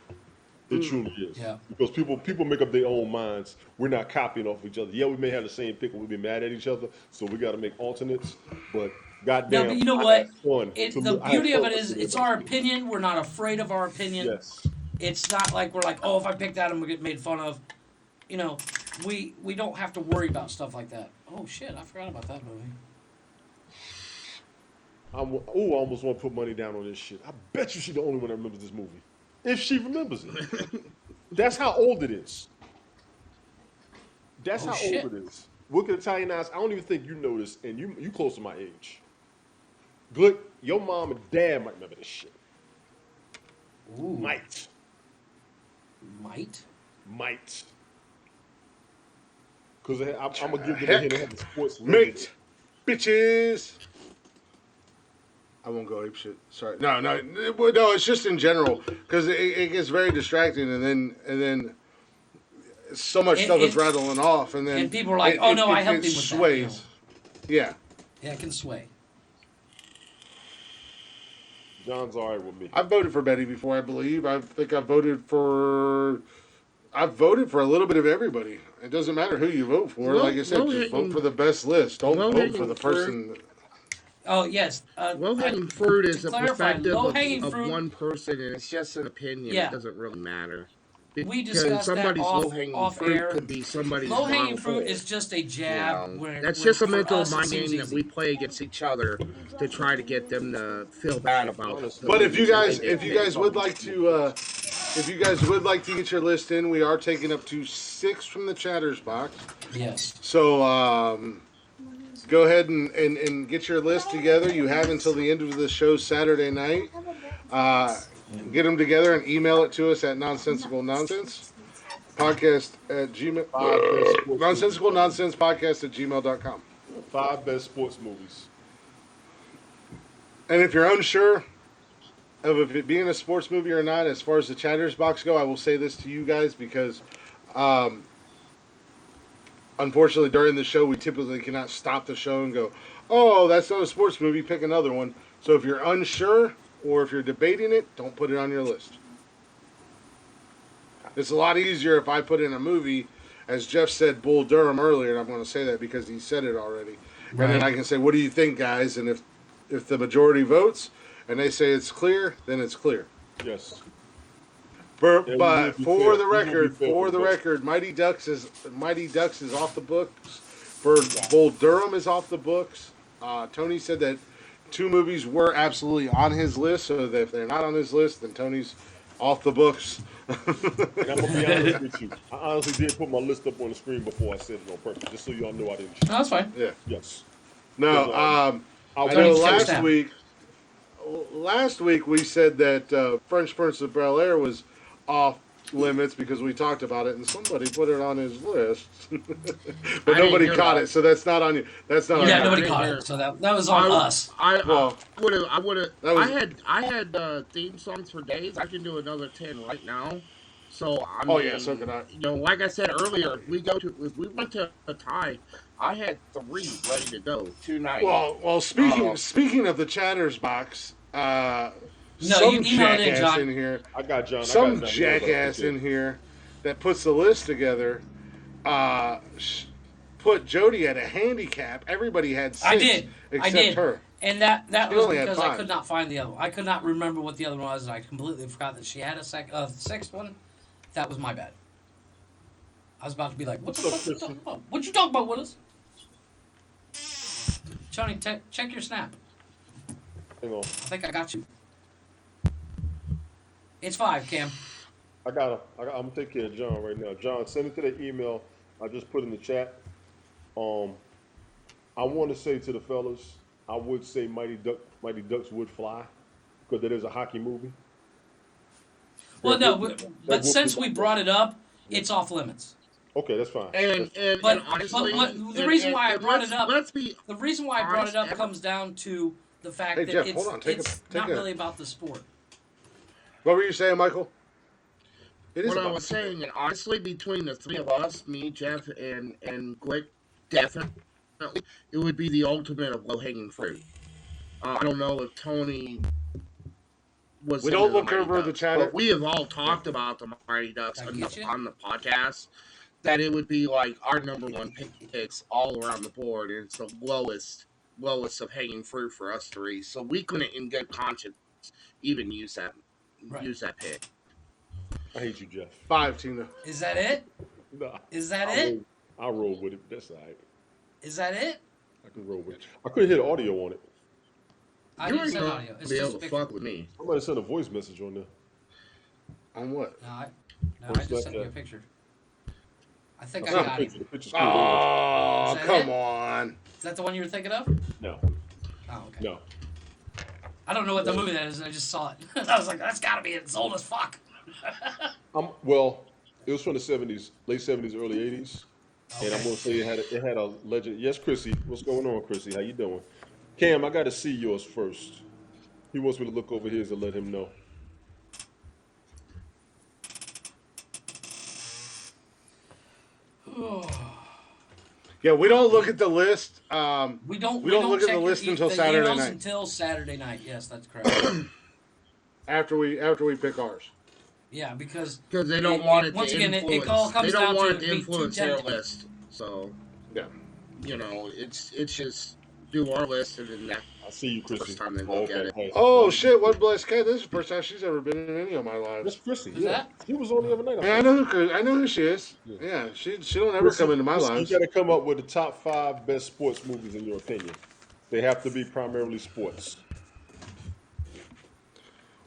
It truly is. Yeah. Because people make up their own minds. We're not copying off each other. Yeah, we may have the same pick, and we'll be mad at each other. So we got to make alternates. But No, but goddamn, you know I had what? fun. The I had beauty of fun it is listening to it's everybody our speak. opinion. We're not afraid of our opinion. Yes. It's not like we're like, oh, if I pick that, I'm gonna get made fun of. You know, we don't have to worry about stuff like that. Oh shit, I forgot about that movie. I almost want to put money down on this shit. I bet you she's the only one that remembers this movie. If she remembers it. That's how old it is. That's Oh, how shit. old it is. Look at Italian eyes. I don't even think you know this, and you close to my age. Glick, your mom and dad might remember this shit. Ooh, Might. might. Because I'm going to give them a Heck. hint. They have the sports Mate, bitches. I won't go ape shit. Sorry. No. It's just in general because it gets very distracting, and then so much stuff is rattling off, and then And people are like, oh no, I helped him with sways. that. You know. Yeah, Yeah, it can sway. John's all right with me. I've voted for Betty before. I believe. I think I've voted for a little bit of everybody. It doesn't matter who you vote for. Low- Like I said, just vote for the best list. Don't vote for the person. Oh yes. Low-hanging fruit is to a clarify, perspective low-hanging of fruit- one person, and it's just an opinion. Yeah. It doesn't really matter. We Because discussed that somebody's off low-hanging fruit air. could be somebody's Low hanging wrong fruit hole. is just a jab. You know, Where that's where just a for mental us, it mind seems game that easy. we play against each other to try to get them to feel bad about it. Honestly. But if you guys would like to, if you guys would like to get your list in, we are taking up to 6 from the chatters box. Yes. So go ahead and get your list together. You have until the end of the show Saturday night. Get them together and email it to us at Nonsensical Nonsense podcast at gmail. 5 best sports Nonsensical movies. Nonsense podcast at gmail.com. 5 best sports movies. And if you're unsure of if it being a sports movie or not, as far as the chatters box go, I will say this to you guys because unfortunately during the show we typically cannot stop the show and go, oh, that's not a sports movie, pick another one. So if you're unsure or if you're debating it, don't put it on your list. It's a lot easier if I put in a movie, as Jeff said, Bull Durham earlier, and I'm going to say that because he said it already. Right. And then I can say, what do you think, guys? And if the majority votes and they say it's clear, then it's clear. Yes. But Yeah, we will be for fair. the We will be record, fair for for the the record, Mighty Ducks is off the books. For Bull Durham is off the books. Tony said that 2 movies were absolutely on his list, so that if they're not on his list, then Tony's off the books. And I'm going to be honest with you. I honestly did put my list up on the screen before I said it on purpose, just so y'all know I didn't cheat. No, that's fine. Yeah. Yes. No, I I was know Tony Snap. last week we said that French Prince of Bel Air was off limits because we talked about it and somebody put it on his list. But I nobody didn't hear caught that. it, so that's not on you. That's not on Yeah, you. nobody I caught didn't it, so that was on us. I Well, would have. that was- I had theme songs for days. I can do another 10 right now. So I mean, Oh, yeah, so can I. You know, like I said earlier, if we went to a tie, I had 3 ready to go 2 nights. Well, speaking of the chatters box, you some emailed it, jackass John. in here, I got John. some I got John. jackass in here that puts the list together, put Jody at a handicap. Everybody had 6 I did. except her. And that She was only had because I 5. could not find the other one. I could not remember what the other one was, and I completely forgot that she had a 6th one. That was my bad. I was about to be like, what the fuck you talking about? What you talking about, Willis? Johnny, check your snap. Hang on. I think I got you. It's 5, Cam. I'm gonna take care of John right now. John, send it to the email I just put in the chat. Um, I want to say to the fellas, I would say Mighty Ducks would fly because that is a hockey movie. Well, That no, would, that but would be since we brought it up, yeah. it's off limits. Okay, that's fine. And But honestly, the reason why I and brought it up, let's be the reason why I brought it honest. up comes down to the fact Hey, that Jeff, hold on. it's not really about the sport. What were you saying, Michael? It is What I about was saying, and honestly, between the three of us, me, Jeff, and Glick, definitely, it would be the ultimate of low hanging fruit. I don't know if Tony was. We into don't the look Mighty over the Ducks, chat. but we have all talked about the Mighty Ducks Did I get enough you? on the podcast that it would be like our number one picks all around the board, and it's the lowest of hanging fruit for us three. So we couldn't, in good conscience, even use that pick. I hate you, Jeff. 5, Tina. Is that it? Nah, Is that I'll it? roll with it. That's all right. Is that it? I can roll with it. I couldn't hear the audio on it. I You didn't ain't send gonna audio. It's be just able a to picture. fuck with me. I might have sent a voice message on there. On what? No, I What's just sent that? you a picture. I think I I sent got the it. picture. The picture's cool. Oh, Is that come it? on. Is that the one you were thinking of? No, Oh, okay. no. I don't know what the movie that is. I just saw it. I was like, that's got to be it. It's old as fuck. Well, it was from the '70s, late '70s, early '80s, and I'm Okay. gonna say it had a legend. Yes, Chrissy, what's going on, Chrissy? How you doing? Cam, I got to see yours first. He wants me to look over his and let him know. Yeah, we don't look at the list. We don't look at check the list until the Saturday emails night. until Saturday night. Yes, that's correct. After we pick ours. Yeah, because They don't want it once to again, influence. it all They comes don't down want to it to be too influence their tempting. list. So Yeah. it's just do our list, and then I see you, Chrissy. first time they Oh, look at okay. it. Hey, Oh shit! What blessed cat? This is the first time she's ever been in any of my that's lives. Chrissy. Who's Yeah, that? she was on the other night. Yeah, I know who she is. Yeah. Yeah, she don't ever come into my Chrissy, lives. you got to come up with the top 5 best sports movies in your opinion. They have to be primarily sports.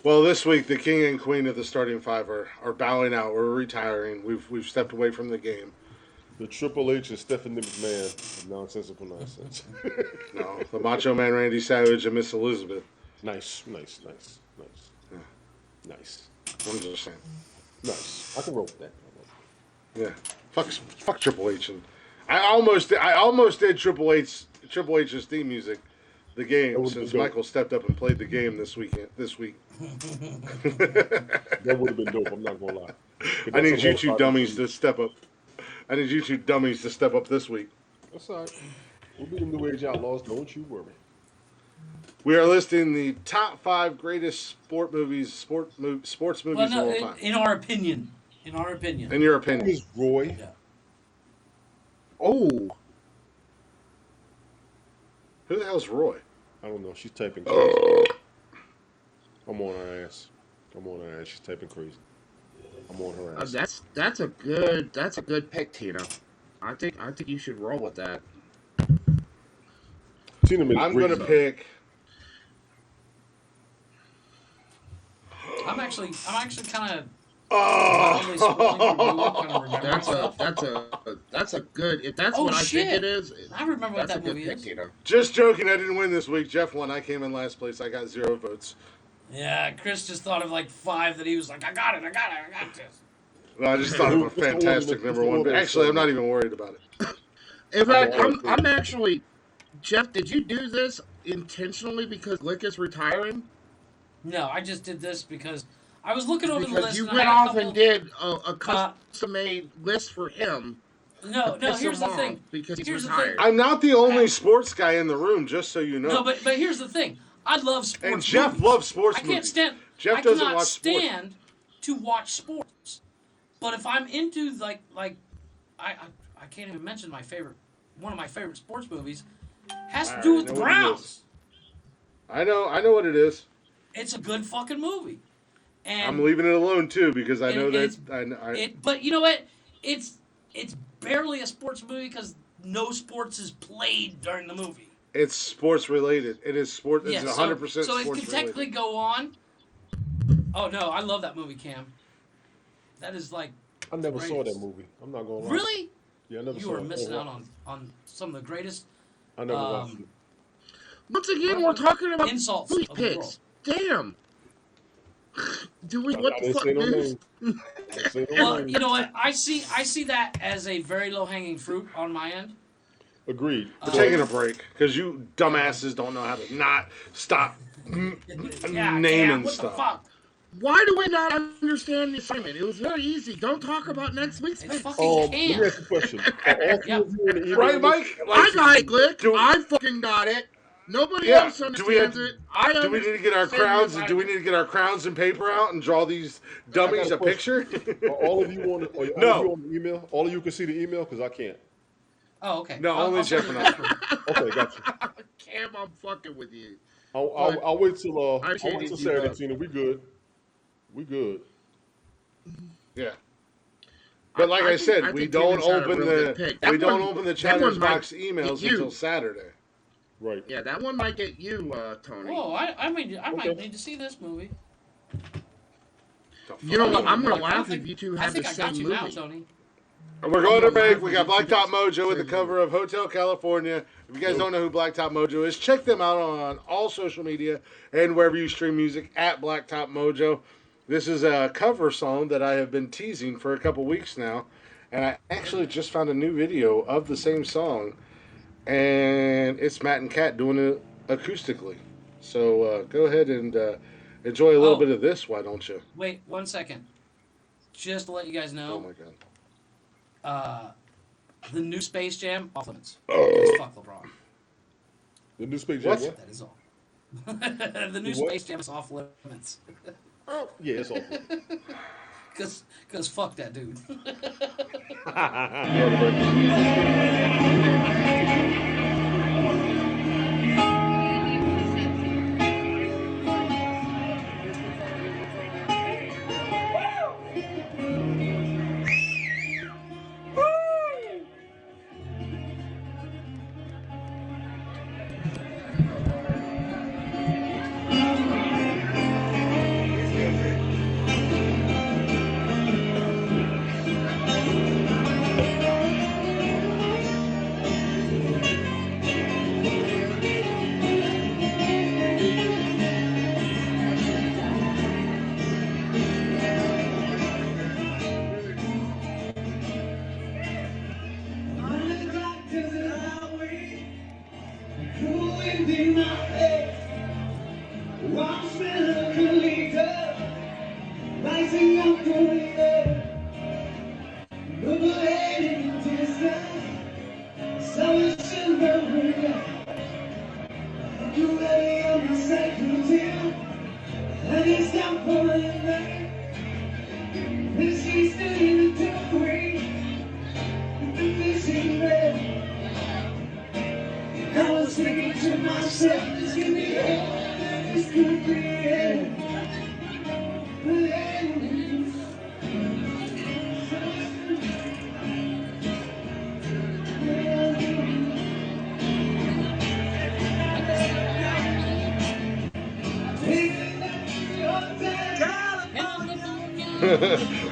Well, this week the king and queen of the starting five are bowing out. We're retiring. We've stepped away from the game. The Triple H and Stephanie McMahon of Nonsensical Nonsense. No, the Macho Man Randy Savage and Miss Elizabeth. Nice. Yeah. Nice. I'm just saying. Nice. I can roll with that. Yeah, fuck Triple H, and I almost did Triple H's theme music, the That game, would've been since dope. Michael stepped up and played the game this week. That would have been dope, I'm not going to lie. But I need that's a you whole two side dummies of to step up. I need you two dummies to step up this week. That's all right. We'll be them New Age Outlaws, don't you worry. We are listing the top 5 greatest sports movies Well, of no, all time. in our opinion. In our opinion. In your Who opinion. is Roy? Yeah. Oh, Who the hell's Roy? I don't know. She's typing crazy. I'm on her ass. She's typing crazy. I'm on her ass. that's a good pick, Tina. I think you should roll with that. Tina made a I'm great going to job. pick. I'm actually kind of That's a good. If that's Oh, what I think shit. it is, I remember what that's a that good movie pick, is. Tina. Just joking. I didn't win this week. Jeff won. I came in last place. I got 0 votes. Yeah, Chris just thought of like 5 that he was like, I got this. Well, I just thought of a fantastic number one. But actually, I'm not even worried about it. In fact, I'm actually. Jeff, did you do this intentionally because Glick is retiring? No, I just did this because I was looking over the Because list. you and went I had a off couple- and did a custom-made list for him. No, piss here's him the thing. off because he's Here's the retired. thing. I'm not the only sports guy in the room, just so you know. No, but here's the thing. I love sports. And Jeff movies. loves sports I can't movies. stand. Jeff I doesn't cannot watch sports. stand to watch sports. But if I'm into like I can't even mention one of my favorite sports movies has to I do with know the what it is. Browns. I know what it is. It's a good fucking movie. And I'm leaving it alone too because I And know it's- that but you know what? It's barely a sports movie because no sports is played during the movie. It's sports related. It is sport. It's Yeah, 100% so it sports can technically related. go on. Oh no, I love that movie, Cam. That is like I never saw that greatest. movie. I'm not gonna lie. Really? Yeah, I never You saw are it. missing out on some of the greatest I never watched um, it. Once again, we're talking about insults movie of the world. picks. Damn. Do we? I What the didn't fuck, say no dude? name. I didn't say no Well, name. you know what? I see that as a very low hanging fruit on my end. Agreed. We're So, taking a break because you dumbasses don't know how to not stop Yeah, naming Cam, what the stuff. fuck? Why do we not understand the assignment? It was very easy. Don't talk about next week's It's picks. fucking let me Cam. ask you a question. Are all three Yeah. of you in the email Right, list? Mike? I got it, Glick. do- I fucking got it. Nobody Yeah. else Do we have? understands it. I Do we need to get our understand crowns? this. Do we need to get our crowns and paper out and draw these I dummies got a picture? Are all of you on the, are all of No. you on the email? All of you can see the email because I can't. Oh, okay. No, only send Jeff you and I. the password. Okay, got you. Cam, I'm fucking with you. I'll wait till I appreciate you, Saturday, bud. Tina. We good. We good. Yeah. But like I said, I we think don't Kevin's had a open real good pick. we That don't one- open the that chatter's one might box emails get you. until Saturday. Right. Yeah, that one might get you, Tony. Whoa, I might Okay. need to see this movie. You know what? I'm gonna I don't laugh think- if you two I have the think I got same you movie. now, Tony. We're going to break. I'm We got gonna Blacktop laugh Mojo with the if cover of Hotel California. If you guys don't know who Blacktop Mojo is, check them out on all social media and wherever you stream music at Blacktop Mojo. This is a cover song that I have been teasing for a couple weeks now, and I actually just found a new video of the same song, and it's Matt and Kat doing it acoustically. So go ahead and enjoy a little Oh. bit of this, why don't you? Wait 1 second. Just to let you guys Oh know, my god. the new Space Jam off limits. Oh. Because fuck LeBron. The new Space Jam. What? That is all. The new What? Space Jam is off limits. Oh, yeah, it's awful. Cause fuck that dude. Rising up the river, overhead into the sky, summer shiver, you lay on my sacred hill, and it's down pouring rain, and she's stood in the doorway, with the fishing red. I was thinking to myself, this could be it, this could be it.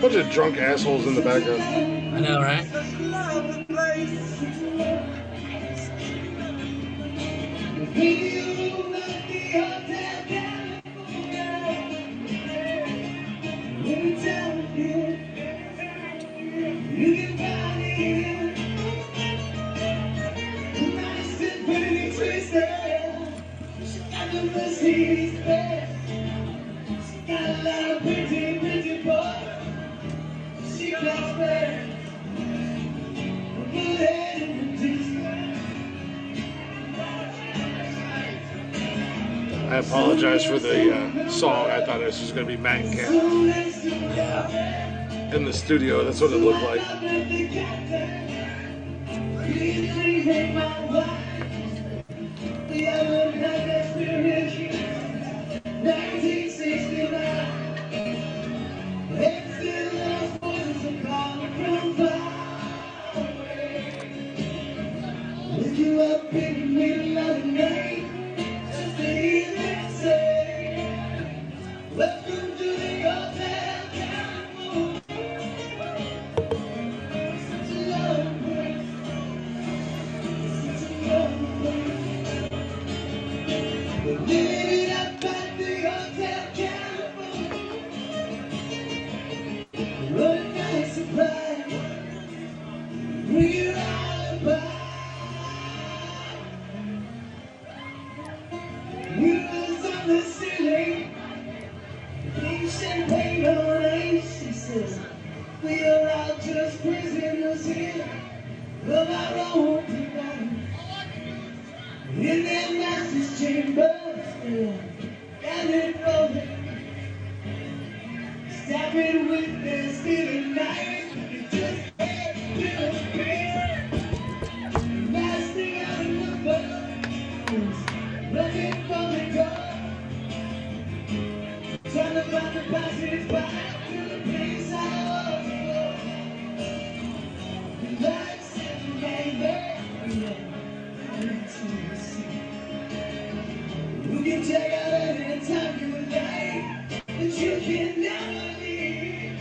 Bunch of drunk assholes in the background. I know, right? I apologize for the song. I thought this was going to be Matt and Kat Yeah. in the studio. That's what it looked like. You up in the middle of the night. Welcome to the Hotel California. Such a lovely place. Such a lovely place. We're living it up at the Hotel California. Running nice and bright. We're all about. Mirrors on the ceiling, pink champagne on ice. She says, we are all just prisoners here of our own device. In their master's chambers, gathered rolling, stabbing with their stealing knives. It just can't disappear. Last thing out in the boat, looking for the door. Trying to find the passage back to the place I was before. Relax and baby, into the sea. We can check out any time you would like, but you can never leave.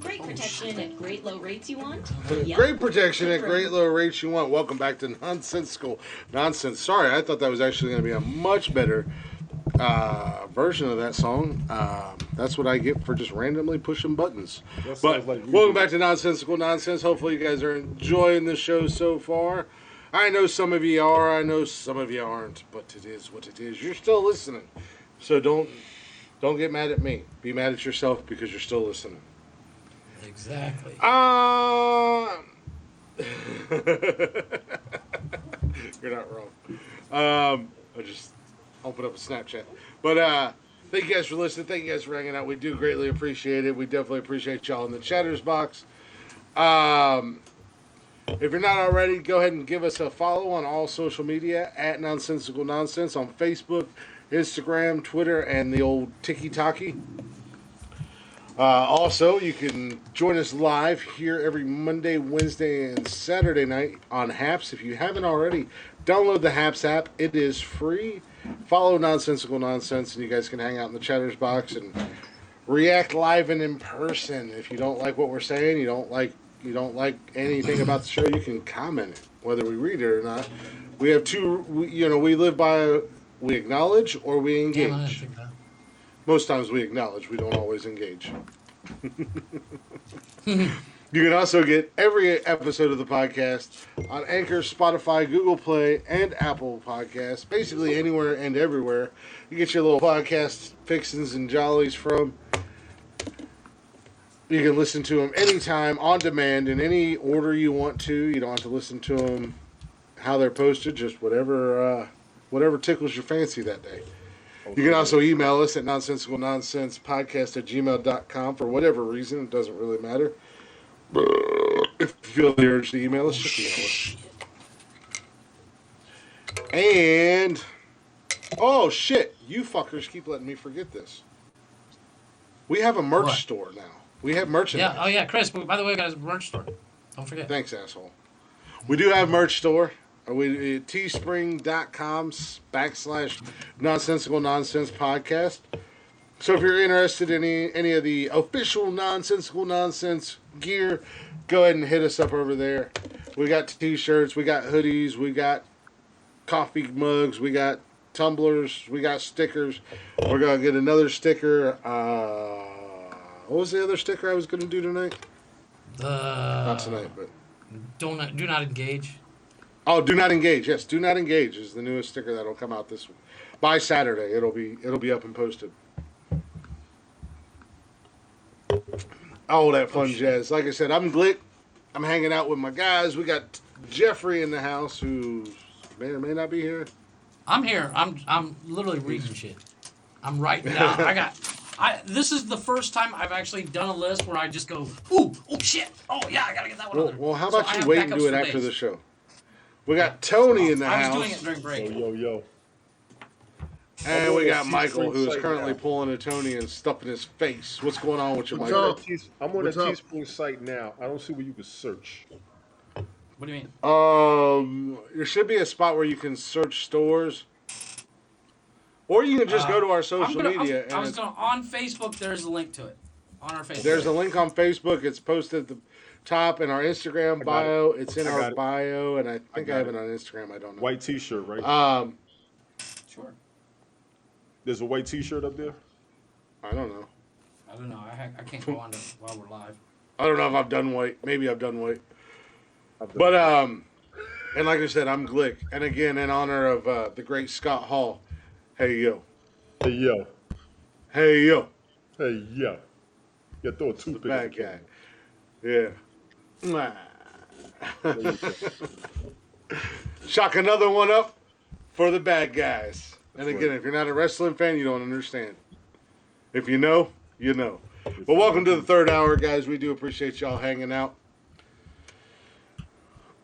Great protection at great low rates you want? Yep. Great protection at great low rates you want. Welcome back to Nonsensical Nonsense. Sorry, I thought that was actually going to be a much better version of that song. That's what I get for just randomly pushing buttons. That But sounds like you. welcome back to Nonsensical Nonsense. Hopefully you guys are enjoying the show so far. I know some of you are. I know some of you aren't. But it is what it is. You're still listening. So don't get mad at me. Be mad at yourself because you're still listening. Exactly. You're not wrong. I just opened up a Snapchat. But thank you guys for listening. Thank you guys for hanging out. We do greatly appreciate it. We definitely appreciate y'all in the chatters box. If you're not already, go ahead and give us a follow on all social media at Nonsensical Nonsense on Facebook, Instagram, Twitter, and the old Tiki-Taki. Also, you can join us live here every Monday, Wednesday, and Saturday night on Haps. If you haven't already, download the Haps app. It is free. Follow Nonsensical Nonsense, and you guys can hang out in the chatters box and react live and in person. If you don't like what we're saying, you don't like anything about the show, you can comment it, whether we read it or not. We have two. We live by we acknowledge or we engage. Most times we acknowledge. We don't always engage. You can also get every episode of the podcast on Anchor, Spotify, Google Play, and Apple Podcasts. Basically anywhere and everywhere you get your little podcast fixins and jollies from. You can listen to them anytime, on demand, in any order you want to. You don't have to listen to them how they're posted, just whatever tickles your fancy that day. You can also email us at nonsensicalnonsensepodcast@gmail.com for whatever reason. It doesn't really matter. If you feel the urge to email us, just email us. And, oh shit, you fuckers keep letting me forget this. We have a merch store now. We have merchandise. Yeah. Oh yeah, Chris. By the way, we got a merch store. Don't forget. Thanks, asshole. We do have a merch store. teespring.com/nonsensical nonsense podcast. So if you're interested in any of the official Nonsensical Nonsense gear, go ahead and hit us up over there. We got t-shirts, we got hoodies, we got coffee mugs, we got tumblers, we got stickers. We're going to get another sticker. What was the other sticker I was going to do tonight? Not tonight, but... Do not engage. Oh, do not engage. Yes, do not engage is the newest sticker that'll come out this by Saturday. It'll be up and posted. All that fun jazz. Like I said, I'm Glick. I'm hanging out with my guys. We got Jeffrey in the house who may or may not be here. I'm here. I'm literally reading shit. I'm writing down. This is the first time I've actually done a list where I just go, ooh, oh shit, oh yeah, I gotta get that one. Well, how about you wait and do it after the show? We got Tony in the house. I was doing it during break. Yo. And we got Michael, who is currently pulling a Tony and stuffing his face. What's going on with you, Michael? I'm on the Teespring site now. I don't see where you can search. What do you mean? There should be a spot where you can search stores. Or you can just go to our social media. On Facebook, there's a link to it. On our Facebook. There's a link on Facebook. It's posted at the top in our Instagram bio. It's in our bio, and I think I have it on Instagram. I don't know. White T-shirt, right? Sure. There's a white T-shirt up there? I don't know. I can't go on while we're live. I don't know if I've done white. Maybe I've done white. But, and like I said, I'm Glick. And again, in honor of the great Scott Hall. Hey, yo. Hey, yo. Hey, yo. Hey, yo. Yeah, throw a toothpick. Bad guy. Yeah. Shock another one up for the bad guys. And again, if you're not a wrestling fan, you don't understand. If you know, you know. But welcome to the third hour, guys. We do appreciate y'all hanging out.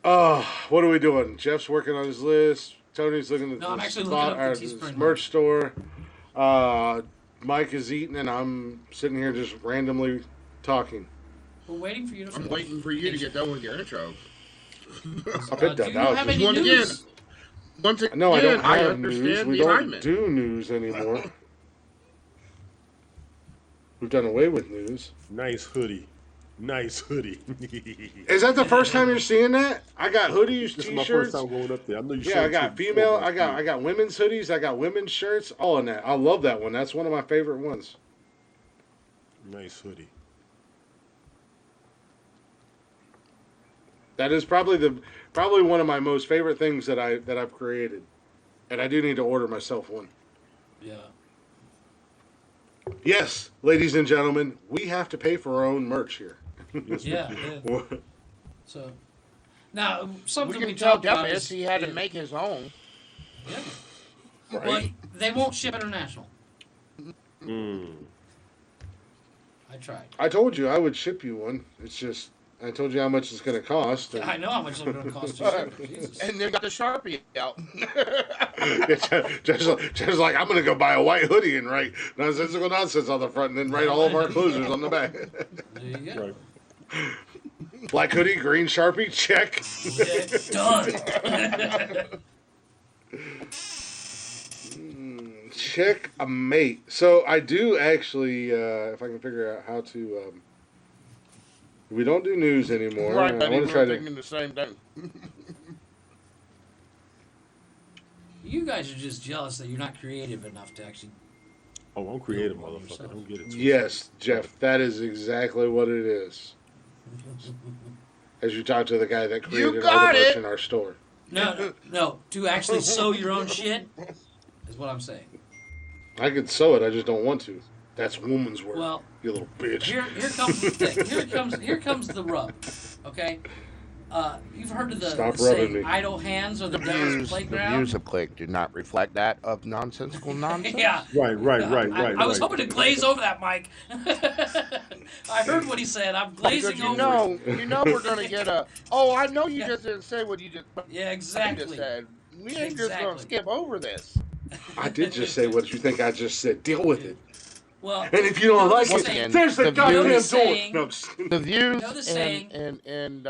What are we doing? Jeff's working on his list. Tony's looking at the merch store. Mike is eating, and I'm sitting here just randomly talking. We're waiting for you to finish. I'm waiting for you to get done with your intro. I've been done. That was just once again, no, I don't have understand news. We don't do news anymore. We've done away with news. Nice hoodie. Is that the first time you're seeing that? I got hoodies, this t-shirts. This is my first time going up there. I know you. Yeah, I got female. I got women's hoodies. I got women's shirts. All in that. I love that one. That's one of my favorite ones. Nice hoodie. That is probably one of my most favorite things that I've created, and I do need to order myself one. Yeah. Yes, ladies and gentlemen, we have to pay for our own merch here. Yeah. So now something we tell talked about is he had to make his own. Yeah. Right. But they won't ship international. Mm. I tried. I told you I would ship you one. It's just I told you how much it's going to cost. And... I know how much it's going to cost to ship. Jesus. And they got the Sharpie out. just like I'm going to go buy a white hoodie and write Nonsensical Nonsense on the front, and then write all of our closers on the back. There you go. Right. Black hoodie, green Sharpie, check. Done. Checkmate. So I do actually, if I can figure out how to. We don't do news anymore. Right, I want to try to. The same thing. You guys are just jealous that you're not creative enough to actually. Oh, I'm creative, motherfucker. Don't get it. Yes, Jeff, that is exactly what it is. As you talk to the guy that created all the merch in our store. No. To actually sew your own shit is what I'm saying. I could sew it, I just don't want to. That's woman's work. Well, you little bitch. Here comes the thing. Here comes the rub. Okay. You've heard of the saying, idle hands are the devil's playground? The views of Click do not reflect that of Nonsensical Nonsense. Yeah. Right. I was hoping to glaze over that, Mike. I heard what he said. I'm glazing over it. You know we're going to get a... Oh, I know you just didn't say what you just... Yeah, exactly. You just said. We ain't just going to skip over this. I did just say what you think I just said. Deal with it. Well, and if you don't like it, there's the goddamn door. The views the saying. and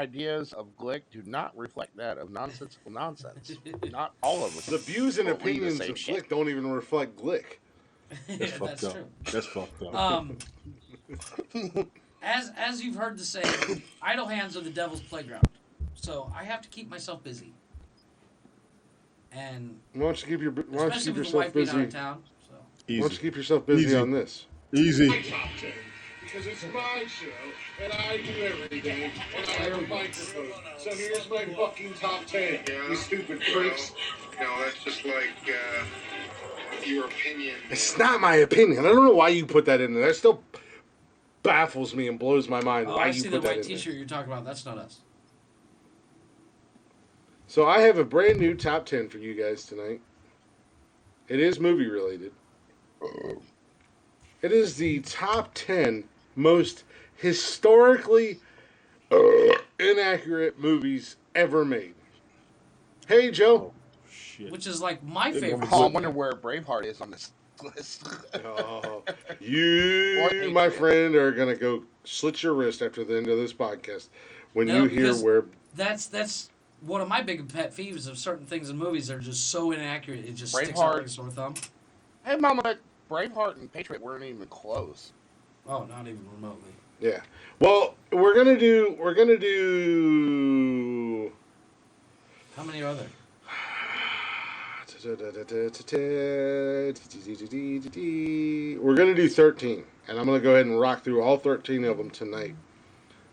ideas of Glick do not reflect that of Nonsensical Nonsense. Not all of us. The views and believe the opinions same of shit. Glick don't even reflect Glick. That's fucked That's up. true. That's fucked up. As you've heard the saying, idle hands are the devil's playground. So I have to keep myself busy. And Why don't you keep especially with the yourself wife being out busy? of town. So Why don't you Easy. keep yourself busy Easy. on this? Easy. My top 10. Because it's my show, and I do everything, and I have a microphone. So here's my fucking top 10, you stupid freaks. No, that's just like your opinion. It's not my opinion. I don't know why you put that in there. That still baffles me and blows my mind oh, why I you see put the that white in there. T-shirt you're talking about. That's not us. So I have a brand new top 10 for you guys tonight. It is movie related. It is the top 10 most historically inaccurate movies ever made. Hey, Joe. Shit. Which is like my favorite. Oh, I wonder where Braveheart is on this list. Oh, you, Or my Patriot. friend, are going to go slit your wrist after the end of this podcast when No, you hear because where... That's one of my big pet peeves of certain things in movies that are just so inaccurate. It just sticks out Braveheart. like a sore thumb. Hey, Mama, but Braveheart and Patriot weren't even close. Oh, not even remotely. Yeah. Well, we're going to do... How many are there? We're going to do 13, and I'm going to go ahead and rock through all 13 of them tonight.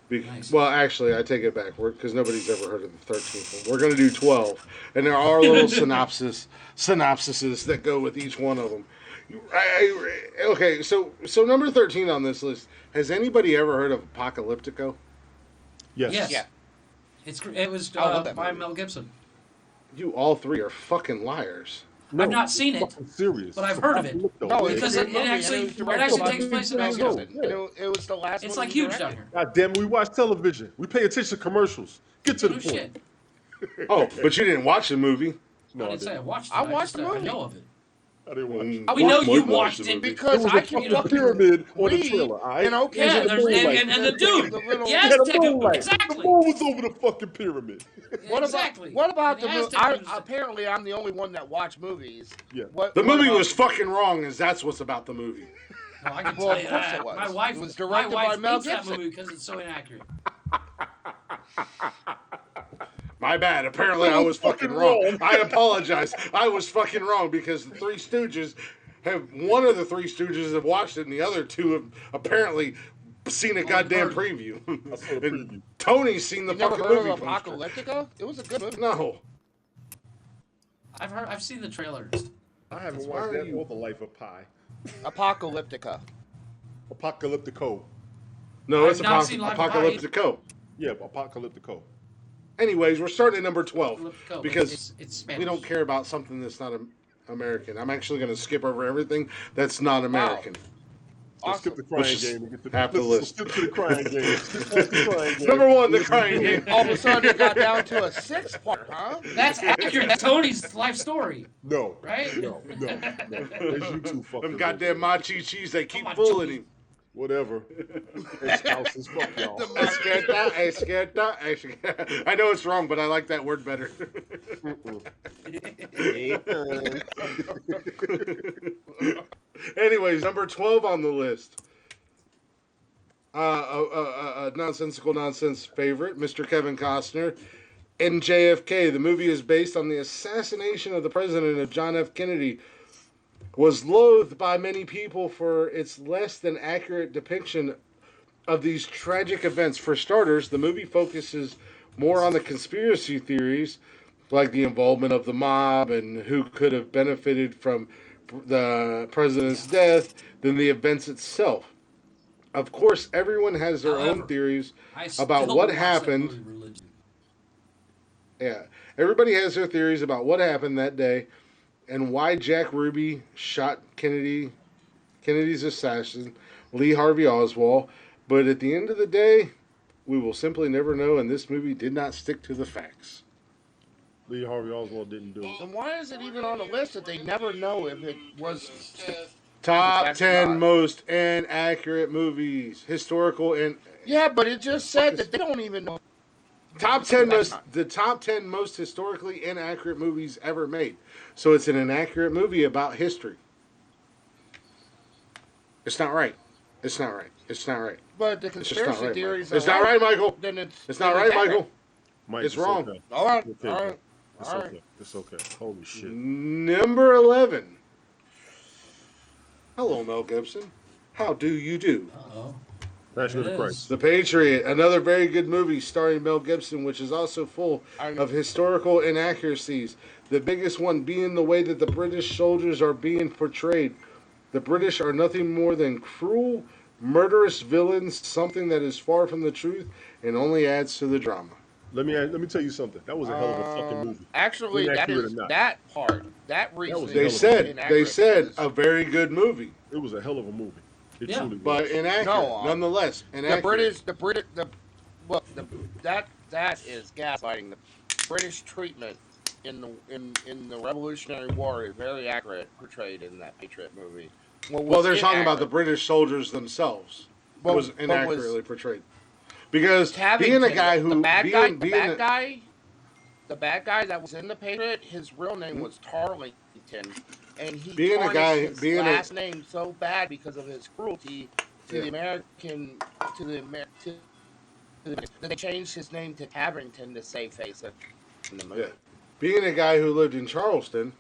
Nice. Well, actually, I take it back, because nobody's ever heard of the 13th one. We're going to do 12, and there are little synopsises that go with each one of them. Okay, so number 13 on this list, has anybody ever heard of Apocalyptico? Yes. Yes. Yeah. It was I love that by movie. Mel Gibson. You all three are fucking liars. No, I've not seen it, fucking serious. but I've heard of it. No, Because it's a it good movie, actually- and was it directed actually by takes place in Mel Mexico. Gibson. And it was the last It's one like he huge directed. down here. God damn it, we watch television. We pay attention to commercials. Get to the No point. shit. Oh, but you didn't watch the movie. I didn't say I watched it. I watched just, the I movie. know of it. I didn't watch it. I We know Mike you watched watched the it. movie. Because There was I a can fucking pyramid on the read trailer, all right? and okay. Yeah, It was there's, a moonlight. and the dude. The little- The It had a Aztec. moonlight. Exactly. The moon was over the fucking pyramid. Exactly. What about And the movie? Aztec was- Apparently, I'm the only one that watched movies. Yeah. The movie about- was fucking wrong, as that's what's about the movie. No, I can Well, tell of you course that. it was. My wife It was my directed wife by Mel hates that Gibson. movie because it's so inaccurate. My bad. Apparently, I was fucking wrong. I apologize. I was fucking wrong because the Three Stooges one of the Three Stooges have watched it, and the other two have apparently seen a goddamn preview. I saw the preview. And Tony's seen the You never fucking heard movie of poster. Apocalyptica? It was a good movie. No. I've seen the trailers. I haven't Why watched are that you- or The Life of Pi. Apocalyptica. Apocalyptico. No, it's I've not seen Life of Pi. Apocalyptico. Yeah, Apocalyptico. Anyways, we're starting at number 12 Apocalyptico, because it's Spanish. we don't care about something that's not American. I'm actually going to skip over everything that's not American. Let's skip the crying Let's just game and get to have the let's list. skip to the crying game. Skip past the crying game. Number 1, the crying game. All of a sudden, it got down to a 6-part, huh? That's accurate. That's Tony's life story, No. right? No. It's you two fucking. Them goddamn machi cheese, they keep Come on, fooling Joey. him. Whatever. Ex-spouses, fuck y'all. Esquerda. I know it's wrong, but I like that word better. Anyways, number 12 on the list. A nonsensical nonsense favorite, Mr. Kevin Costner, in JFK. The movie is based on the assassination of the president of John F. Kennedy. Was loathed by many people for its less than accurate depiction of these tragic events. For starters, the movie focuses more on the conspiracy theories, like the involvement of the mob and who could have benefited from the president's death, than the events itself. Of course, everyone has their However, own theories I about still what watch that happened. movie religiously. Yeah, everybody has their theories about what happened that day and why Jack Ruby shot Kennedy's assassin, Lee Harvey Oswald. But at the end of the day, we will simply never know, and this movie did not stick to the facts. Lee Harvey Oswald didn't do it. Then why is it even on the list that they never know if it was... Top That's 10 not- most inaccurate movies, historical and... Yeah, but it just said that they don't even know The top 10 most historically inaccurate movies ever made. So it's an inaccurate movie about history. It's not right. It's not right. It's not right. But the It's just not conspiracy right, theories Michael. It's are not right, Michael. Then It's not right, Michael. Mike, It's wrong. Okay. All right, Okay, all bro. right, It's all okay. right. It's okay. Holy shit. Number 11. Hello, Mel Gibson. How do you do? Uh-oh. Passion of It the is. Christ. The Patriot, another very good movie starring Mel Gibson, which is also full of historical inaccuracies. The biggest one being the way that the British soldiers are being portrayed. The British are nothing more than cruel, murderous villains, something that is far from the truth and only adds to the drama. Let me tell you something. That was a hell of a fucking movie. Actually, that Inaccurate is or not. that part. That reason. was They hell said inaccurate. a very good movie, It was a hell of a movie. It Yeah. truly but was. inaccurate No, nonetheless. the Inaccurate. British, look, that is gaslighting. The British treatment in the Revolutionary War is very accurate, portrayed in that Patriot movie. Well, they're talking about the British soldiers themselves. It was inaccurately portrayed. Because being a guy who the bad guy that was in the Patriot, his real name was Tarlington, and he Being a guy- his being a- last name so bad because of his cruelty to the American that they changed his name to Cavington to save face in the movie. Yeah. Being a guy who lived in Charleston,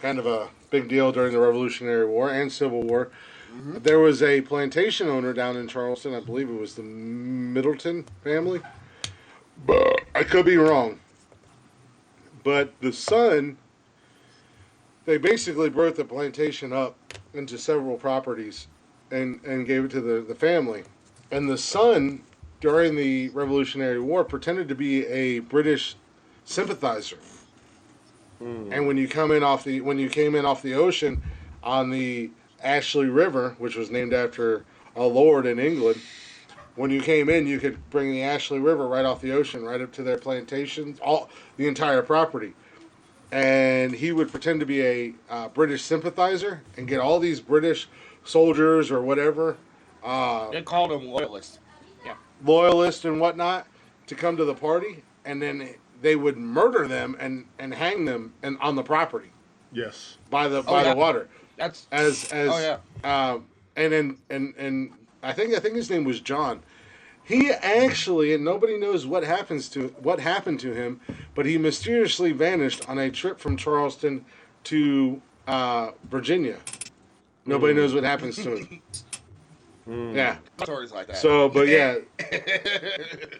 kind of a big deal during the Revolutionary War and Civil War. There was a plantation owner down in Charleston. I believe it was the Middleton family. But I could be wrong. But the son, they basically broke the plantation up into several properties and gave it to the family. And the son, during the Revolutionary War, pretended to be a British sympathizer. And when you came in off the ocean on the Ashley River, which was named after a lord in England, when you came in, you could bring the Ashley River right off the ocean, right up to their plantations, the entire property. And he would pretend to be a British sympathizer and get all these British soldiers or whatever, They called him loyalists. Yeah. loyalists and whatnot, to come to the party, and then they would murder them and hang them on the property Yes. by the yeah. water. That's As oh yeah. And I think his name was John. He actually, and nobody knows what happened to him, but he mysteriously vanished on a trip from Charleston to Virginia. Nobody knows what happens to him. Yeah. Stories like that. So, but yeah,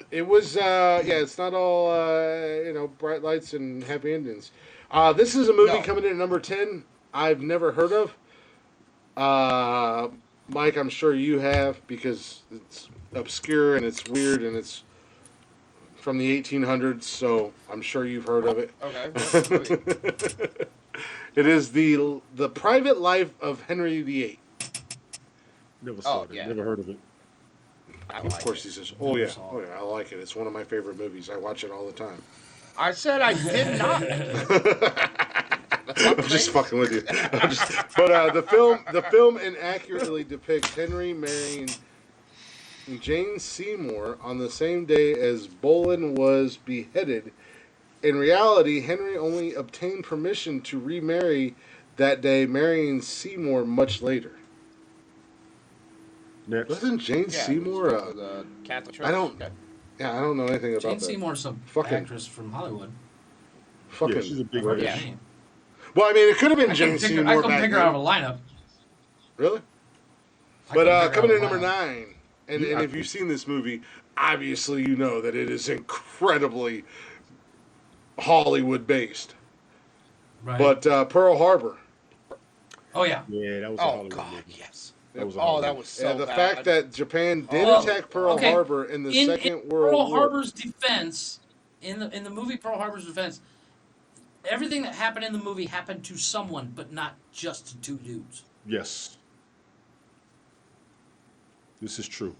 it was. It's not all bright lights and happy endings. This is a movie No. coming in at number 10. I've never heard of. Mike, I'm sure you have, because it's obscure and it's weird and it's from the 1800s. So I'm sure you've heard of it. Okay. It is the Private Life of Henry VIII. Never saw Oh, it. yeah. Never heard of it. Of course, he says, "Oh yeah, I like it. It's one of my favorite movies. I watch it all the time." I said I did not. I'm just fucking with you. But the film inaccurately depicts Henry marrying Jane Seymour on the same day as Boleyn was beheaded. In reality, Henry only obtained permission to remarry that day, marrying Seymour much later. Next. Wasn't Jane Seymour? The Catholic Church. I don't know anything about Jane that. Seymour's a Fucking- actress from Hollywood. Fucking. Yeah, she's a big British. British. Yeah. Well, I mean, it could have been I Jane couldn't Seymour back pick her out then. of a lineup. Really? I But couldn't pick her coming out in of a number lineup. 9, and if you've seen this movie, obviously you know that it is incredibly Hollywood based. Right. But Pearl Harbor. Oh yeah. Yeah, that was a Oh Hollywood God, movie. yes. That was a Oh, Hollywood that movie. was so the bad. fact that Japan did Oh, attack Pearl okay. Harbor in the Second in World Pearl War. Harbor's defense, in the movie Pearl Harbor's defense, everything that happened in the movie happened to someone, but not just to two dudes. Yes. This is true.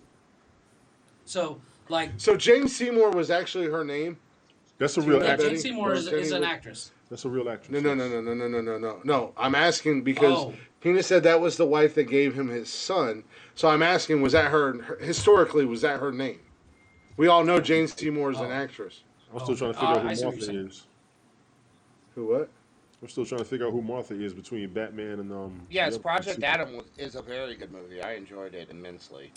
So, like, So Jane Seymour was actually her name? That's a real yeah, Betty? Jane actress. Seymour is an Jenny- actress. That's a real actress. No. I'm asking because Oh. Tina said that was the wife that gave him his son. So I'm asking, was that historically, was that her name? We all know Jane Seymour is an Oh. actress. I'm still trying to figure out I who see what Martha you're saying. is. Who what? I'm still trying to figure out who Martha is between Batman and Yes, the other Project two. Adam is a very good movie. I enjoyed it immensely.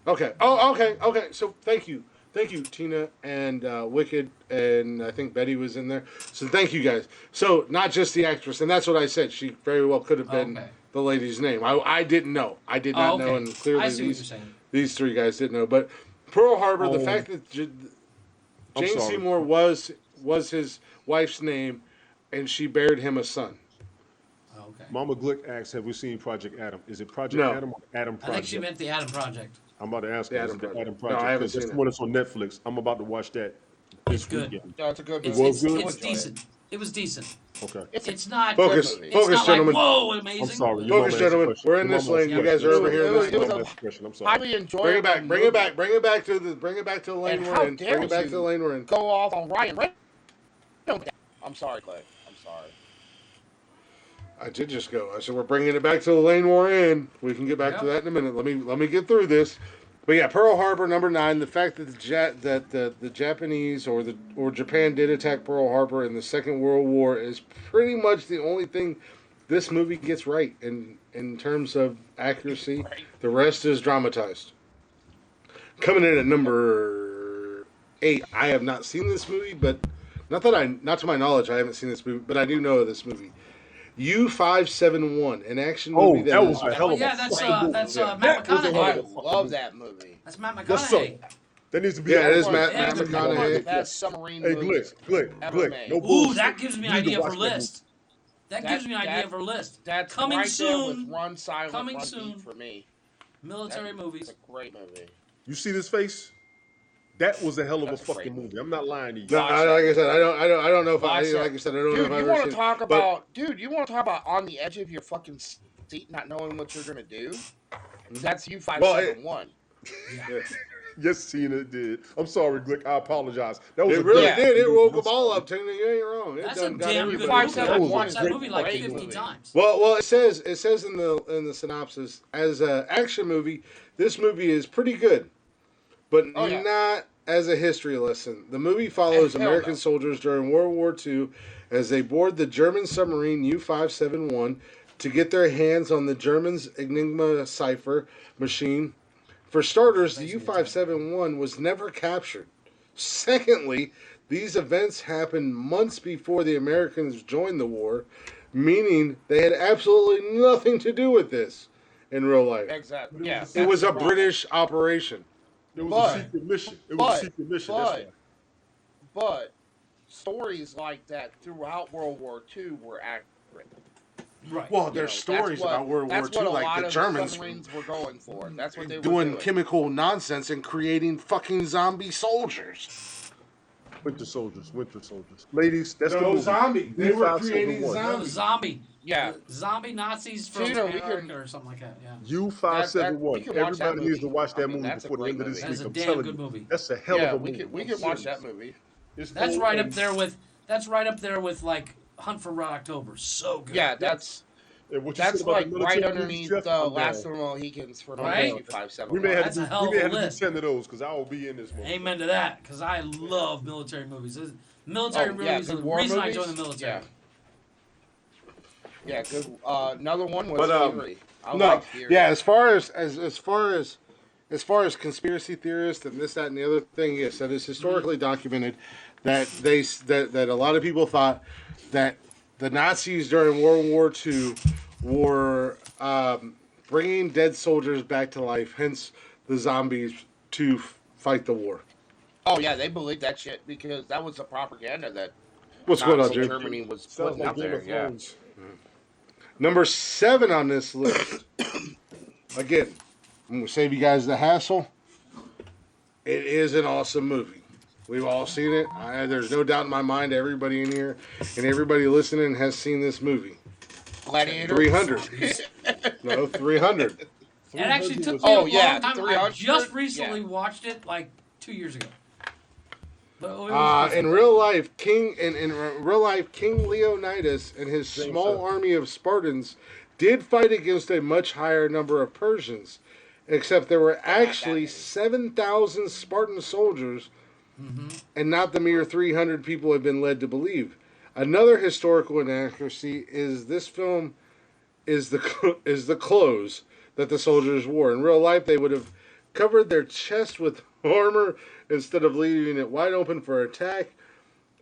Okay. Oh, okay. So thank you, Tina and Wicked, and I think Betty was in there. So thank you guys. So not just the actress, and that's what I said. She very well could have been Okay. the lady's name. I didn't know. I did not know, okay. and clearly I see what you're saying. these three guys didn't know. But Pearl Harbor, the Oh. fact that I'm Jane sorry. Seymour was his wife's name, and she bared him a son. Okay. Mama Glick asks, "Have we seen Project Adam? Is it Project No. Adam or Adam I think she Project?" meant the Adam Project. I'm about to ask The her, is Adam it the Project. Adam No, Project? I haven't Because it's seen the it. one that's on Netflix. I'm about to watch that this It's good. weekend. No, it's a good It's movie. was good? it's Enjoy it. decent. It was decent. Okay. It's not. Focus, movie. It's focus, not gentlemen. like whoa, amazing. I'm sorry. Your Focus, mama asked a gentlemen. question. We're in Your this mama asked lane. a You question. guys are over I'm here in sorry. this Your lane. mama asked a question. I'm sorry. Highly enjoyable. Bring it back. Bring it back. movie. Bring it back to the lane And we're how in. dare Bring it back to the you lane we're in. Go off on Ryan Reynolds. I'm sorry, Clay. I'm sorry. I did just go. I said we're bringing it back to the lane we're in. We can get back to Yep. that in a minute. Let me get through this. But yeah, Pearl Harbor #9. The fact that the Japanese or Japan did attack Pearl Harbor in the Second World War is pretty much the only thing this movie gets right in terms of accuracy. Right. The rest is dramatized. Coming in at number 8. I have not seen this movie, but not to my knowledge, I haven't seen this movie, but I do know of this movie. U-571, an action movie that was is a hell of a yeah, that's fucking movie. Matt That was a hell I of McConaughey. a love that movie. That's Matt Yes, sir. McConaughey. That needs to be. Yeah, it is on- Matt Yeah, McConaughey. One of the Yeah. best submarine Hey, movies. Glick, ever Glick. made. No Ooh, bullshit. that gives me an You need to idea for watch that list. That That- gives me an idea that- for list. That's Coming right there with soon. Run Silent, Coming Run soon. Beat for me. Military It's movies. a great movie. You see this face? That was a hell of a That's a fucking great movie. I'm not lying to you. No, Watch like it. I said, I don't know if I Watch it. like I said, I don't know Dude, if I've you ever want seen to it. talk But- about? Dude, you want to talk about on the edge of your fucking seat, not knowing what you're gonna do? That's U-571. Yeah. Yes, Tina did. I'm sorry, Glick. I apologize. That was It a really great did. It movie. woke them all up, Tina. You ain't wrong. It That's a done got damn good everybody movie. upset. I've That was watched a that great movie like great 50 movie. times. Well, it says in the synopsis as an action movie, this movie is pretty good, but Oh, yeah. not as a history lesson. The movie follows Hell American no. soldiers during World War II as they board the German submarine U-571 to get their hands on the Germans' Enigma cipher machine. For starters, the U-571 was never captured. Secondly, these events happened months before the Americans joined the war, meaning they had absolutely nothing to do with this in real life. Exactly. Yeah. It was a that's the problem. British operation. It was But- a secret mission. It was a secret mission. That's why. But stories like that throughout World War II were accurate. Right. Well, You there's know, stories that's what- about World War that's II, what a like lot the of Germans submarines were going for. That's what they were doing doing. chemical nonsense and creating fucking zombie soldiers. Winter Soldiers. Ladies, that's the No, movie. zombie. They were creating U-571. zombies. Zombie. Yeah. Zombie Nazis from Tina, we America can- or something like that. Yeah. U-571. you can watch that Everybody needs to movie. watch that I mean, movie that's a before the great end of this movie. That week. is a I'm damn telling good you. movie. That's a hell Yeah, of a we movie. we I'm can watch serious. that movie. It's That's old right up and- there with. That's right up there with like Hunt for Red October. So good. Yeah, that's and what you said that's about the like military right movies, underneath Jeff, the I'm Last down. of the Mohicans for Right? We 571. may have That's to a do, hell we of may a have to do list. 10 of those because I will be in this one. Amen to that, because I love military movies. Military movies are good the war reason I movies? joined the military. Yeah. Yeah, good. Another one was But, Fury. I No, like Fury. yeah. As far as conspiracy theorists and this, that, and the other thing, yes, that is historically documented that that a lot of people thought that the Nazis during World War II were bringing dead soldiers back to life, hence the zombies to fight the war. Oh yeah, they believed that shit because that was the propaganda that What's going on, Nazi Jim? Germany was Sounds putting like out Game there. of Yeah. Thrones. Number 7 on this list. Again, I'm going to save you guys the hassle. It is an awesome movie. We've all seen it. There's no doubt in my mind everybody in here and everybody listening has seen this movie. Gladiator. 300. No, 300. It actually took me Oh, a long yeah, time. I 300? just recently Yeah. watched it like 2 years ago. But it was In real life, King Leonidas and his small army of Spartans did fight against a much higher number of Persians. except there were actually 7,000 Spartan soldiers and not the mere 300 people have been led to believe. Another historical inaccuracy is this film is the clothes that the soldiers wore. In real life, they would have covered their chest with armor instead of leaving it wide open for attack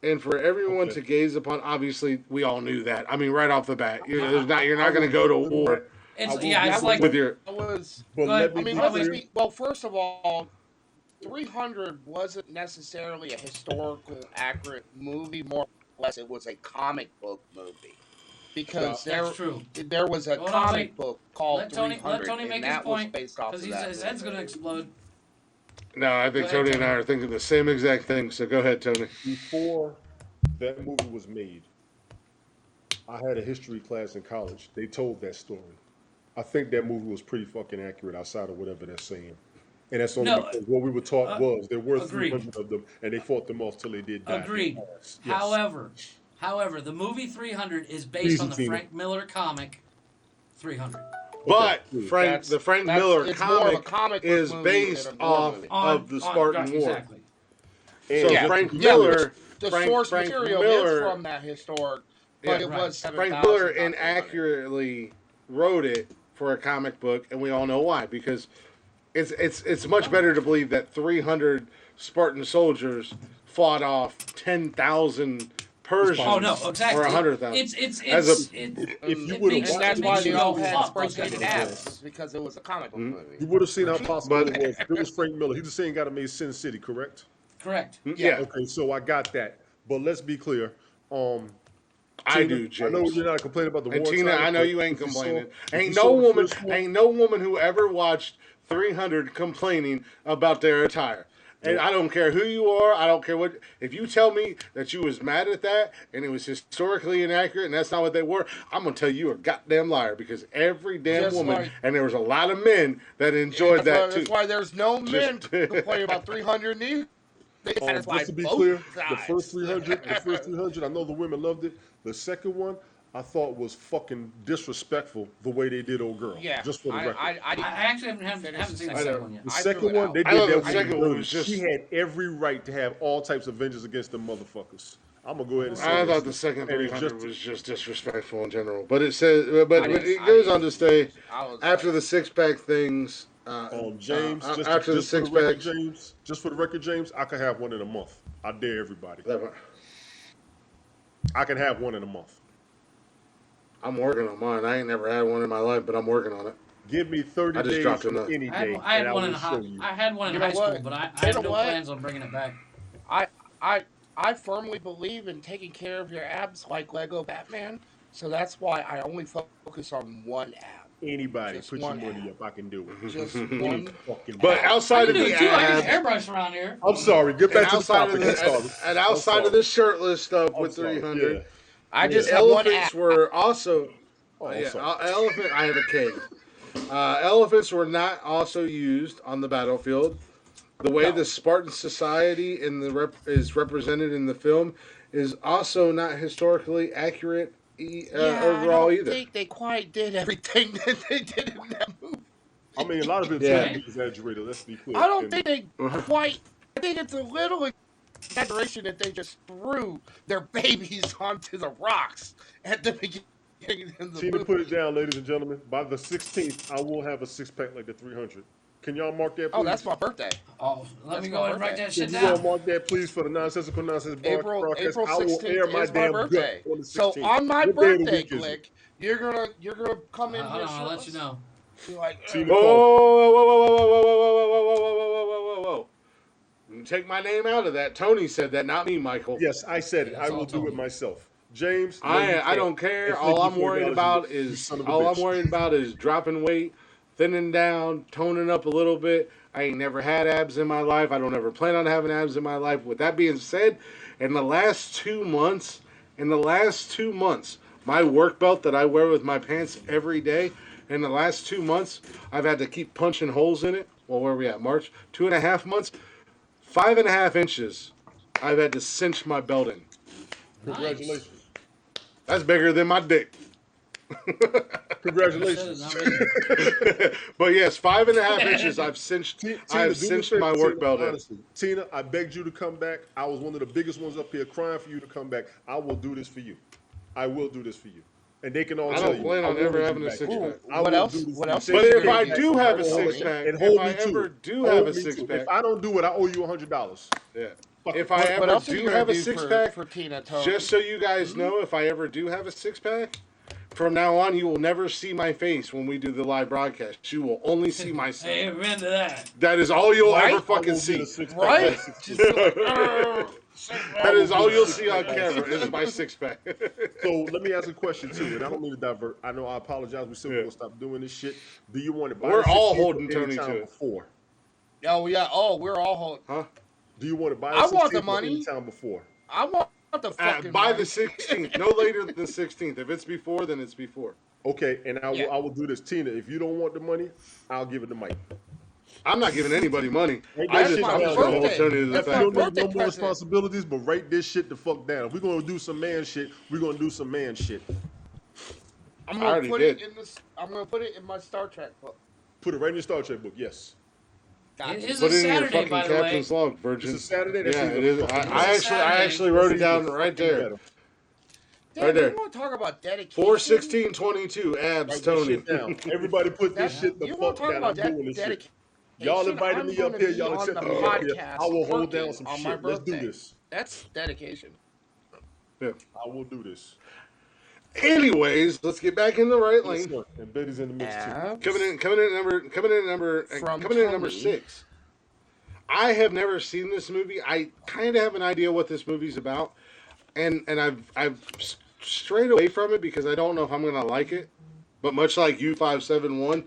and for everyone to gaze upon. Obviously, we all knew that. I mean, right off the bat, you're not going to go to war. It's like with your. was. Go ahead. I mean, well, first of all, 300 wasn't necessarily a historical accurate movie. More or less, it was a comic book movie. Because that's true. There was a comic book called 300, let Tony make and his that point, was based off of that. his head's going to explode. No, I think Tony and I are thinking the same exact thing. So go ahead, Tony. Before that movie was made, I had a history class in college. They told that story. I think that movie was pretty fucking accurate outside of whatever they're saying. And that's only because what we were taught was there were 300 of them, and they fought them off till they did die. Agreed. Yes. However, the movie 300 is based on the Frank Miller comic 300. But the Frank Miller comic is based off of the Spartan War. Exactly. So Frank Miller, the source material is from that historic, but it was 7,000. Frank Miller inaccurately wrote it for a comic book, and we all know why. Because it's much better to believe that 300 Spartan soldiers fought off 10,000 Persians. Oh no, exactly. Or 100,000. If you would have, that's why they all had breaking abs, because it was a comic book movie. You would have seen how possible it was. It was Frank Miller. He was saying got to make Sin City, correct? Correct. Yeah. Okay, so I got that. But let's be clear. I do, James. I know you're not complaining about the war. And Tina, I know you ain't complaining. Ain't no woman who ever watched 300 complaining about their attire. And I don't care who you are. I don't care what. If you tell me that you was mad at that and it was historically inaccurate and that's not what they were, I'm gonna tell you a goddamn liar because every damn woman and there was a lot of men that enjoyed that too. That's why there's no men complaining about 300 either. Just to be clear, the first 300, I know the women loved it. The second one, I thought was fucking disrespectful the way they did old girl. Yeah, just for the record. I actually haven't seen the second one yet. The second one, they did that. The second one was just. She had every right to have all types of vengeance against them motherfuckers. I'm gonna go ahead and say. I thought the second 300 was just disrespectful in general, but it says, but it goes on to say after the 6-pack things. James, after the 6-pack, James, just for the record, James, I could have one in a month. I dare everybody. I can have one in a month. I'm working on mine. I ain't never had one in my life, but I'm working on it. Give me 30 days from any day. I had one in high school, but I have no plans on bringing it back. I firmly believe in taking care of your abs like Lego Batman, so that's why I only focus on one ab. Anybody, just put your money up. I can do it. Just one fucking. But outside of the abs, I can airbrush around here. I'm sorry. Get back to the topic. And outside of the shirtless stuff with 300, yeah. I just have one ab. Elephants were also. Elephant. I have a cake. Elephants were not also used on the battlefield. The way the Spartan society is represented in the film is also not historically accurate overall either. I think they quite did everything that they did in that movie. I mean, a lot of it is exaggerated. Let's be clear. I don't think they quite. I think it's a little exaggeration that they just threw their babies onto the rocks at the beginning of the movie. Put it down, ladies and gentlemen. By the 16th, I will have a 6-pack like the 300. Can y'all mark that, please? Oh, that's my birthday. Oh, let me go ahead and write that shit down. Can you all mark that, please, for the Nonsensical Nonsense April broadcast? 16th I will air my is damn my birthday. gut on the 16th. So on my birthday, Glick, you're gonna come in here. I'll let you know. You're like, whoa. You take my name out of that. Tony said that, not me, Michael. Yes, I said it. I will do it myself. James, I don't care. All I'm worried about is dropping weight, thinning down, toning up a little bit. I ain't never had abs in my life. I don't ever plan on having abs in my life. With that being said, in the last 2 months, my work belt that I wear with my pants every day, in the last 2 months, I've had to keep punching holes in it. Well, where are we at? March? 2.5 months? 5.5 inches. I've had to cinch my belt in. Congratulations. That's bigger than my dick. Congratulations. Not me. But yes, 5.5 inches. I've cinched. Tina, I've do me a cinched favor, my work Tina, belt in. honestly. Tina, I begged you to come back. I was one of the biggest ones up here crying for you to come back. I will do this for you. I will do this for you. And they can all I tell don't you. plan I on wanted ever you having a back. six Ooh, pack. I what will else? do this What for else? you. But did you if do I for do have a Tony? six pack, And if hold I me to ever it. do Hold have a me six to it. pack, If I don't do it, I owe you $100. yeah. Fuck If it. I What ever else are you do gonna have a do six for, pack, for Tina, Tony? just so you guys know, if I ever do have a six pack, from now on you will never see my face when we do the live broadcast. You will only see my Hey, six. amen to that. That is all you'll Right? ever I fucking will get see. a six-pack. Right? Six-pack. Just like, That is all you'll six see on pack. camera is my six pack. So let me ask a question too, and I don't mean to divert. I know I apologize. We said we're Yeah. gonna stop doing this shit. Do you want to buy We're the all 16th holding or Tony anytime to it. before? oh yeah. Oh, we're all holding. Huh? Do you want to buy the I 16th want the or money. anytime before? I want the fucking By money. the 16th, no later than the 16th. If it's before, then it's before. Okay, and Yeah. I will do this, Tina. If you don't want the money, I'll give it to Mike. I'm not giving anybody money. Write I'm that just shit gonna down, hold man. Tony to the That's You my fact. don't need birthday no more present. responsibilities, but write this shit the fuck down. If we're gonna do some man shit, we're gonna do some man shit. I'm I gonna already put did. it in this. I'm gonna put it in my Star Trek book. Put it right in your Star Trek book. Yes. Gotcha. It is Put a it in your Saturday, fucking by the way. captain's log, Virgin. It's a Saturday. That's Yeah, even it is. fucking I better. actually wrote it That's even down right fucking there. better. Damn, right there. You want to talk about dedication? 4/16/22 abs, Write this Tony. shit down. Everybody put this That's, shit the you want fuck to talk down. about I'm doing this shit. dedication? Y'all invited I'm me gonna up here. be Y'all on accepted the me up here. podcast I will hold working down some on shit. my Let's do birthday. this. That's dedication. Yeah. I will do this. Anyways, let's get back in the right Yes, lane. sir. And Betty's in the mix too. Abs Coming in at number Tony. 6. I have never seen this movie. I kind of have an idea what this movie's about, and I've strayed away from it because I don't know if I'm gonna like it. But much like U571,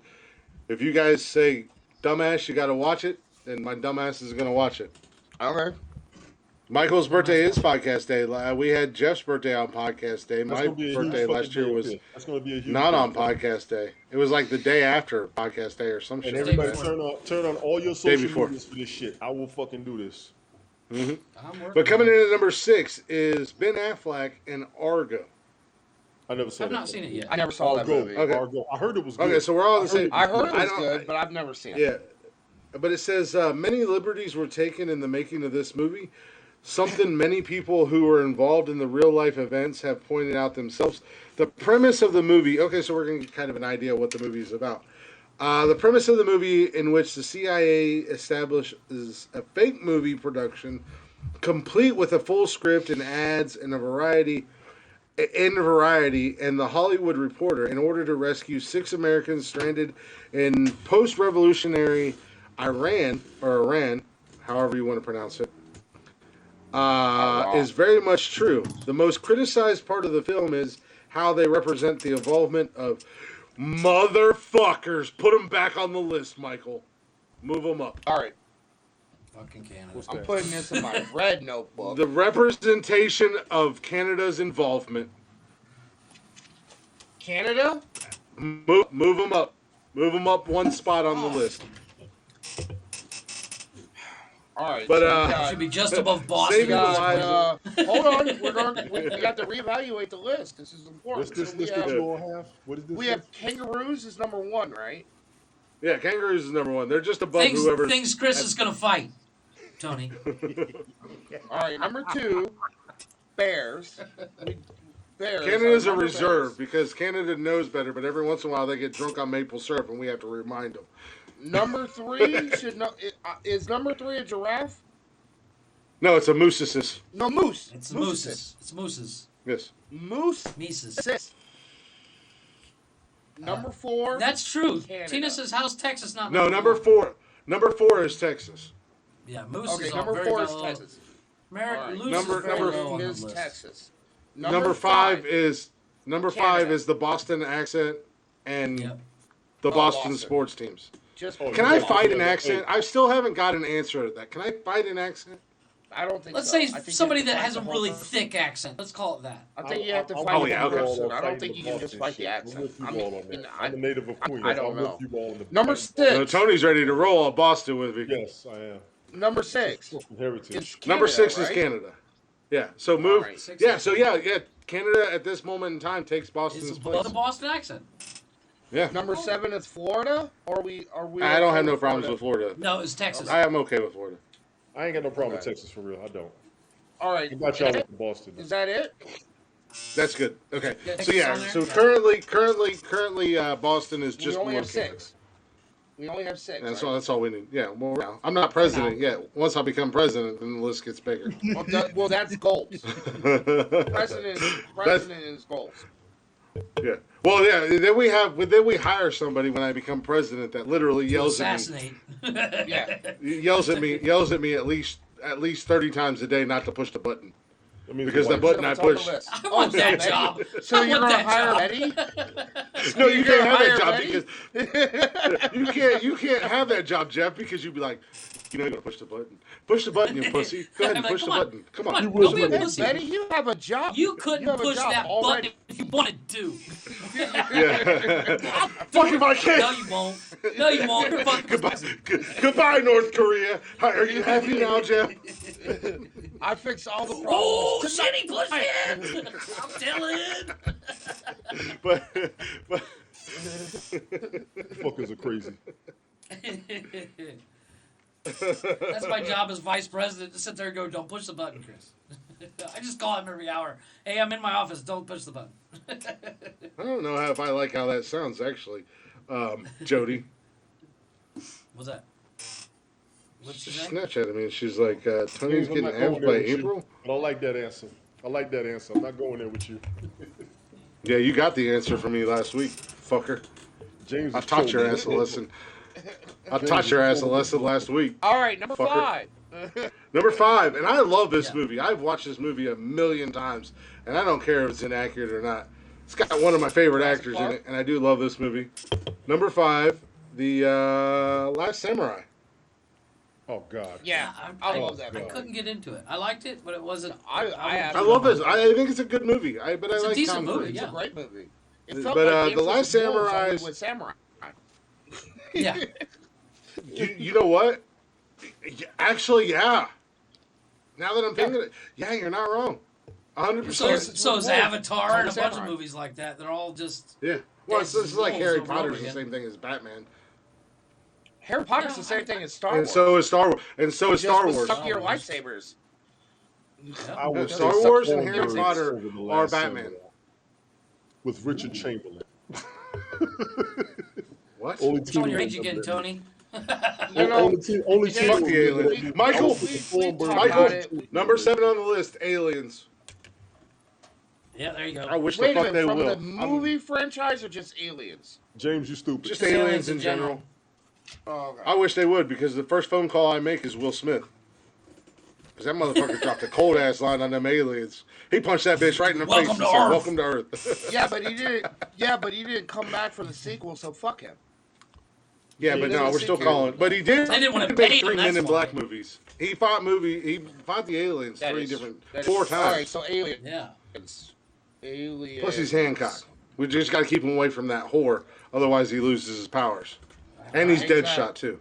if you guys say dumbass, you got to watch it, then my dumbass is gonna watch it. Okay. Michael's birthday is podcast day. We had Jeff's birthday on podcast day. That's My gonna be a huge birthday fucking last year day up was here. That's gonna be a huge not day. on podcast day. It was like the day after podcast day or some shit. And like everybody that. turn on all your social before. medias for this shit. I will fucking do this. I'm working But coming on in at number 6 is Ben Affleck and Argo. I never saw I've that. not seen it yet. I never saw that Argo. movie. Okay. Argo. I heard it was good. Okay, so we're all on the same. I heard it I was don't- good, but I've never seen it. Yeah, but it says many liberties were taken in the making of this movie. Something many people who were involved in the real life events have pointed out themselves. The premise of the movie. Okay, so we're going to get kind of an idea what the movie is about. The premise of the movie, in which the CIA establishes a fake movie production, complete with a full script and ads and Variety, and the Hollywood Reporter, in order to rescue 6 Americans stranded in post-revolutionary Iran, however you want to pronounce it, is very much true. The most criticized part of the film is how they represent the involvement of motherfuckers. Put them back on the list, Michael. Move them up. All right. Fucking Canada. I'm putting this in my red notebook. The representation of Canada's involvement. Canada? Move them up. Move them up one spot on the list. All right. But, so we got- Should be just above Boston. Saving the lives. hold on. We got to reevaluate the list. This is important. What's this So list that you all have? What is this? we have kangaroos is number 1, right? Yeah, Kangaroos is number 1. They're just above Things, whoever. things Chris is gonna fight. Tony. All right. Number 2, bears. Bears. Canada's a Number reserve bears. because Canada knows better, but every once in a while they get drunk on maple syrup and we have to remind them. Number 3 is number 3 a giraffe? No, it's a moosesis. No, moose. It's mooses. It's mooses. Yes. Moose. Mises. Number 4. That's true. Canada. Tina says, "How's Texas not?" No, number 4. Number 4 is Texas. Yeah, moose Okay, is number very 4 is low. Texas. All right. Loose Number- is very number- low on the is list. Texas. Number 5 is Canada. the Boston accent and Yep. the Boston Boston. sports teams. Just Can I fight an accent? I still haven't got an answer to that. Can I fight an accent? I don't think Let's so. say I think you somebody have to that fight has the a whole really person. thick accent. Let's call it that. I think you have to fight oh, the yeah, whole okay. person. I don't think you can just fight the accent. I mean, I'm the native of Queens. I don't I'll know. lift you all in the Number back. 6. Tony's ready to roll on Boston with me. Yes, I am. Number 6. From heritage. It's Canada, Number 6 is right? Canada. Yeah. So move. right. Six Yeah. is So yeah. Canada at this moment in time takes It's Boston's above place. the Boston accent. Yeah. Number 7 is Florida, or are we? I don't okay have no problems with Florida. No, it's Texas. I am okay with Florida. I ain't got no problem with Okay. Texas for real. I don't. All right. I got y'all with Boston. Is that it? That's good. Okay. Yeah, So yeah. Texas on there? So Yeah. currently, Boston is just we only one have Canada. 6. We only have 6. That's right? all. That's all we need. Yeah. Well, I'm not president yet. Once I become president, then the list gets bigger. Well, that's goals. President is goals. Yeah. Well, yeah. Then we hire somebody when I become president that literally yells at me. Assassinate. Yeah. Yells at me at least 30 times a day not to push the button. I mean, Because the like, button I It's on the push. list. I want so that Betty- job. So I you're want gonna that hire job. Betty? No, you can't have that hire job because you can't have that job, Jeff, because you'd be like, you gotta push the button. Push the button, you pussy. Go ahead and I'm like, push the come on. button. Come Come on. on, will don't be a win. pussy. Betty, you have a job. You couldn't have a push job that already. button if you wanted to. Yeah. Fuck if I can. No, you won't. No, you won't. You're fucking Goodbye. pussy. Goodbye, North Korea. Hi, are you happy now, Jeff? I fixed all the problems. Oh, tonight. shit, he pushed it. I'm telling. but fuckers are crazy. That's my job as vice president, to sit there and go, don't push the button, Chris. I just call him every hour. Hey, I'm in my office. Don't push the button. I don't know if I like how that sounds, actually. Jody. What's that? What's She your name? Snapchatted me and she's like, Tony's James, I'm getting not abs going by there with you. April? I don't like that answer. I like that answer. I'm not going there with you. Yeah, you got the answer from me last week, fucker. James, I is taught your trolling. ass a lesson. I taught your ass a lesson last week. All right, number Fucker. 5. Number 5, and I love this Yeah. movie. I've watched this movie a million times, and I don't care if it's inaccurate or not. It's got one of my favorite actors in it, and I do love this movie. Number 5, The Last Samurai. Oh God. Yeah, I love that I movie. couldn't get into it. I liked it, but it wasn't. I I love this. I think it's a good movie. But It's I a like decent Tom movie, Cruise. yeah. It's a great movie. It But, felt like The Dances Last with Wolves, Samurai only is- with samurai. Yeah. You know what? Actually, yeah. Now that I'm thinking it, yeah, you're not wrong. 100%. So is Avatar and a bunch of Samurai. movies like that. They're all just. Yeah. Well, it's like Wolves Harry over Potter's over the again. same thing as Batman. Harry Potter's Yeah, the same thing as Star And Wars. so is Star Wars. And so is Just Star with Wars. suckier Wars. lightsabers. I would Star say Wars and Star Harry Wars Potter over The are Last Batman. Samurai. With Richard Chamberlain. What? Only It's on two your of age them again, that- Tony. You know, only yeah, two Fuck of the them alien. that- Michael, talk Michael, about it. number 7 on the list, Aliens. Yeah, there you go. I wish the Wait a fuck minute, they from will. the movie franchise or just Aliens? James, you stupid. Just Just aliens in general. Oh, okay. I wish they would, because the first phone call I make is Will Smith. Because that motherfucker dropped a cold ass line on them aliens. He punched that bitch right in the Welcome face and to said, Earth. "Welcome to Earth." Yeah, but he didn't. Yeah, but he didn't come back for the sequel, so fuck him. Yeah, but no, we're still calling. But he did. They didn't wanna make pay him, 3 Men that's in why. Black movies. He fought the aliens That 4 is- times. All right, so Aliens. Yeah. Aliens. Plus he's Hancock. We just got to keep him away from that whore, otherwise he loses his powers. And he's Exactly. Deadshot too.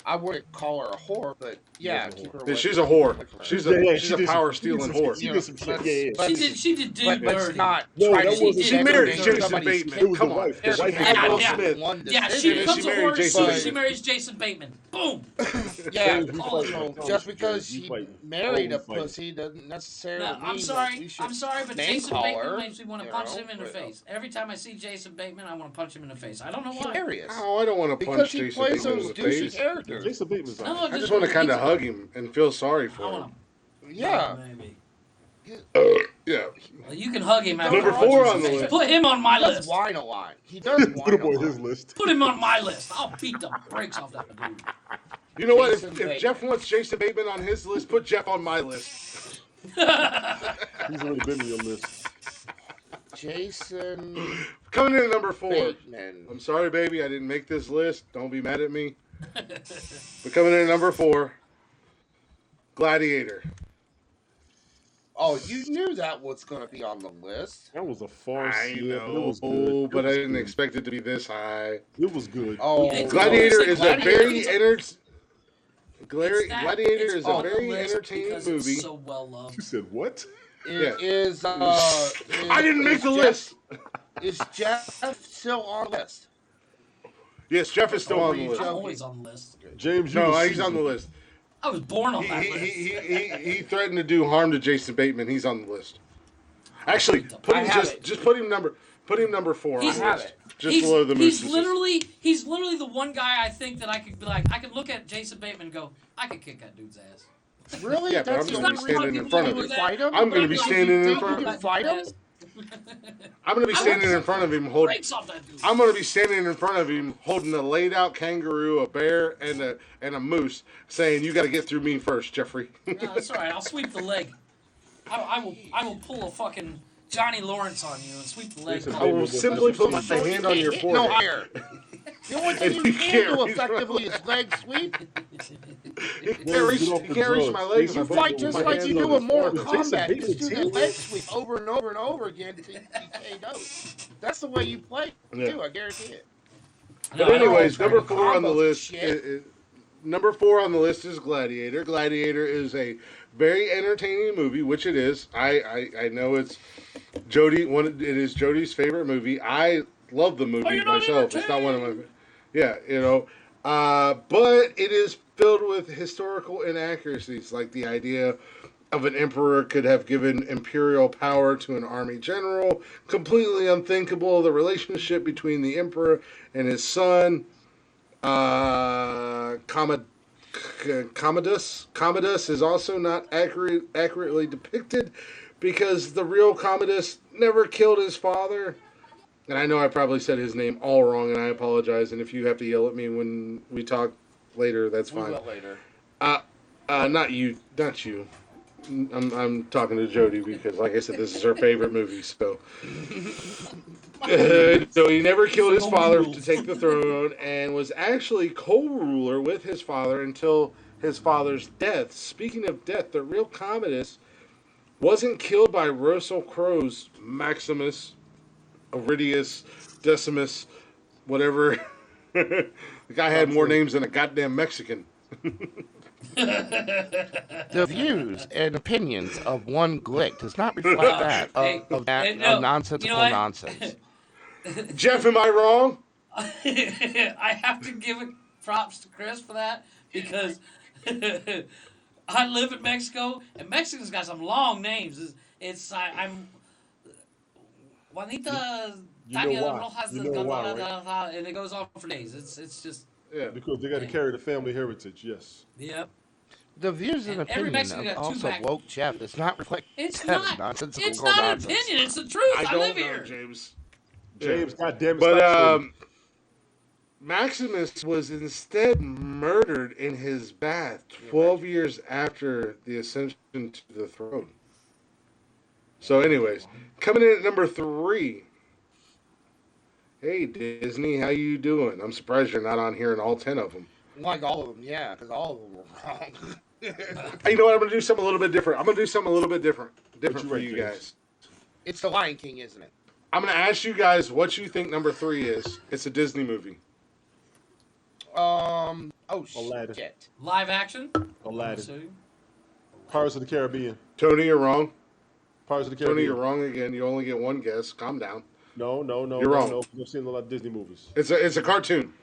I wouldn't call her a whore, but yeah, keep her away. She's a whore. She's Yeah, a yeah, she's she a did power some- stealing she did whore. some- She did some shit. Yeah, yeah. She did do But let's dirty. not No, try that to wasn't- She married dictate Jason somebody's Bateman. It was Come the on. wife. The There's wife Yeah, had Will yeah. Smith. one Yeah, decision. she And becomes she a married whore. Jason She Bateman. marries Jason Bateman. Boom. Yeah, James, we fighting. just because We he fighting. married a We fighting. pussy doesn't necessarily No, mean I'm that sorry. we should I'm sorry, but name Jason call Bateman her, makes me want to you punch know, him in the but- face. Every time I see Jason Bateman, I want to punch him in the face. I don't know why. Hilarious. Oh, I don't want to Because punch he Jason plays Bateman in those the douchey face. characters. Jason Bateman's No, on. I just want to kind of hug him and feel sorry I for him. want Yeah. Maybe. Yeah. Well, you can hug him after Number punching 4 his on the face. list. Put him on my He does list. whine a lot. He does whine Put him a on lot. his list. Put him on my list. I'll beat the brakes off that dude. You know what? Jason If Bateman. Jeff wants Jason Bateman on his list, put Jeff on my list. He's already been on your list. Jason Coming in at number 4. Bateman. I'm sorry, baby, I didn't make this list. Don't be mad at me. But coming in at number 4, Gladiator. Oh, you knew that was going to be on the list. That was a farce. I yeah, but it know, was good. but I It was didn't good. expect it to be this high. It was good. Oh, It's Gladiator It's is a Gladiator. very It's Gladiator It's is a on the very list entertaining because movie. It's so well loved. You said what? I didn't make the list. Is Jeff still on the list? Yes, Jeff is still on the list. I'm always on the list. James, No, he's on the list. I was born on that He, list. he threatened to do harm to Jason Bateman. He's on the list. Actually, put him number 4 on the list. Just below the Moose. He's literally the one guy I think that I could be like, I could look at Jason Bateman and go, I could kick that dude's ass. Really? Yeah, but I'm That's just the going to be only standing in reason front you of would him. fight him? I'm going to be standing in front You of can fight him? I'm going to be standing in front of him holding. Breaks off that dude. I'm going to be standing in front of him holding a laid out kangaroo, a bear, and a moose, saying, "You got to get through me first, Jeffrey." No, that's all right. I'll sweep the leg. I will pull a fucking Johnny Lawrence on you and sweep the leg. I will simply put my hand on your No forehead. higher. The only thing you can do effectively is leg sweep. He can't reach my legs. You if I fight put just my like hands you on do his in Mortal forehead. Kombat. Just do that leg sweep over and over and over again until you KO. That's the way you play, too. I guarantee it. But anyways, number 4 on the Combos, list. shit. Number 4 on the list is Gladiator. Gladiator is a very entertaining movie, which it is. I know it's Jody. It is Jody's favorite movie. I love the movie myself. It's not one of my. Yeah, but it is filled with historical inaccuracies, like the idea of an emperor could have given imperial power to an army general. Completely unthinkable. The relationship between the emperor and his son. Commodus is also not accurately depicted because the real Commodus never killed his father. And I know I probably said his name all wrong, and I apologize. And if you have to yell at me when we talk later, that's fine. We will later. Not you. I'm talking to Jody because, like I said, this is her favorite movie. So, so he never killed his father to take the throne, and was actually co-ruler with his father until his father's death. Speaking of death, the real Commodus wasn't killed by Russell Crowe's Maximus, Iridius, Decimus, whatever. The guy had more names than a goddamn Mexican. The views and opinions of one glick does not reflect that of nonsensical nonsense. Jeff, am I wrong? I have to give it props to Chris for that because I live in Mexico and Mexicans got some long names. I'm Juanita Tania Rojas, and it goes on for days. It's just because they got to carry the family heritage. Yes. Yep. The views and opinions of also woke Jeff does not reflect. It's not. Nonsensical It's not an nonsense. opinion. It's the truth. I don't live know, here. James. James, goddamn it! But Maximus was instead murdered in his bath 12 years after the ascension to the throne. So, anyways, coming in at number 3. Hey Disney, how you doing? I'm surprised you're not on here in all 10 of them. Like all of them, yeah, because all of them were wrong. Hey, you know what? I'm gonna do something a little bit different. I'm gonna do something a little bit different for you guys. It's the Lion King, isn't it? I'm gonna ask you guys what you think number 3 is. It's a Disney movie. Aladdin. Shit. Live action. Aladdin. Pirates of the Caribbean. Tony, you're wrong. Pirates of the Caribbean. Tony, you're wrong again. You only get one guess. Calm down. No. You're wrong. No. I've seen a lot of Disney movies. It's a cartoon.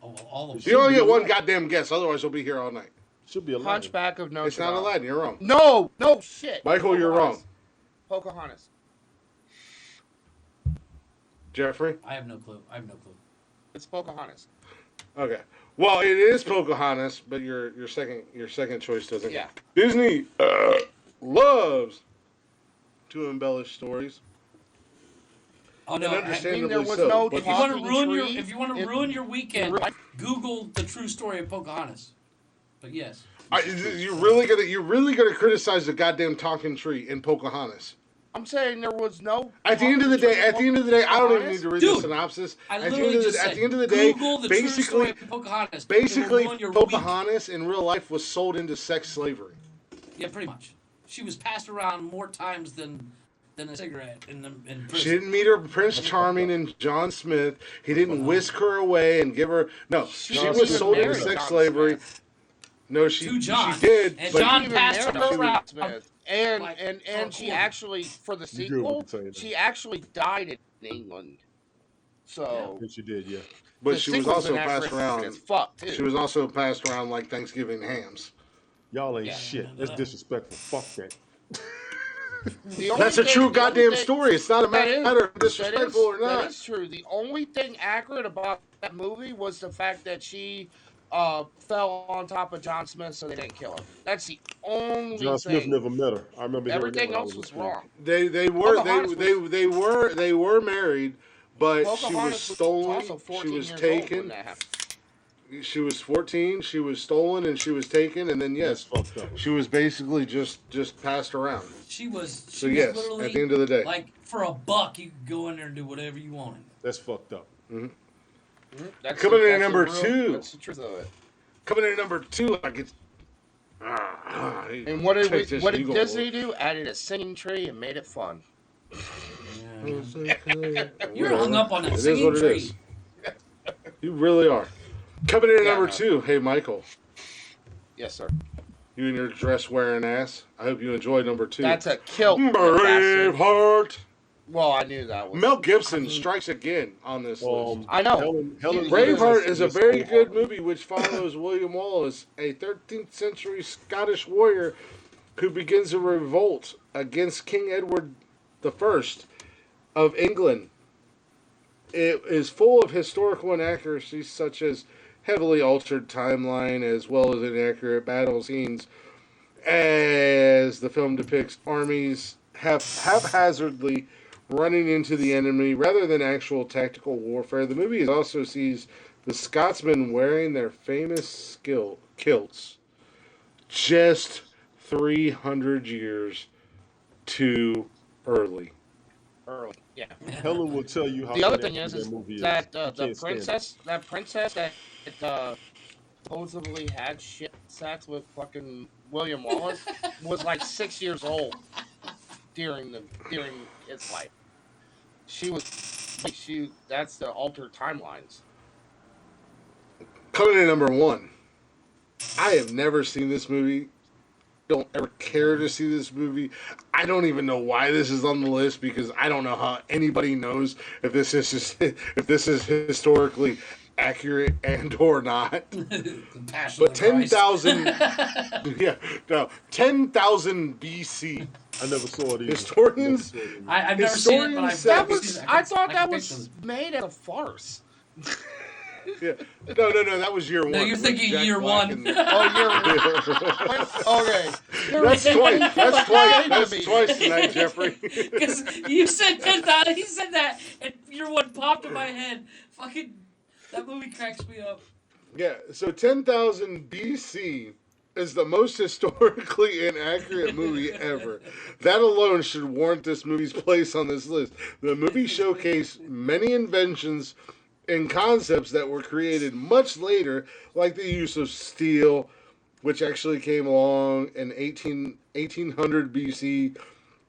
Oh, all of them. You only get one goddamn guess. Otherwise, you'll be here all night. Should be Aladdin. Hunchback of Notre It's not Dame. Aladdin. You're wrong. No, shit. Michael, you're wrong. Pocahontas. Jeffrey? I have no clue. It's Pocahontas. Okay. Well, it is Pocahontas, but your second choice doesn't. Yeah. Disney loves to embellish stories. Oh no! Understandably there was so. no but If you want to talking tree ruin your weekend, real life. Google the true story of Pocahontas. But yes, you're really gonna criticize the goddamn talking tree in Pocahontas. I'm saying there was no. At the end of the day, I don't even need to read the Dude, synopsis. I At the literally just said, at the end of the day, Google the true story of Pocahontas. basically, It will ruin your Pocahontas in real life was sold into sex slavery. Yeah, pretty much. She was passed around more times than a cigarette in prison. She didn't meet her Prince Charming and John Smith. He didn't whisk her away and give her. No, she was sold into sex slavery. No, to John. she did, And but John Even passed her married around. Smith. And like, and for a and she quarter. actually for the You good what sequel, you're saying, she actually died in England. So Yes, you did, yeah. but the she was sequel's also passed inaccurate around. as fuck too. She was also passed around like Thanksgiving hams. Y'all ain't Yeah, shit. no, That's no. disrespectful. Fuck that. The only That's a thing- true the only goddamn thing- story. It's not a That is- matter of that disrespectful or That not. is true. The only thing accurate about that movie was the fact that she fell on top of John Smith, so they didn't kill her. That's the only John thing. Smith never met her. I remember hearing that Everything when I else in was school. wrong. They were Pocahontas they were married, but she was Pocahontas stolen. also 14 She was years old when taken. that happened. She was 14. She was stolen and she was taken, and then That's yes, fucked up. she was basically just passed around. She was. She So was yes, literally at the end of the day, like for $1, you could go in there and do whatever you wanted. That's fucked up. That's Coming in at that's number the real- 2. That's the truth of it. coming in at number 2, like it's. And what did Check this, what you did gonna Disney do? Added a singing tree and made it fun. You're hung up on that It is singing what it tree. is. You really are. Coming in at Yeah, number no. 2, hey Michael, Yes, sir. you and your dress wearing ass. I hope you enjoyed number 2. That's a kilt. you bastard. Braveheart. Well, I knew that was. Mel Gibson I mean, strikes again on this list. I know. Helen Braveheart is a Mirren very so good hard. movie which follows William Wallace, a 13th century Scottish warrior who begins a revolt against King Edward I of England. It is full of historical inaccuracies such as heavily altered timeline as well as inaccurate battle scenes, as the film depicts armies haphazardly running into the enemy rather than actual tactical warfare. The movie also sees the Scotsmen wearing their famous kilts just 300 years too early. Early. Yeah. Helen will tell you how The other thing inaccurate is that movie that I the can't stand princess that supposedly had shit sex with fucking William Wallace was like 6 years old during its life. That's the altered timelines. Coming in at number 1, I have never seen this movie. Don't ever care to see this movie. I don't even know why this is on the list because I don't know how anybody knows if this is historically accurate and or not. Passion But of the Christ. 10,000 BC. I never saw it either. Historians- Never saw it either. I've never seen it, but I've That I've was- seen it. I thought that can was picture made as a farce. Yeah. No, that was year 1. No, you're with thinking Jack year Black 1. and- Oh, okay. That's twice. That's me. twice tonight, Jeffrey. Because you said 10,000, he said that, and year 1 popped in my head. Fucking, that movie cracks me up. Yeah, so 10,000 BC is the most historically inaccurate movie ever. That alone should warrant this movie's place on this list. The movie showcased many inventions and concepts that were created much later, like the use of steel, which actually came along in 1800 BC,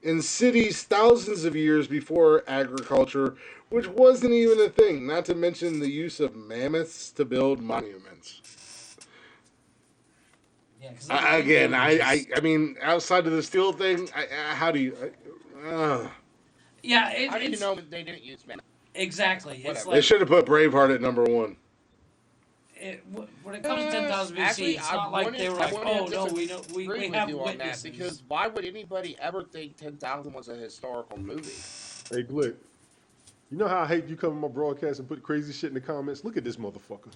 in cities thousands of years before agriculture, which wasn't even a thing, not to mention the use of mammoths to build monuments. Yeah, 'cause I mean, outside of the steel thing, how do you... yeah, How do you it's know they didn't use man? exactly. It's Whatever. They like should have put Braveheart at number 1. when it comes to 10,000 BC, Actually, it's not like they were like, wouldn't oh no, we disagree have with you on that witnesses. because why would anybody ever think 10,000 was a historical movie? Hey, Glick, you know how I hate you come on my broadcast and put crazy shit in the comments? Look at this motherfucker.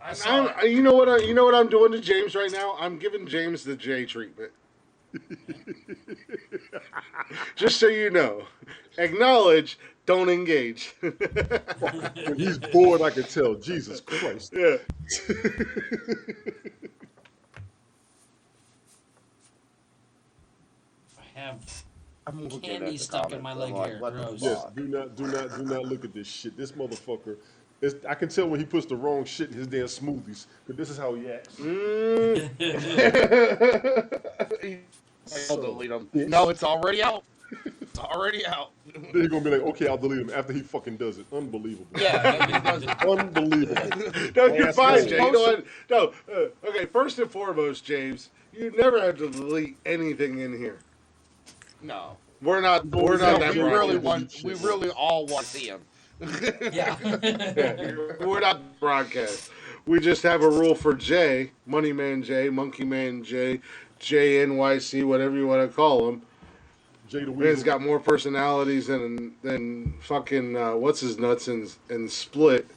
I saw it. You know what I'm doing to James right now? I'm giving James the J treatment. Just so you know. Acknowledge, don't engage. When he's bored, I can tell. Jesus Christ. Yeah. I have I'm looking at candy the stuck in my comments, leg I'm here. what the Gross. Yes, fuck? do not look at this shit. This motherfucker. I can tell when he puts the wrong shit in his damn smoothies. Because this is how he acts. I'll delete them. No, it's already out. It's already out. Then you're gonna be like, okay, I'll delete him after he fucking does it. Unbelievable. Yeah, he does it. Unbelievable. No, you're fine, Asshole. Jay. You know what? No, okay. First and foremost, James, you never have to delete anything in here. No. We're not No, that we broadcast. really all want to see him. Yeah. Yeah, we're not broadcast. We just have a rule for Jay, Money Man Jay, Monkey Man Jay, JNYC, whatever you want to call him. Jay the Man's Weasel. got more personalities than fucking what's his nuts and Split.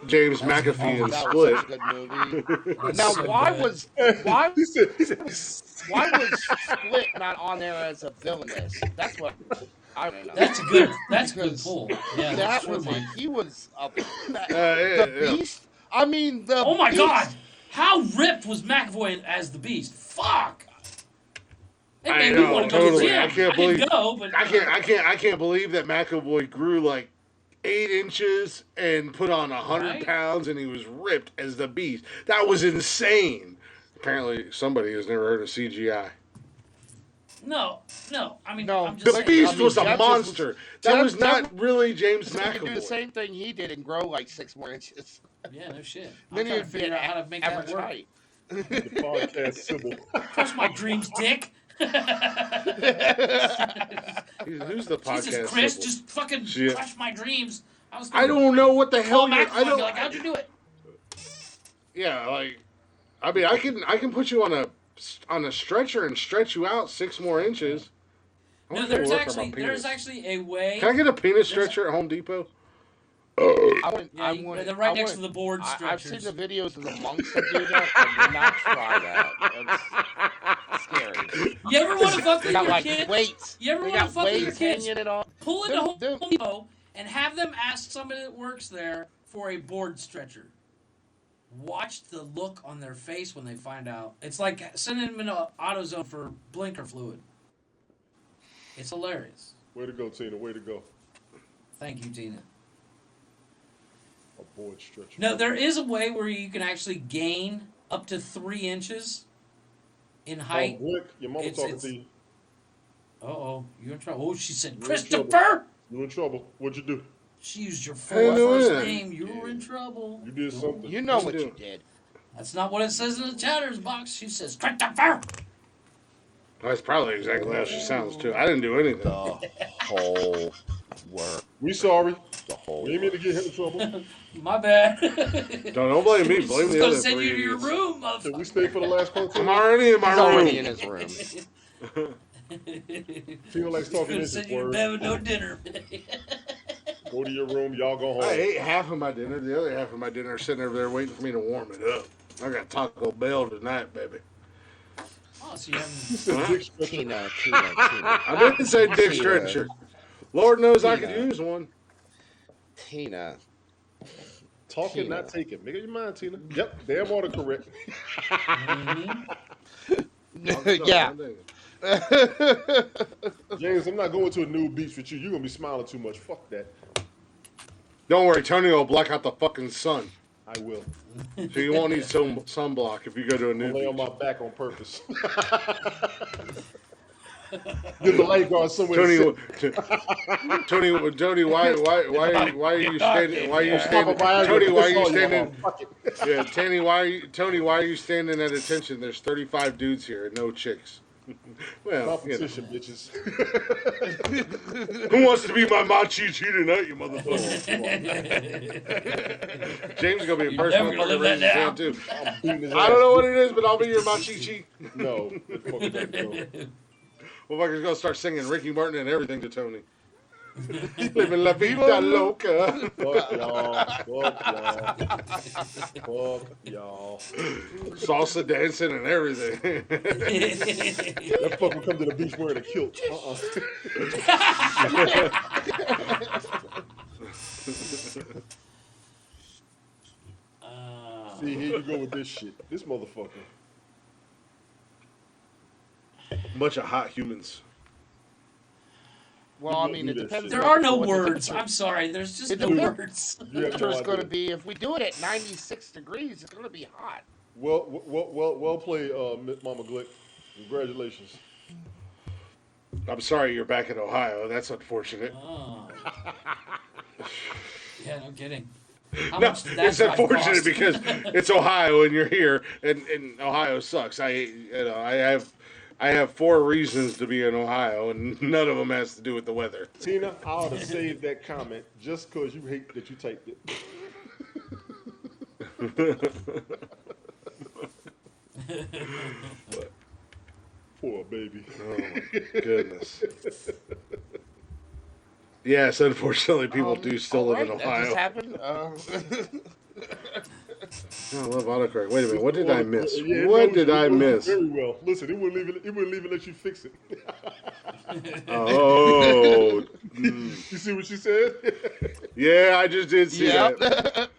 James McAfee and That Split. was such a good movie. That's Now, so why good. was Split not on there as a villainous? That's what I don't know. That's a good Because pull. Yeah, that's that true, was Mike. he was yeah. the Beast. I mean, the Oh my Beast, God! How ripped was McAvoy as the Beast? Fuck! It I made know, me want to go to the totally. gym. I can't believe- didn't go, but I can't believe that McAvoy grew like 8 inches and put on 100 Right? pounds and he was ripped as the Beast. That was insane. Apparently, somebody has never heard of CGI. No. I mean, No, I'm just The saying. Beast was a Jeff monster. That Jeff- was not really James he could do the McAvoy. same thing he did and grow like 6 more inches. Yeah, no shit. I'm Then trying to he'd be figure an out how to make that average work. height. The podcast symbol. Crush my dreams, dick. Who's the podcast? Jesus, Chris, symbol? just fucking Shit. crush my dreams. I don't know what the Call hell. McAvoy I and don't. be like, how'd you do it? Yeah, like, I mean, I can put you on a stretcher and stretch you out 6 more inches. I No, want to there's work on my actually penis. a way. Can I get a penis stretcher at Home Depot? I wouldn't. Yeah, I you- wouldn't. they're right I next to wouldn't- the board I've seen stretchers. the videos of the monks that do that. I would not try that. It's scary. You ever want to fuck They with got your like kid? weights. You ever They wanna got fuck with your weights kids? hanging it on. Pull into Home Dude. Depot and have them ask somebody that works there for a board stretcher. Watch the look on their face when they find out. It's like sending them into AutoZone for blinker fluid. It's hilarious. Way to go, Tina. Way to go. Thank you, Tina. A board stretcher. No, there is a way where you can actually gain up to 3 inches in height. Glick, your mama It's- talking it's- to you. Uh-oh, you're in trouble. Oh, she said, You're in Christopher! You in trouble. What'd you do? She used your Hey, full first man. name. You're in trouble. You did something. You know what do? you did. That's not what it says in the chatter's box. She says, Christopher! That's probably exactly how she sounds too. I didn't do anything. The whole work. We sorry. The whole. We didn't mean to get him in trouble. My bad. Don't blame me. Blame She's the gonna other send you to 3 your idiots. room, Did we motherfucker. stay for the last I'm cartoon? already in my He's already in room. his room. Tina likes She's talking gonna this send you to word. bed with no dinner. Go to your room. Y'all go home. I ate half of my dinner. The other half of my dinner is sitting over there waiting for me to warm it up. I got Taco Bell tonight, baby. Oh, so you haven't... Said Dick Stretcher. Tina. I didn't say dick stretcher. Lord knows I could use one. Tina. Talking, Tina. not taking. Make up your mind, Tina. Yep, damn autocorrect. Yeah. James, I'm not going to a nude beach with you. You're going to be smiling too much. Fuck that. Don't worry, Tony will block out the fucking sun. I will. So you won't need sunblock if you go to a I'll new lay on beach. my back on purpose. Give the lifeguard somewhere Tony, to Tony, why are you standing? Why are you sit. standing? Papa, Tony, why are you Viagra, standing? fuck it. Yeah, Tony, why are you standing at attention? There's 35 dudes here and no chicks. Well, you know. Competition, bitches. Who wants to be my machichi tonight, you motherfucker? James is gonna be a You're person never gonna live that down. too. I'm beating his I don't know ass. what it is, but I'll be your machichi. No. Fuck that, no. Motherfucker's gonna start singing Ricky Martin and everything to Tony. Living la vida loca. Fuck y'all. Fuck y'all. Fuck y'all. Salsa dancing and everything. That fucker come to the beach wearing a kilt. See, here you go with this shit. This motherfucker. Bunch of hot humans. Well, I mean, it Do that depends. shit. There are no what the words. temperature- I'm sorry. There's just It no depends. words. You have no Temperature's going to idea. be, if we do it at 96 degrees, it's going to be hot. Well played, Mama Glick. Congratulations. I'm sorry you're back in Ohio. That's unfortunate. Oh. Yeah, no kidding. How No, much did that it's drive unfortunate cost? because it's Ohio and you're here, and Ohio sucks. I have 4 reasons to be in Ohio, and none of them has to do with the weather. Tina, I ought to save that comment just because you hate that you typed it. Poor baby. Oh my goodness. Yes, unfortunately, people do still live in That just Ohio. happened. I love autocorrect. Wait a minute. What did I miss? Yeah, it What knows did you. I It knows you miss? very well. Listen, it wouldn't even let you fix it. Oh, You see what she said? yeah, I just did see Yeah. that.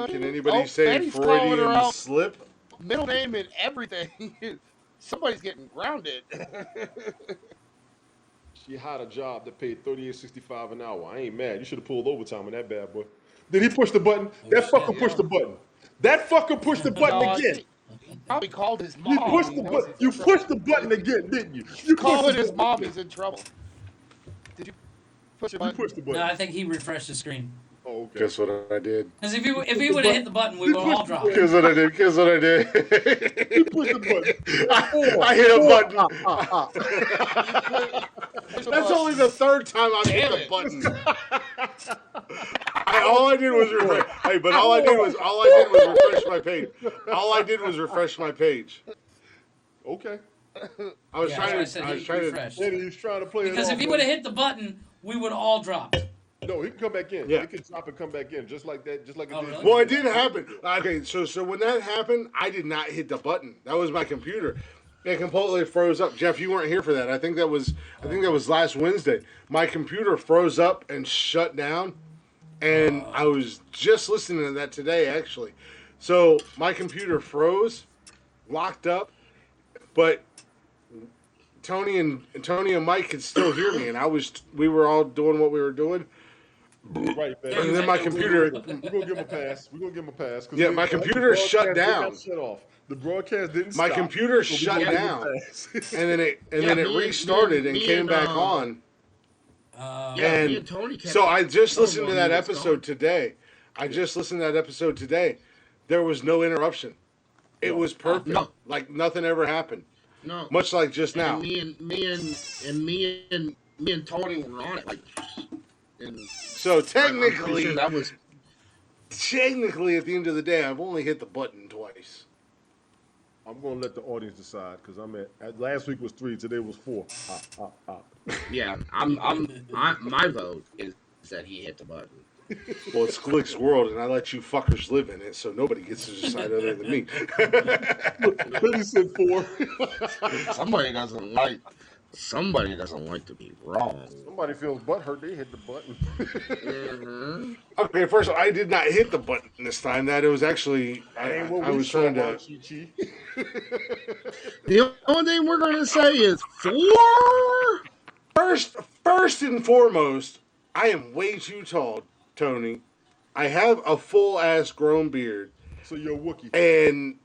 Can anybody say Betty's calling her Freudian out. slip? Middle name and everything. Somebody's getting grounded. She had a job that paid $38.65 an hour. I ain't mad. You should have pulled overtime on that bad boy. Did he push the button? That fucker pushed the button. That fucker pushed the button again. He probably called his mom. You pushed the button. You pushed the button again, didn't you? You Calling pushed his the mom. button. He's in trouble. Did you push the You button? pushed the No, button. I think he refreshed the screen. Oh, okay. Guess what I did? Because if he would have hit the button, we would all drop. Guess what I did? Guess what I did? You pushed the button. I hit a button. Push the That's button. only the 3rd time I've hit Damn the it. button. All I did was refresh. Hey, but all I did was refresh my page. All I did was refresh my page. Okay. I was Yeah, trying that's to. why I I said was he trying to. refreshed. And he's trying to play it Because off. if he would have hit the button, we would all drop. No, he can come back in. Yeah. He can drop and come back in just like that. Just like it Oh, did. really? Well, it did happen. Okay, so when that happened, I did not hit the button. That was my computer. It completely froze up. Jeff, you weren't here for that. I think that was last Wednesday. My computer froze up and shut down, and I was just listening to that today actually. So my computer froze, locked up, but Tony and Mike could still hear me, and we were all doing what we were doing. Right, man. And then my computer, We're gonna give him a pass. We're gonna give him a pass. 'Cause Yeah, my computer shut down. Shut off. The broadcast didn't My stop. computer so we shut gonna give him a down. pass. and then it Yeah, me and- restarted me and and- came me back and, on. Yeah, And me and Tony kept So I just going listened to while that he was episode gone. today. There was no interruption. It was perfect. No. Like nothing ever happened. No. Much like just now. And me and Tony were on it. Like, and So I'm pretty technically, sure that was. at the end of the day, I've only hit the button twice. I'm gonna let the audience decide because I'm at last week was 3, today was 4. Yeah, my vote is that he hit the button. Well, it's Glick's world, and I let you fuckers live in it, so nobody gets to decide other than me. Billy said 4. Somebody doesn't like to be wrong. Somebody feels butthurt. They hit the button. Okay, first of all, I did not hit the button this time. That it was actually I was trying to. Chi-Chi. The only thing we're gonna say is 4. First and foremost, I am way too tall, Tony. I have a full ass grown beard, So you're a Wookiee. and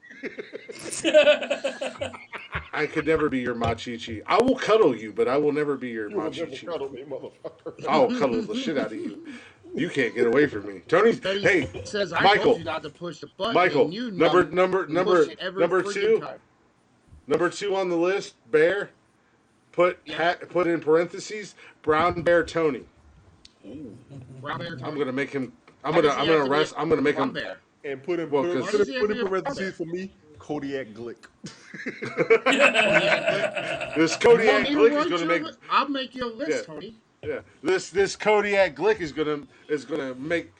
I could never be your Machichi. I will cuddle you, but I will never be your You will never Machichi. cuddle me, motherfucker. I'll cuddle the shit out of you. You can't get away from me, Tony. Hey, Says I Michael. told you not to push the button. Michael, and you number push it every freaking 2. time. Number 2 on the list, Bear. Put in parentheses, Brown Bear Tony. Brown Bear Tony. I'm gonna make him. I'm Why gonna does he have to arrest. be I'm gonna make Brown him. Bear? And put in, Well, put, 'cause- put, Why does he in, have put to in be a parentheses for me, Kodiak Glick. This You Kodiak want me to Glick is write gonna you a make. li- I'll make you a list, Yeah. Tony. Yeah, this Kodiak Glick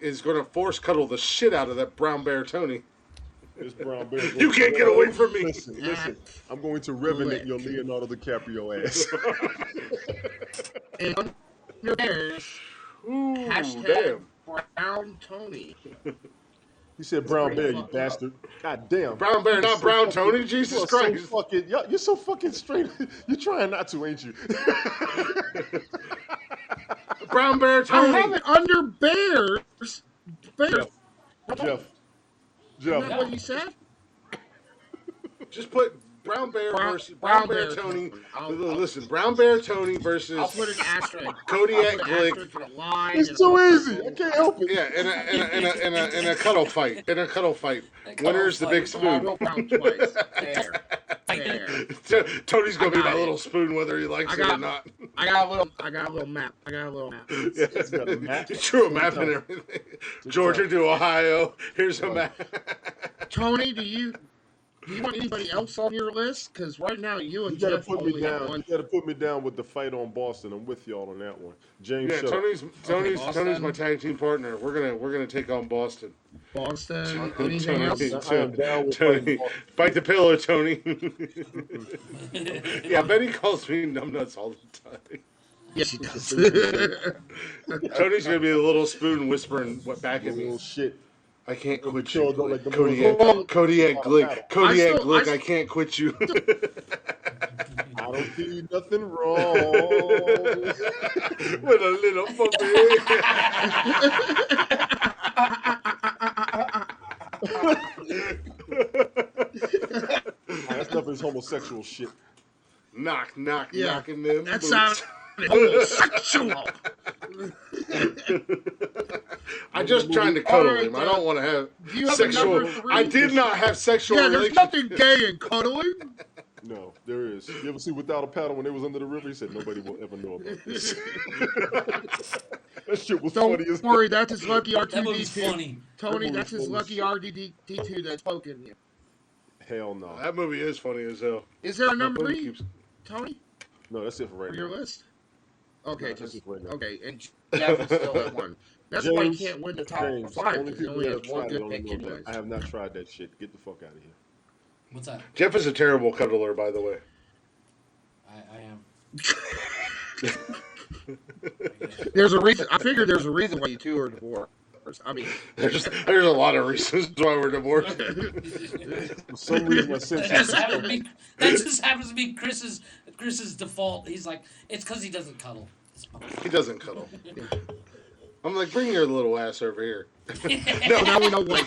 is gonna force cuddle the shit out of that Brown Bear Tony. This brown bear. You can't get away from me. Listen. I'm going to revenant your Leonardo DiCaprio ass. And on your bears, Ooh, hashtag damn. Brown Tony. He said brown bear, you bastard. God damn. Brown Bear, not Brown Tony. You Jesus are Christ. so fucking, you're so fucking straight. You're trying not to, ain't you? Brown Bear I Tony. have it under bears. Bears. Jeff. Isn't that what you said? Just put Brown Bear Brown- versus Brown Brown Bear Bear Tony. Tony. I'll- Listen, Brown Bear Tony versus I'll put an asterisk. Kodiak I'll put an Glick. asterisk and a line. It's and too a easy. I can't help it. Yeah, in a cuddle fight. In a cuddle fight. Winner's the big I spoon. will count twice. There. Tony's gonna be I my got little it. spoon whether he likes I it got- or not. I got a little map. It's got a map. You drew a map and everything. Georgia to Ohio. Here's a map. Tony, do you want anybody else on your list? Because right now you and You gotta Jeff put me only have down. one. You gotta put me down with the fight on Boston. I'm with y'all on that one. James, Yeah, shut up. Tony's Boston. my tag team partner. We're gonna take on Boston. Boston. Anything else? I am down with Tony, fighting Boston. bite the pillow, Tony. Yeah, Betty calls me numbnuts all the time. Yes, he does. Tony's gonna be a little spoon whispering what back at me. Little shit. I can't quit Killed you. like the Kodiak, Well, Kodiak Glick. Kodiak still- Glick, I I can't quit you. I don't see nothing wrong. With a little That's nothing homosexual shit. knock, Yeah, knocking them that boots. sounds homosexual. I'm just trying to cuddle Alright, him. I don't want to have do you have a sexual. number 3? I did not have sexual Yeah, there's relations. nothing gay in cuddling. No, there is. You ever see Without a Paddle when they was under the river? He said nobody will ever know about this. That shit was Don't funny as worry, that's his lucky That movie's R2D2. funny. Tony, That that's his movie's lucky RDD2 that's poking you. hell no. That movie is funny as hell. Is there a number Tony 3, keeps- Tony, No, that's it for right on your now. list? Okay, No, that's it for right now. okay, and Jeff is still at 1. That's why he James, can't win the top James, 5 only because he people only that has have one tried it good only pick know that. anyways. I have not tried that shit. Get the fuck out of here. What's that? Jeff is a terrible cuddler, by the way. I am. There's a reason. I figured there's a reason why you two are divorced. I mean, There's a lot of reasons why we're divorced. For some reason, I sense That just happens to be Chris's default. He's like, it's because he doesn't cuddle. He doesn't cuddle. I'm like, bring your little ass over here. so now we know why.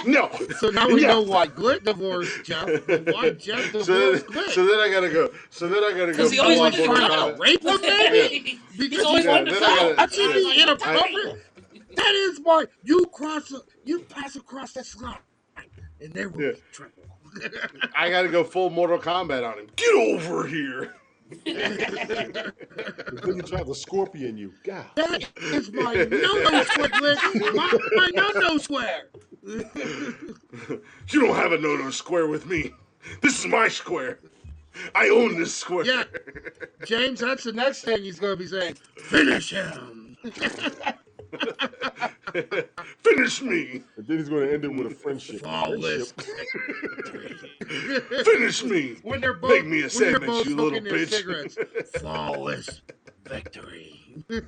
No. So now we No. know why Glick divorced Jeff. And why Jeff So divorced then, Glick. so then I gotta go. So then I gotta go. Because he always full on wanted to Mortal cuddle. Kombat. Rape him, maybe? He's Because always Yeah, wanted to then I cuddle. gotta- I should be inappropriate. That is why you pass across that line, and there will Yeah. be trouble. I gotta go full Mortal Kombat on him. Get over here. Then you try the scorpion you. God. That is my no-no square, Glick. My no-no square. You don't have a no square with me. This is my square. I own this square. Yeah. James, that's the next thing he's going to be saying. Finish him. Finish me. And then he's going to end it with a friendship. Flawless. Finish me. When they're both, Make me a when they're sandwich, both you little smoking their bitch. cigarettes. Flawless victory. You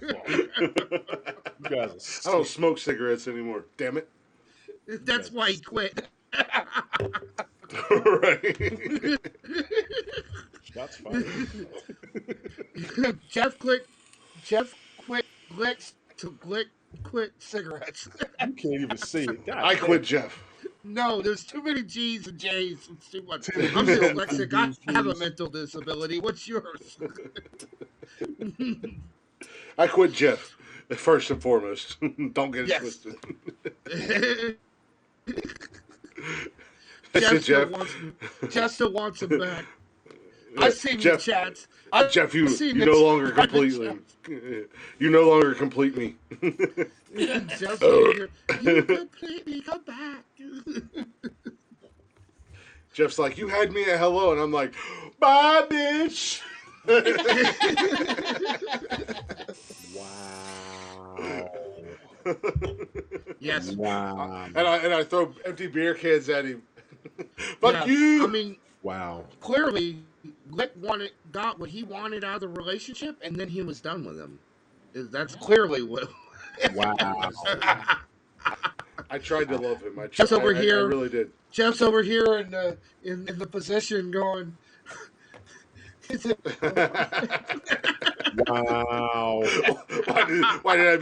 guys are I sick. don't smoke cigarettes anymore. Damn it. That's why he quit. Right. Shots fired. Jeff quit Glicks to Glick quit cigarettes. You can't even say it. God I damn. quit Jeff. No, there's too many G's and J's. It's too much. Too many I'm G's. dyslexic. I have a mental disability. What's yours? I quit Jeff. First and foremost. Don't get it Yes. twisted. Jeff still wants him back. I seen Jeff- the chats. Jeff, you seen no the longer private complete you no longer complete me. Jeff's here. You complete me. Come back. Jeff's like, you had me at hello, and I'm like, bye, bitch. Wow. Yes. Wow. And I throw empty beer cans at him. Fuck Yeah, you. I mean, Wow. clearly, Glick got what he wanted out of the relationship, and then he was done with him. That's clearly what. Wow. I tried to love him. Jeff's over I here. really did. Jeff's over here in the position going. Wow. Why did I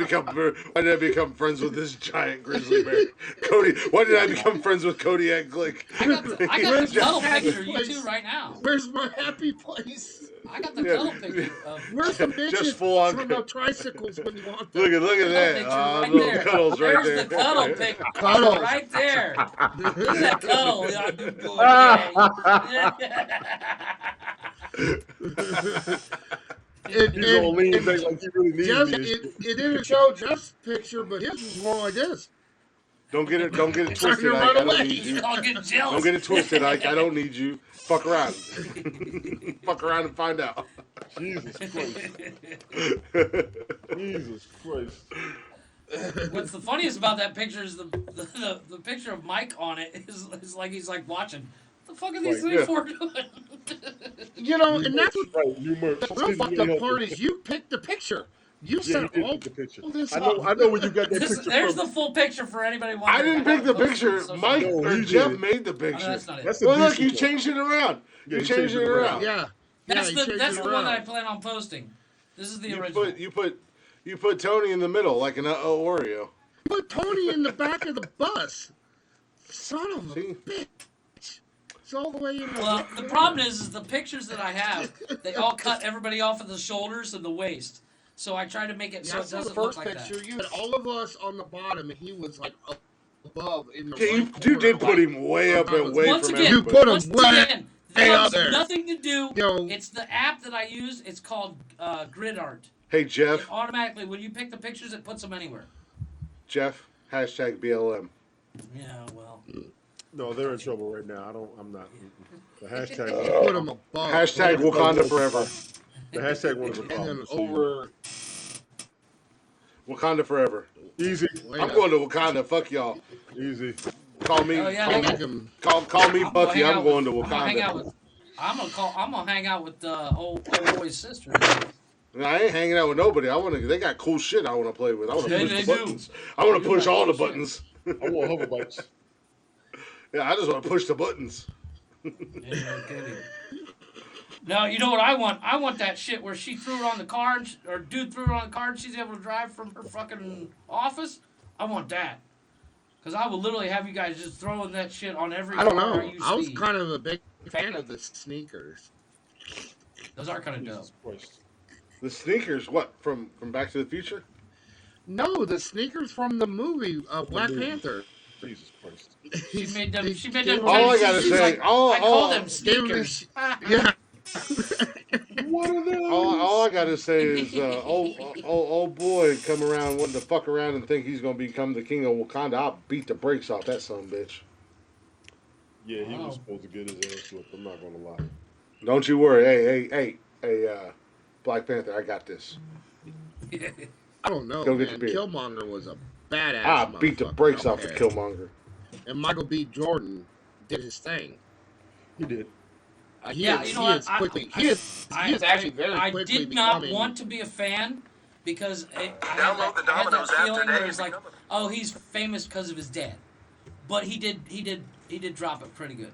become friends with this giant grizzly bear? Cody, why did I become friends with Kodiak Glick? I got the cuddle picture of you place? two right now. Where's my happy place? I got the Yeah. cuddle picture of. Where's the midget full on- from the tricycles when you want them? Look at that. Picture right Little there. cuddles right There's there. the cuddle picture. Cuddles. Right there. There's that cuddle. Yeah, It, He's gonna lean back like he really needs Jeff, me. and it shit. didn't show Jeff's picture, but his was more like this. Don't get it Trying twisted, to Ike. run I don't away. need you. You're all getting Don't jealous. get it twisted, Ike. I don't need you. Fuck around. Fuck around and find out. Jesus Christ. Jesus Christ. What's the funniest about that picture is the picture of Mike on it is like he's like watching. What the fuck are these Right, three yeah. four doing? You know, and that's what Right, you merch. the real fucked up part is. You picked the picture. You Yeah, said you did all pick the picture. this I know where you got that There's picture the from. full picture for anybody I wondering. didn't pick the Post it picture. on social Mike media. No, or he Jeff did. made the Oh, no, picture. that's not it. That's a Well, look, decent you one. changed it around. Yeah, You he changed it around. Yeah. That's he the changed that's it the one that I around. plan on posting. This is the You original. put Tony in the middle like an Oreo. Put Tony in the back of the bus. Son of a See? bitch. It's all the way in the Well, the problem is the pictures that I have, they all cut everybody off at the shoulders and the waist. So I try to make it so Yeah, it so the doesn't first look like picture, that. you had all of us on the bottom, and he was like up above in the Yeah, right you corner. did put him way up and way Once from again, You everybody. put him once way again, that up has there. nothing to do. Yo. It's the app that I use. It's called Grid Art. Hey, It Jeff, automatically, when you pick the pictures, it puts them anywhere. hashtag BLM. Yeah, well. No, they're in trouble right now. I'm not. The hashtag. Put him above. Hashtag Wakanda forever. The hashtag one is a And problem. then just so you know. over. Wakanda forever. Easy, I'm going to Wakanda. Fuck y'all. easy. Call me. Oh, yeah, call, they me Make him. call me I'm gonna Bucky. hang I'm out going to with- I'm gonna hang out Wakanda. with. I'm gonna hang out with old boy's sister. I ain't hanging out with nobody. They got cool shit I want to play with. I want to They- push they the do. buttons. I want to push all the buttons. I want hover bikes. Yeah, I just want to push the buttons. Yeah, no kidding. No, you know what I want? I want that shit where she threw it on the car, or dude threw it on the car, and she's able to drive from her fucking office. I want that. Because I will literally have you guys just throwing that shit on every I don't car know. you I was see. kind of a big fan of the sneakers. Those are kind of dope. Jesus Christ. The sneakers, what from Back to the Future? No, the sneakers from the movie Black movie. Panther. Jesus Christ. She made them. They- She made them. All I gotta she's say, like, all- I call all- them sneakers. Yeah. What are those? All I gotta say is, old boy come around wanting to fuck around and think he's gonna become the king of Wakanda. I'll beat the brakes off that son of a bitch. Yeah, he Wow. was supposed to get his ass whipped. I'm not gonna lie. Don't you worry. Hey, Black Panther, I got this. I don't know. Go get man. your beer. Killmonger was a badass. I'll beat the motherfucker, brakes I off the don't care. Killmonger. And Michael B. Jordan did his thing. He did. He Yeah, is, you know he what? is quickly. He is actually very I quickly did not becoming. want to be a fan because I had Download the that, I had that Domino's app feeling today where and it's like, become oh, he's famous because of his dad. But he did drop it pretty good.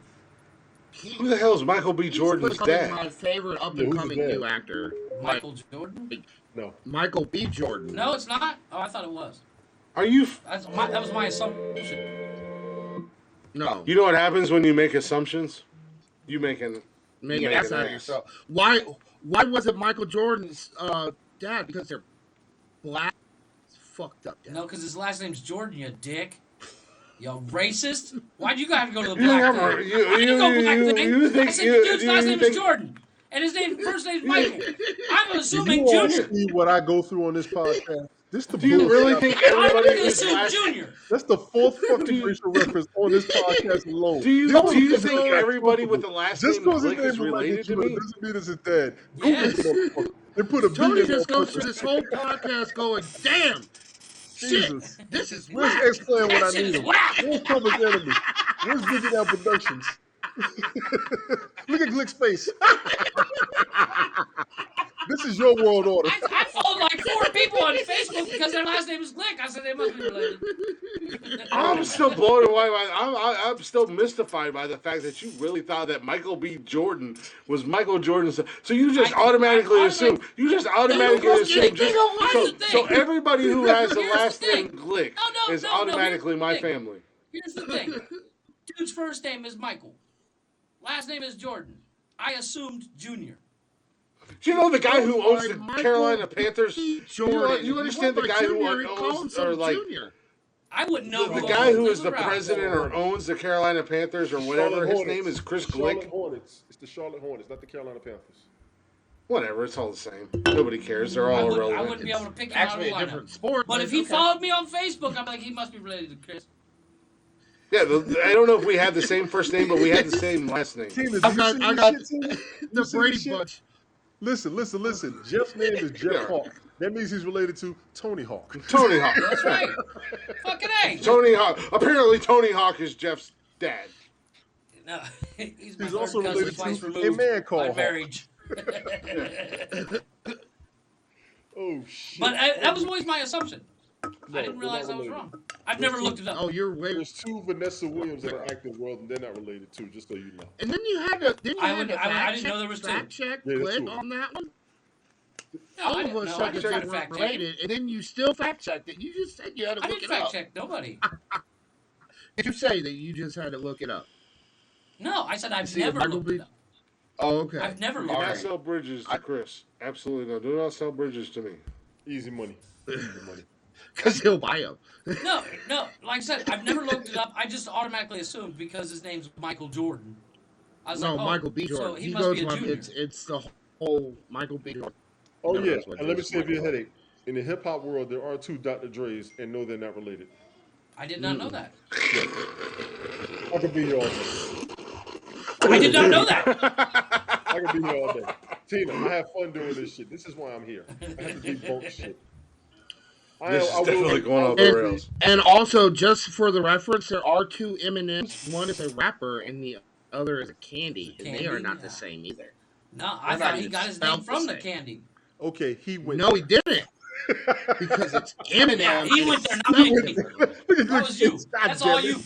Who the hell is Michael B. He's Jordan's becoming my dad? favorite up Yeah, and who's coming his dad? new actor. Michael Jordan? No. Michael B. Jordan. No, it's not. Oh, I thought it was. Are you? That was my assumption. No. You know what happens when you make assumptions? You making Make you an make ass an out of ass. yourself. Why was it Michael Jordan's dad? Because they're black? It's fucked up. Dad. No, because his last name's Jordan, you dick. You racist? Why'd you gotta go to the You black never- thing? you- I didn't go black you- thing. you think- I said you- the dude's you last name think- is Jordan. And his first name's Michael. I'm Do assuming you all Junior. see what I go through on this podcast? This the Do you bullshit really I- think I'm everybody gonna is assume last? Junior. That's the fourth fucking racial reference on this podcast alone. Do you Just think everybody with the last Just name because his Glick name is is like related to me? doesn't mean it's his dad. Google Yes. this motherfucker. They put a B Tony in just there goes on through purpose. this whole podcast going, damn, Jesus. shit, this is Where's whack. X-Plan when I That shit need is him? whack. Where's Public Enemy? Where's Biggie Down Productions? Look at Glick's face. This is your world order. I followed like 4 people on Facebook because their last name is Glick. I said they must be related. I'm still blown away. I'm still mystified by the fact that you really thought that Michael B. Jordan was Michael Jordan's. So you just automatically assume. You just automatically assume. So everybody who has the last name Glick is automatically my family. Here's the thing. Dude's first name is Michael. Last name is Jordan. I assumed Junior. Do you know the guy who owns the Carolina Panthers? Jordan. You understand the guy who owns or like. Junior. I wouldn't know The guy who is the president or owns the Carolina Panthers or whatever, his name is Chris Glick. Hornets. It's the Charlotte Hornets, not the Carolina Panthers. Whatever, it's all the same. Nobody cares. They're all irrelevant. I wouldn't be able to pick him out of Actually, the a lineup. different sport. But if he followed me on Facebook, I'm like, he must be related to Chris. Yeah, I don't know if we have the same first name, but we have the same last name. I got the Brady Bunch. Listen. Jeff's name is Jeff Hawk. That means he's related to Tony Hawk. Tony Hawk. That's right. Fucking A. Tony Hawk. Apparently, Tony Hawk is Jeff's dad. No, He's also related to a man called Hawk. marriage. Oh, shit. But that was always my assumption. I didn't realize I was wrong. I've never looked it up. Oh, you're way. There's two Vanessa Williams in the acting world, and they're not related too, just so you know. And then you had to. I didn't know there was two. Fact check Yeah, there's click two. on that one. No, All I of didn't us know. I said didn't that try they to weren't fact check related, and then you still fact checked it. You just said you had to I look didn't it fact up. check nobody. Did you say that you just had to look it up? No, I said I've See, never Michael looked B- it up. Oh, okay. I've never Do looked not it up. sell bridges to Chris. Absolutely no. Do not sell bridges to me. Easy money. Because he'll buy them. No. Like I said, I've never looked it up. I just automatically assumed because his name's Michael Jordan. I was No, like, oh, Michael B. So Jordan. he He must goes be a by junior. it's the whole Michael B. Jordan. Oh, No, yeah. that's what And let me this save you a Michael- headache. In the hip hop world, there are two Dr. Dre's, and no, they're not related. I did not know that. I could be here all day. I did not know that. I could be here all day. Tina, I have fun doing this shit. This is why I'm here. I have to debunk shit. This is definitely going off the And, rails. and also, just for the reference, there are two M&Ms. One is a wrapper, and the other is a candy. And they are not the same either. No, I They're thought not he even got his name spelled from the the same. candy. Okay, he went. No, he didn't. Because it's M&M. Yeah, he went there, not Spelled me. different. That was you. God That's damn all it. you.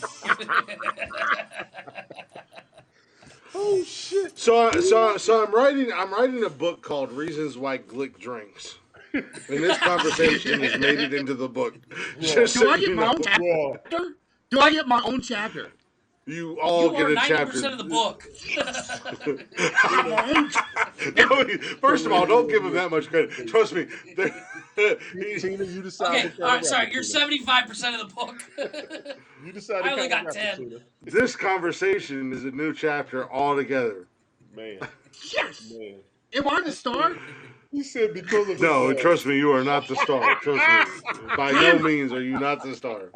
Oh shit! So I'm writing a book called Reasons Why Glick Drinks. And this conversation has made it into the book. Just Do so I get you my know. own chapter? Do I get my own chapter? You all You are get a 90% chapter. of the book. No, first of all, don't give him that much credit. Trust me. Tina, you decided. Okay, all right, sorry, you're 75% of the book. You decided. I only got rapper, 10. Tina. This conversation is a new chapter altogether. Man, Yes. man. Am I the star? He said because of No, his trust me, you are not the star. Trust me. By no means are you not the star.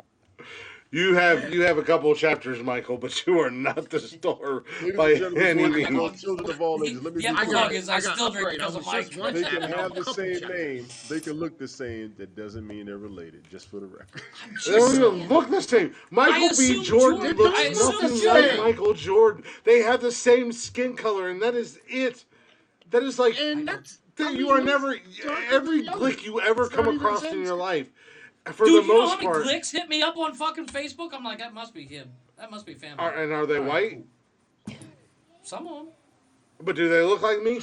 You have a couple of chapters, Michael, but you are not the star Ladies by and gentlemen, any before we go, means. children of all ages, let me Yeah, be my clear. plug is I still drink upgrade. because I of was just Mike. one They can chapter. have the Couple same chapters. name. They can look the same. That doesn't mean they're related. Just for the record. They don't even look the same. Michael B. assume Jordan Jordan- looks I assume nothing Jordan. like Michael Jordan. They have the same skin color, and that is it. That is like And that's. you are never every glick you ever It's come not even across in sense. your life. For Dude, the you know most how many part, clicks hit me up on fucking Facebook? I'm like, that must be him. That must be family. are they white? Some of them. But do they look like me?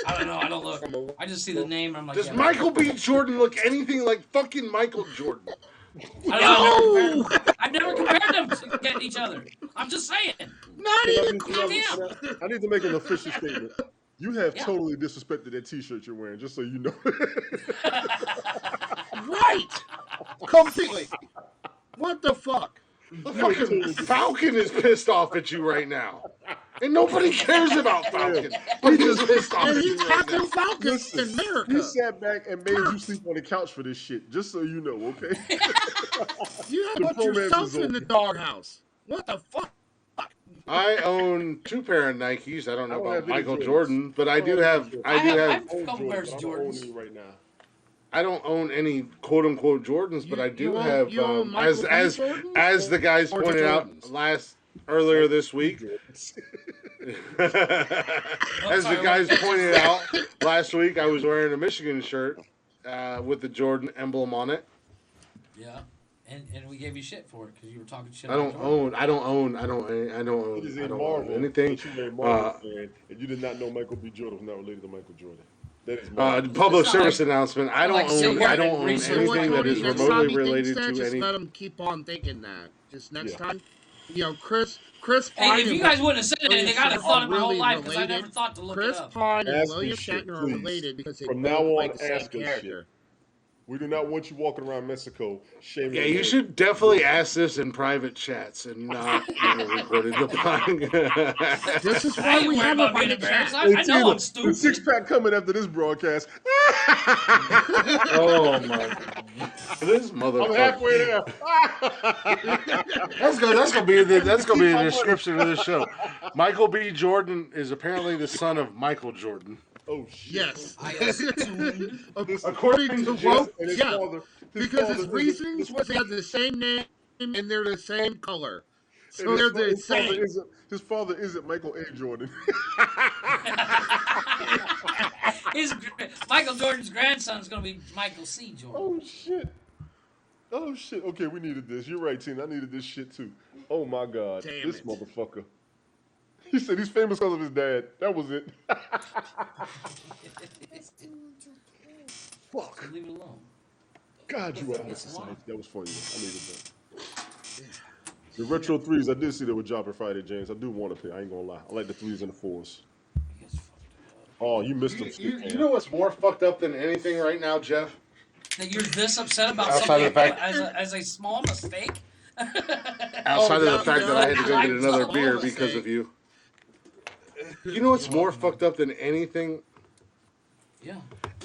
I don't know. I don't look. I just see the name. I'm like, Does yeah. Michael B. Jordan look anything like fucking Michael Jordan? I don't know. I've never compared them to each other. I'm just saying. Not even I need to make an official statement. You have Yeah. totally disrespected that T-shirt you're wearing, just so you know. right. Completely. What the fuck? The fucking Falcon is pissed off at you right now. And nobody cares about Falcon. But he's just pissed off And at you he's right Captain now. Falcon in He America. sat back and made you sleep on the couch for this shit, just so you know, okay? You have The put bromance yourself is in the over. doghouse. What the fuck? I own 2 pair of Nikes. I don't know I don't about have any Michael Jordans. Jordan, but I do have. I do I have. have a couple pairs of I don't own Jordans. any right now. I don't own any quote unquote Jordans, but I do you own- have. you own Michael B. As Jordans the guys or the pointed out Jordans? earlier this week. As the guys pointed out last week, I was wearing a Michigan shirt with the Jordan emblem on it. Yeah. And we gave you shit for it because you were talking shit. I don't about Jordan. own. I don't own. It is I a don't own marvel anything. that you were a Marvel fan and you did not know Michael B. Jordan was not related to Michael Jordan. That is marvelous. Public It's not service like- announcement. I don't like own. Silver I don't and own Reese You know what, anything that Tony? is Next remotely time he thinks related that, to just any. let him keep on thinking that. Just next Yeah. time, Chris Hey, Pine if you and guys wouldn't have said William anything, I'd have Shatner thought are it my whole really life because I related. never thought to look Chris it up. Pine and Ask William us shit, Shatner are please. related because they From both now play on, the same ask us shit. character. We do not want you walking around Mexico shaming. Yeah, you should definitely ask this in private chats and not recorded the podcast. This is I why ain't we worried have a about being private embarrassed. chat. I know I'm The stupid. six pack coming after this broadcast. Oh my god, this I'm motherfucker. halfway there. That's gonna be the description of the show. Michael B. Jordan is apparently the son of Michael Jordan. Oh shit. Yes. I assumed. According to Yes, woke, and his yeah. father- Because his father- reasonings was they have the same name and they're the same color. So and they're the his father same. his father isn't Michael A. Jordan. Michael Jordan's grandson's going to be Michael C. Jordan. Oh shit. Oh shit. Okay, we needed this. You're right, Tina. I needed this shit too. Oh my god. Damn this it. motherfucker. He said he's famous because of his dad. That was it. Fuck. Leave it alone. God, you are out of society. That was funny. I needed that. The retro threes, I did see that were dropping Friday, James. I do want to pay. I ain't gonna lie. I like the threes and the fours. Oh, you missed them. You know what's more fucked up than anything right now, Jeff? That you're this upset about Outside of something the fact- as a small mistake? Outside of yeah, the fact that I had to go yeah. get another It's beer all because mistake. of you. You know what's more fucked up than anything Yeah.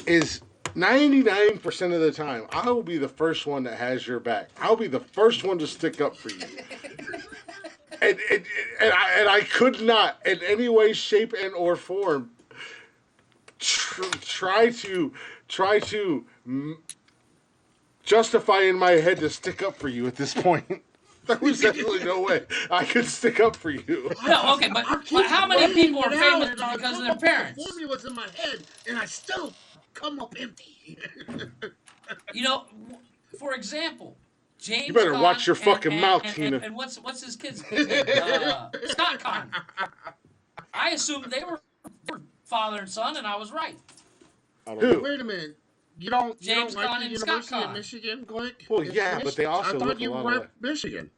is 99% of the time, I will be the first one that has your back. I'll be the first one to stick up for you. And I could not, in any way, shape, and or form, try to justify in my head to stick up for you at this point. There was absolutely no way I could stick up for you. No, okay, but how many people are famous because of their parents? Formulas in my head, and I still come up empty. You know, for example, James. You better Caan watch your fucking and, mouth, and, Tina. And what's his kid's name? Scott Conn. I assumed they were father and son, and I was right. Who? Wait a minute. You don't James like Caan the and Scott University of Conn. Michigan, Glick? Well, It's yeah, but they also I look thought a you lot liked alike. Michigan.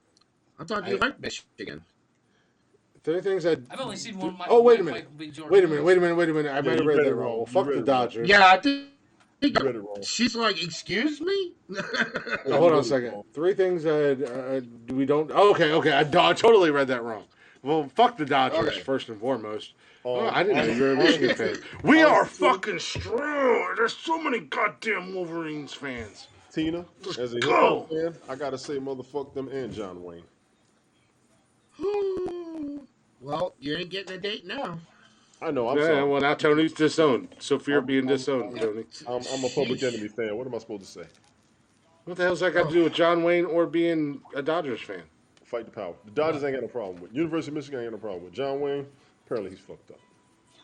I thought you liked Michigan. The only things I've only seen one. Oh, wait a Michael minute. B. Jordan. Wait a minute. I might have you read read that it wrong. wrong. Well, You fuck read the it wrong. Dodgers. Yeah, I think You read it wrong. she's like, excuse me? Now, hold on a second. Three things we don't. Okay. I totally read that wrong. Well, fuck the Dodgers Okay. first and foremost. Oh, Oh, I didn't know you were a Michigan fan. We are fucking strong. There's so many goddamn Wolverines fans. Tina, as a hip go. hop fan, I gotta say motherfuck them and John Wayne. Well, you ain't getting a date now. I know, I'm Yeah, sorry. well, now Tony's disowned. So fear being disowned, Tony. I'm a Public Enemy fan. What am I supposed to say? What the hell's that got to do with John Wayne or being a Dodgers fan? Fight the power. The Dodgers ain't got no problem with. University of Michigan ain't got no problem with. John Wayne, apparently he's fucked up.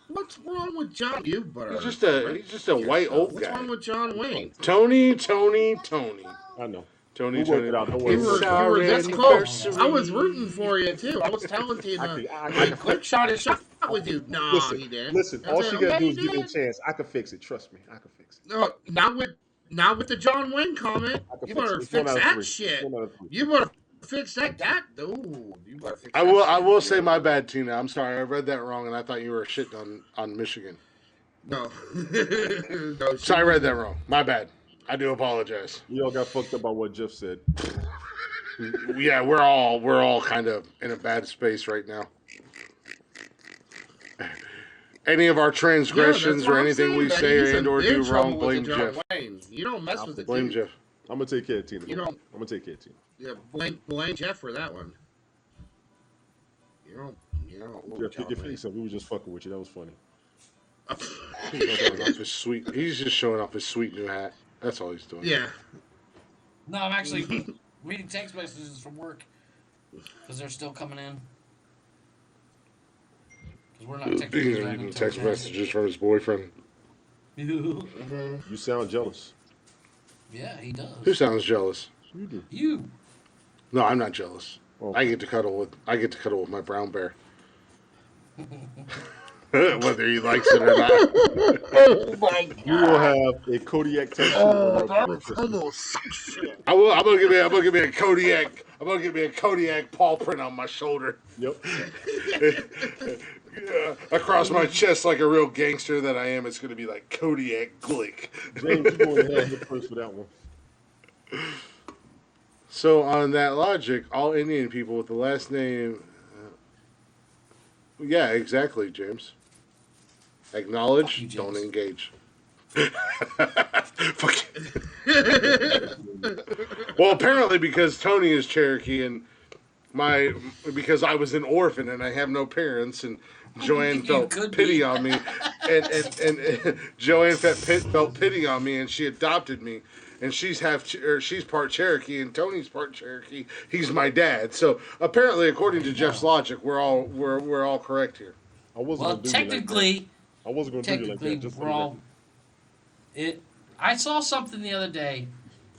What's wrong with John? You better. He's just a white old What's guy. wrong with John Wayne? Tony. I know. Tony. We'll work it out. Don't You worry. were this close. anniversary. I was rooting for you too. I was telling Tina, like, quick shot his shot with you. No, he didn't. Listen. I All said, she gotta okay, do is he give me a did. chance. I can fix it. Trust me. I can fix it. No, not with the John Wayne comment. I can You fix better it. It's 1 fix out of that 3. shit. It's 1 out of 3. You better fix that. Ooh, you better fix I that will. shit. I will say my bad, Tina. I'm sorry. I read that wrong, and I thought you were shitting on Michigan. No. No, So I read that wrong. My bad. I do apologize. You all got fucked up by what Jeff said. Yeah, we're all kind of in a bad space right now. Any of our transgressions or anything we say and or do wrong, blame Jeff. Wayne. You don't mess with the Blame team. Jeff. I'm gonna take care of Tina. You don't- I'm gonna take care of Tina. Yeah, blame Jeff for that one. You don't. Jeff, pick your face up. We were just fucking with you. That was funny. He's just showing off his sweet new hat. That's all he's doing. Yeah. No, I'm actually reading text messages from work because they're still coming in. Because we're not He's reading text messages from his boyfriend. You sound jealous. Yeah, he does. Who sounds jealous? You do. You. No, I'm not jealous. Oh. I get to cuddle with my brown bear. Whether he likes it or not. Oh my god! You will have a Kodiak tattoo. Oh, that was almost some shit. I'm gonna give me a Kodiak. I'm gonna give me a Kodiak paw print on my shoulder. Yep. Yeah, across my chest like a real gangster that I am. It's gonna be like Kodiak Glick. James, you go ahead and hit first for that one. So on that logic, all Indian people with the last name. Yeah, exactly, James. Acknowledge, Fuck you, don't James. engage. Fuck you. Well, apparently because Tony is Cherokee and because I was an orphan and I have no parents and Joanne You felt could pity be. on me and Joanne felt pity on me and she adopted me. And she's part Cherokee and Tony's part Cherokee. He's my dad. So apparently, according to Jeff's logic, we're all correct here. I wasn't Well, gonna do you like that. technically, I wasn't going to do you like that. Just we're all. I saw something the other day,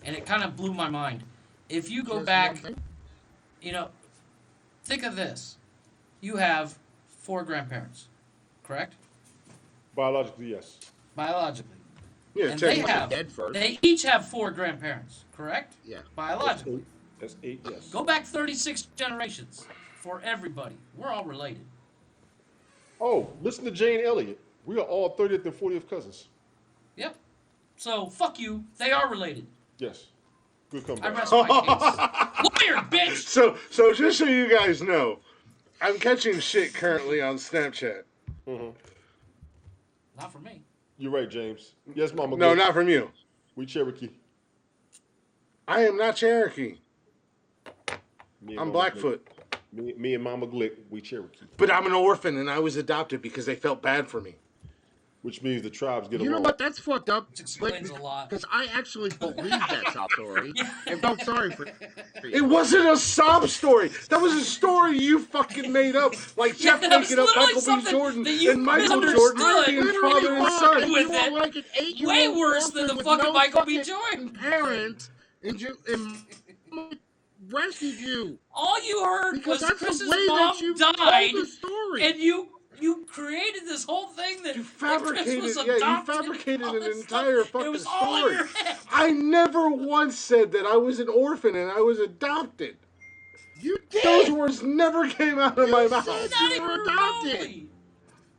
and it kind of blew my mind. If you go back, think of this: you have 4 grandparents, correct? Biologically, yes. Biologically. Yeah, And they technically. have. Dead first. They each have 4 grandparents, correct? Yeah. Biologically. That's 8, yes. Go back 36 generations for everybody. We're all related. Oh, listen to Jane Elliott. We are all 30th and 40th cousins. Yep. So fuck you. They are related. Yes. Good I comeback. rest my case. Lawyer, bitch. So just so you guys know, I'm catching shit currently on Snapchat. Not for me. You're right, James. Yes, Mama. No, Glick. not from you. We Cherokee. I am not Cherokee. Me and I'm Mama Blackfoot. Glick. Me and Mama Glick, we Cherokee. But I'm an orphan and I was adopted because they felt bad for me. Which means the tribes get You know along. what? That's fucked up. Which explains a lot. Because I actually believe that sob story. And felt sorry for It you. wasn't a sob story. That was a story you fucking made up. Like Jeff that was making up literally Michael B. something Jordan that you and Michael misunderstood. Jordan being father and son. With You are it. like an 8-year-old Way worse than the orphan with fucking no Michael B. fucking Jordan. Parents and rescued you. All you heard Because was that's Chris's the way mom that you died, told the story. and you created this whole thing that You Chris fabricated, was yeah, you adopted, fabricated all an this entire stuff. fucking It was all in story. your head. I never once said that I was an orphan and I was adopted. You did. Those words never came out of my mouth. said Not you even were adopted. remotely.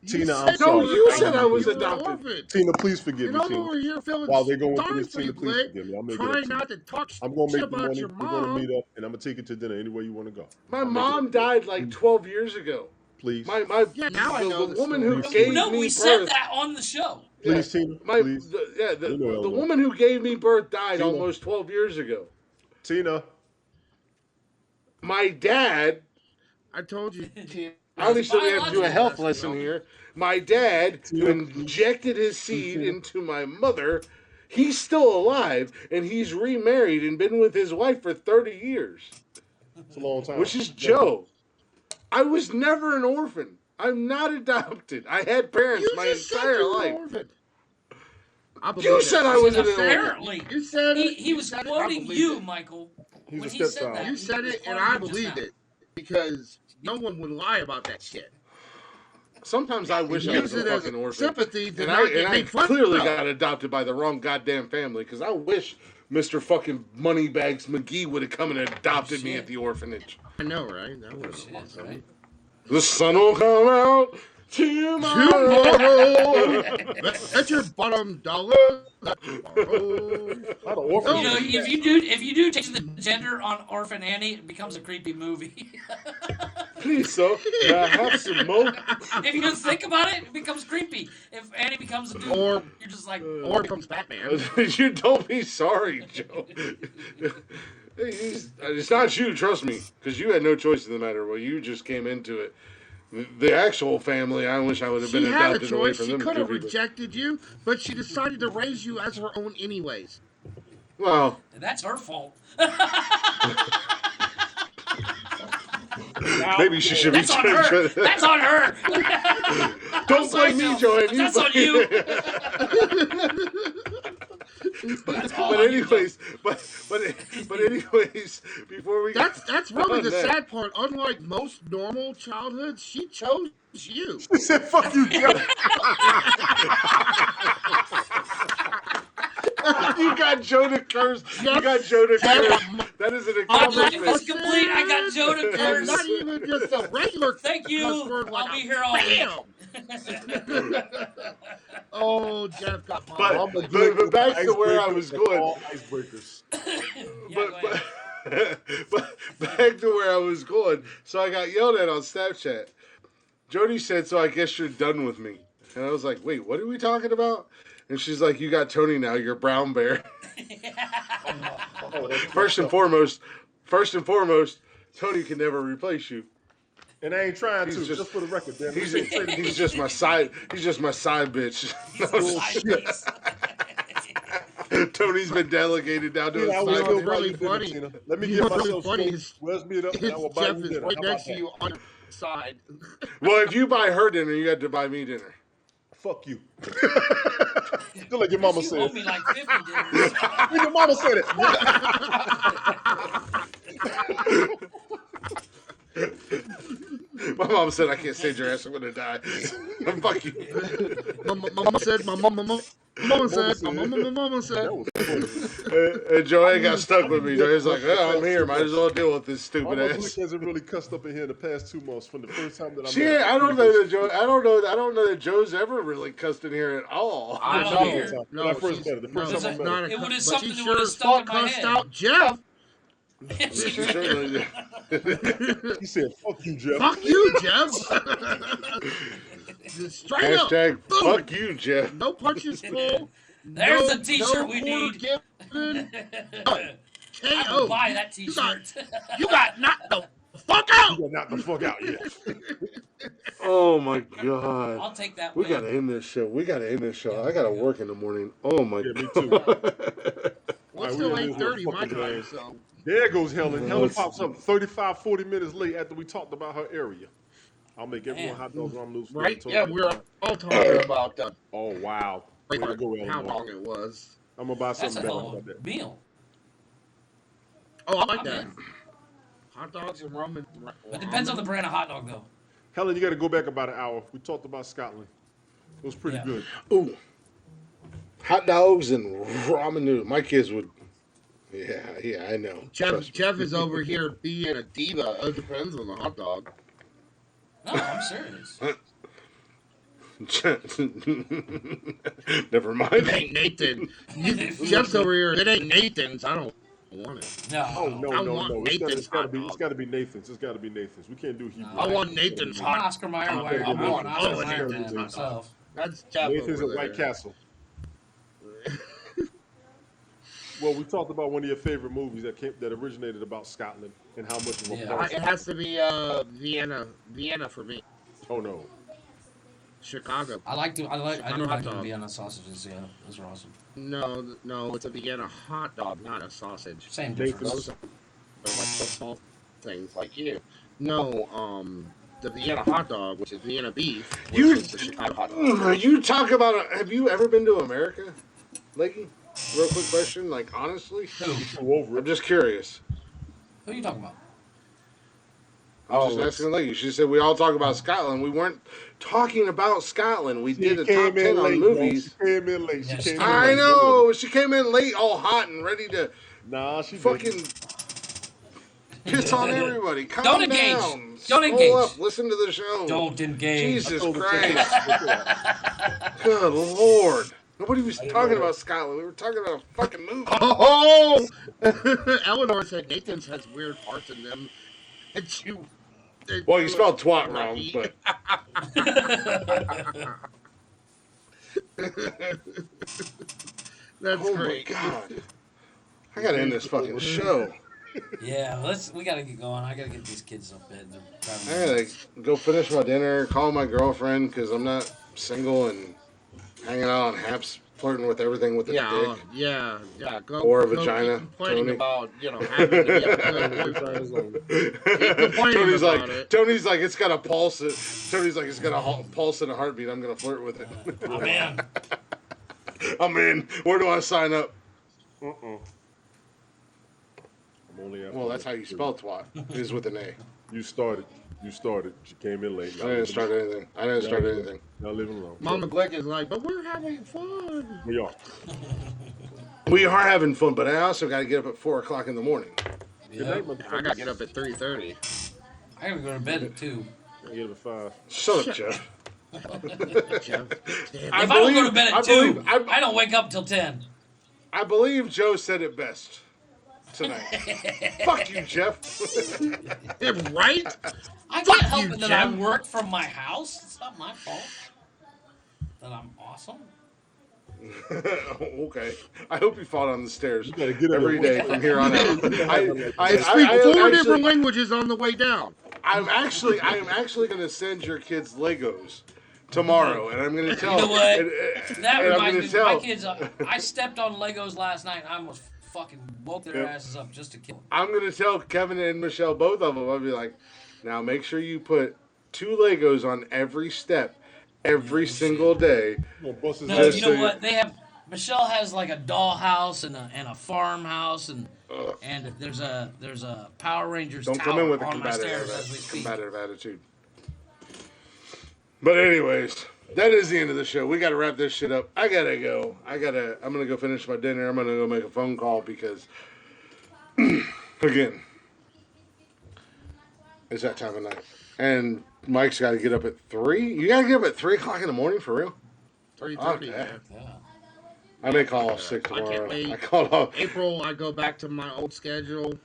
Tina, I'm said sorry. No, you were said I was you were adopted. orphan. Tina, please forgive And me, I'm Tina. over here feeling While they're going through sorry this, for Tina, you, please Blake. forgive me. I'll make it Trying up to not you. to talk I'm going to shit make the about money. your We're going to mom. meet up, and I'm going to take you to dinner anywhere you want to go. My I'll make mom it- died like 12 years ago. Please. Yeah, now I know the the woman story. who Please. gave No, me we birth. said that on the show. Please, Tina. My, Please. the You know I will. woman who gave me birth died Tina. almost 12 years ago. Tina. My dad, I told you. obviously we have to do a health Biological. lesson here. My dad, who Tina. injected his seed into my mother, he's still alive and he's remarried and been with his wife for 30 years, It's a long time. which is Joe. I was never an orphan. I'm not adopted. I had parents You my just said entire you were life. orphan. I believe You it. said I wasn't an orphan. Apparently, You said it. he You was said it, I quoting believe you, it. Michael. He's when a he said stepchild. that, You he said was it, and quoting I you just believed now. it because no one would lie about that shit. Sometimes I wish I was Use a it as fucking a orphan. sympathy to And not I get made fun clearly of. got adopted by the wrong goddamn family because I wish Mr. fucking Moneybags McGee would have come and adopted me Shit. at the orphanage. I know, right? That would have been Shit, awesome. right? The sun will come out tomorrow. Tomorrow, that's your bottom dollar. Tomorrow. Not an orphan. You know, if you do change the gender on Orphan Annie, it becomes a creepy movie. Please, so may I have some more? If you just think about it, it becomes creepy. If Annie becomes a dude, Or- you're just like, Or becomes Batman. You don't be sorry, Joe. It's not you, trust me, because you had no choice in the matter. Well, you just came into it. The actual family, I wish I would have She been had a adopted away choice. from She them. could have Goofy, but- rejected you, but she decided to raise you as her own anyways. Well, that's her fault. maybe she should be That's on her. judged. That's on her. Don't Sorry, blame me, Joe. Joanne. That's on you. That's all But on you, anyways, but anyways, before we That's really on the that- sad part. Unlike most normal childhoods, she chose you. He said, "Fuck you, Jeff." You got Joe to curse. You got Joe to curse. That is an My bucket was accomplishment. complete. I got Joe to And curse. not even just a regular Thank you. cuss word like I'll be a here all bam. week. Oh, Jeff got my But, I'm a but back to where I was going. All icebreakers. Yeah, go ahead. but back to where I was going. So I got yelled at on Snapchat. Jody said, "So I guess you're done with me." And I was like, "Wait, what are we talking about?" And she's like, "You got Tony now. You're brown bear." First and foremost, Tony can never replace you. And I ain't trying He's to. just- Just for the record, damn. He's just my side. He's just my side bitch. Tony's been delegated down to Yeah, I a will side still bitch. buy really you dinner, funny. Tina. Let me You get know what's myself funny straight. is- Where's me up, and I will buy Jeff you is dinner. right How about next to that? you on your side. Well, if you buy her dinner, you got to buy me dinner. Fuck you. Still like your mama You said. owe me like 50 dinners. When your mama said it. My mom said I can't stand your ass. I'm gonna die. Fuck you. My mama said, my mama said, my mama said. That was funny. And Joanne got stuck with me. Joanne's like, "Oh, I'm here. Might as well deal with this My stupid mother ass." hasn't really cussed up in here in the past 2 months from the first time that I She, met her. I don't know that Joe. I don't know that Joe's ever really cussed in here at all. I No, know. here. When I first met her, the first no, time I she's met not her. a It cuss, would've but something she that sure would've as stuck fuck in my cussed head. out Jeff. She certainly did. He said, "Fuck you, Jeff." Fuck you, Jeff. Straight up. Hashtag Boom. fuck you, Jeff. No punches pulled. There's no, the t-shirt no we quarter need. given. I KO. would buy that You got, t-shirt. you got knocked the fuck out. You got knocked the fuck out, yeah. Oh my god. I'll take that We win. gotta end this show. I gotta work in the morning. Oh my Yeah, me god. too. What's All right, still we 8:30 my fucking time? man. So There goes Helen. Helen Let's- pops up 35, 40 minutes late after we talked about her area. I'll make everyone Man. hot dogs on loose. right? Yeah, we were all talking about Oh, wow. Way to go, how Eleanor. long it was. I'm going to buy That's something a better. hell How of about a that? meal. Oh, I like I'm that. in. Hot dogs and rum. It depends on the brand of hot dog, though. Helen, you got to go back about an hour. We talked about Scotland. It was pretty Yeah. good. Ooh. Hot dogs and ramen noodles. My kids would. Yeah, I know. Jeff is over here being a diva. It depends on the hot dog. No, I'm serious. Never It mind. ain't Nathan. Jeff's over here. It ain't Nathan's. I don't want it. No. Oh, no, I no, want no. Nathan's It's got to hot be. dog. It's got to be Nathan's. It's got to be Nathan's. We can't do Hebrew. No. I want Nathan's I'm hot an Oscar Mayer. I'm I'm going an Oscar oh, Mayer Nathan's man hot dog. myself. That's Jeff Nathan's over at White there. Castle. Well, we talked about one of your favorite movies that originated about Scotland and how much of a Yeah. part. It has to be Vienna for me. Oh no. Chicago. I do Chicago like hot the dog. Vienna sausages. Yeah, those are awesome. No, it's a Vienna hot dog, not a sausage. Same Nathan's. difference. Those are like the small things like you. No, the Vienna hot dog, which is Vienna beef, which You- is the Chicago hot dog. You talk about. Have you ever been to America, Lakey? Real quick question. Like honestly, Go over I'm it. just curious. Who are you talking about? I'm just asking Lakey. She said we all talk about Scotland. We weren't talking about Scotland. We did a top 10 on movies. She came in late. She Yes. came in I late. know. She came in late, all hot and ready to Nah, she fucking piss on everybody. Calm Don't engage. down. Don't Scroll engage. up. Listen to the show. Don't engage. Jesus told her to Christ. take it. Good Lord. Nobody was talking about Scotland. We were talking about a fucking movie. Oh! Eleanor said Nathan's has weird parts in them. And you. Well, you spelled twat wrong, but That's oh great. my God. I gotta end this fucking show. Yeah, we gotta get going. I gotta get these kids up bed. They're I driving me gotta go finish my dinner, call my girlfriend because I'm not single and hanging out on haps, flirting with everything with a Yeah, dick. yeah. Go, Or a go vagina, keep complaining Tony. about, having to be a good boyfriend. complaining about it. Tony's like, it's got a pulse. Tony's like, it's got a pulse and a heartbeat. I'm gonna flirt with it. Oh man. I'm in. Where do I sign up? I'm only after. Well, that's how you spell twat. Is with an A. You started. You started. You came in late. I didn't start anything. Now leave it alone. Mama Glick is like, but we're having fun. We are. We are having fun, but I also got to get up at 4 o'clock in the morning. Yep. I gotta get up at 3:30. I gotta go to bed at 2. I get up at 5. Shut up, Jeff. Jeff. If I don't go to bed at 2, I I don't wake up until 10. I believe Joe said it best tonight. Fuck you, Jeff. Yeah, right? I Fuck can't help you, it that I Jeff. work from my house. It's not my fault that I'm awesome. Okay. I hope you fought on the stairs gotta get up every and day wake from here on out. Speak four different languages on the way down. I am actually going to send your kids Legos tomorrow, and I'm going to tell. You know what? That and I'm reminds gonna me, my tell- kids, I stepped on Legos last night and I almost fucking woke their asses up just to kill them. I'm going to tell Kevin and Michelle, both of them. I'll be like, now make sure you put 2 Legos on every step, every single day. No, Just you so know what? They have. Michelle has like a doll house and a farmhouse and there's a Power Rangers Don't tower come in with a on my stairs as we speak. combative attitude. But anyways, that is the end of the show. We got to wrap this shit up. I gotta go. I'm gonna go finish my dinner. I'm gonna go make a phone call because, again, it's that time of night, and Mike's got to get up at 3. You got to get up at 3 o'clock in the morning for real. 3:30. Okay. Yeah. I may call off sick I tomorrow. can't wait. I called off. April, I go back to my old schedule.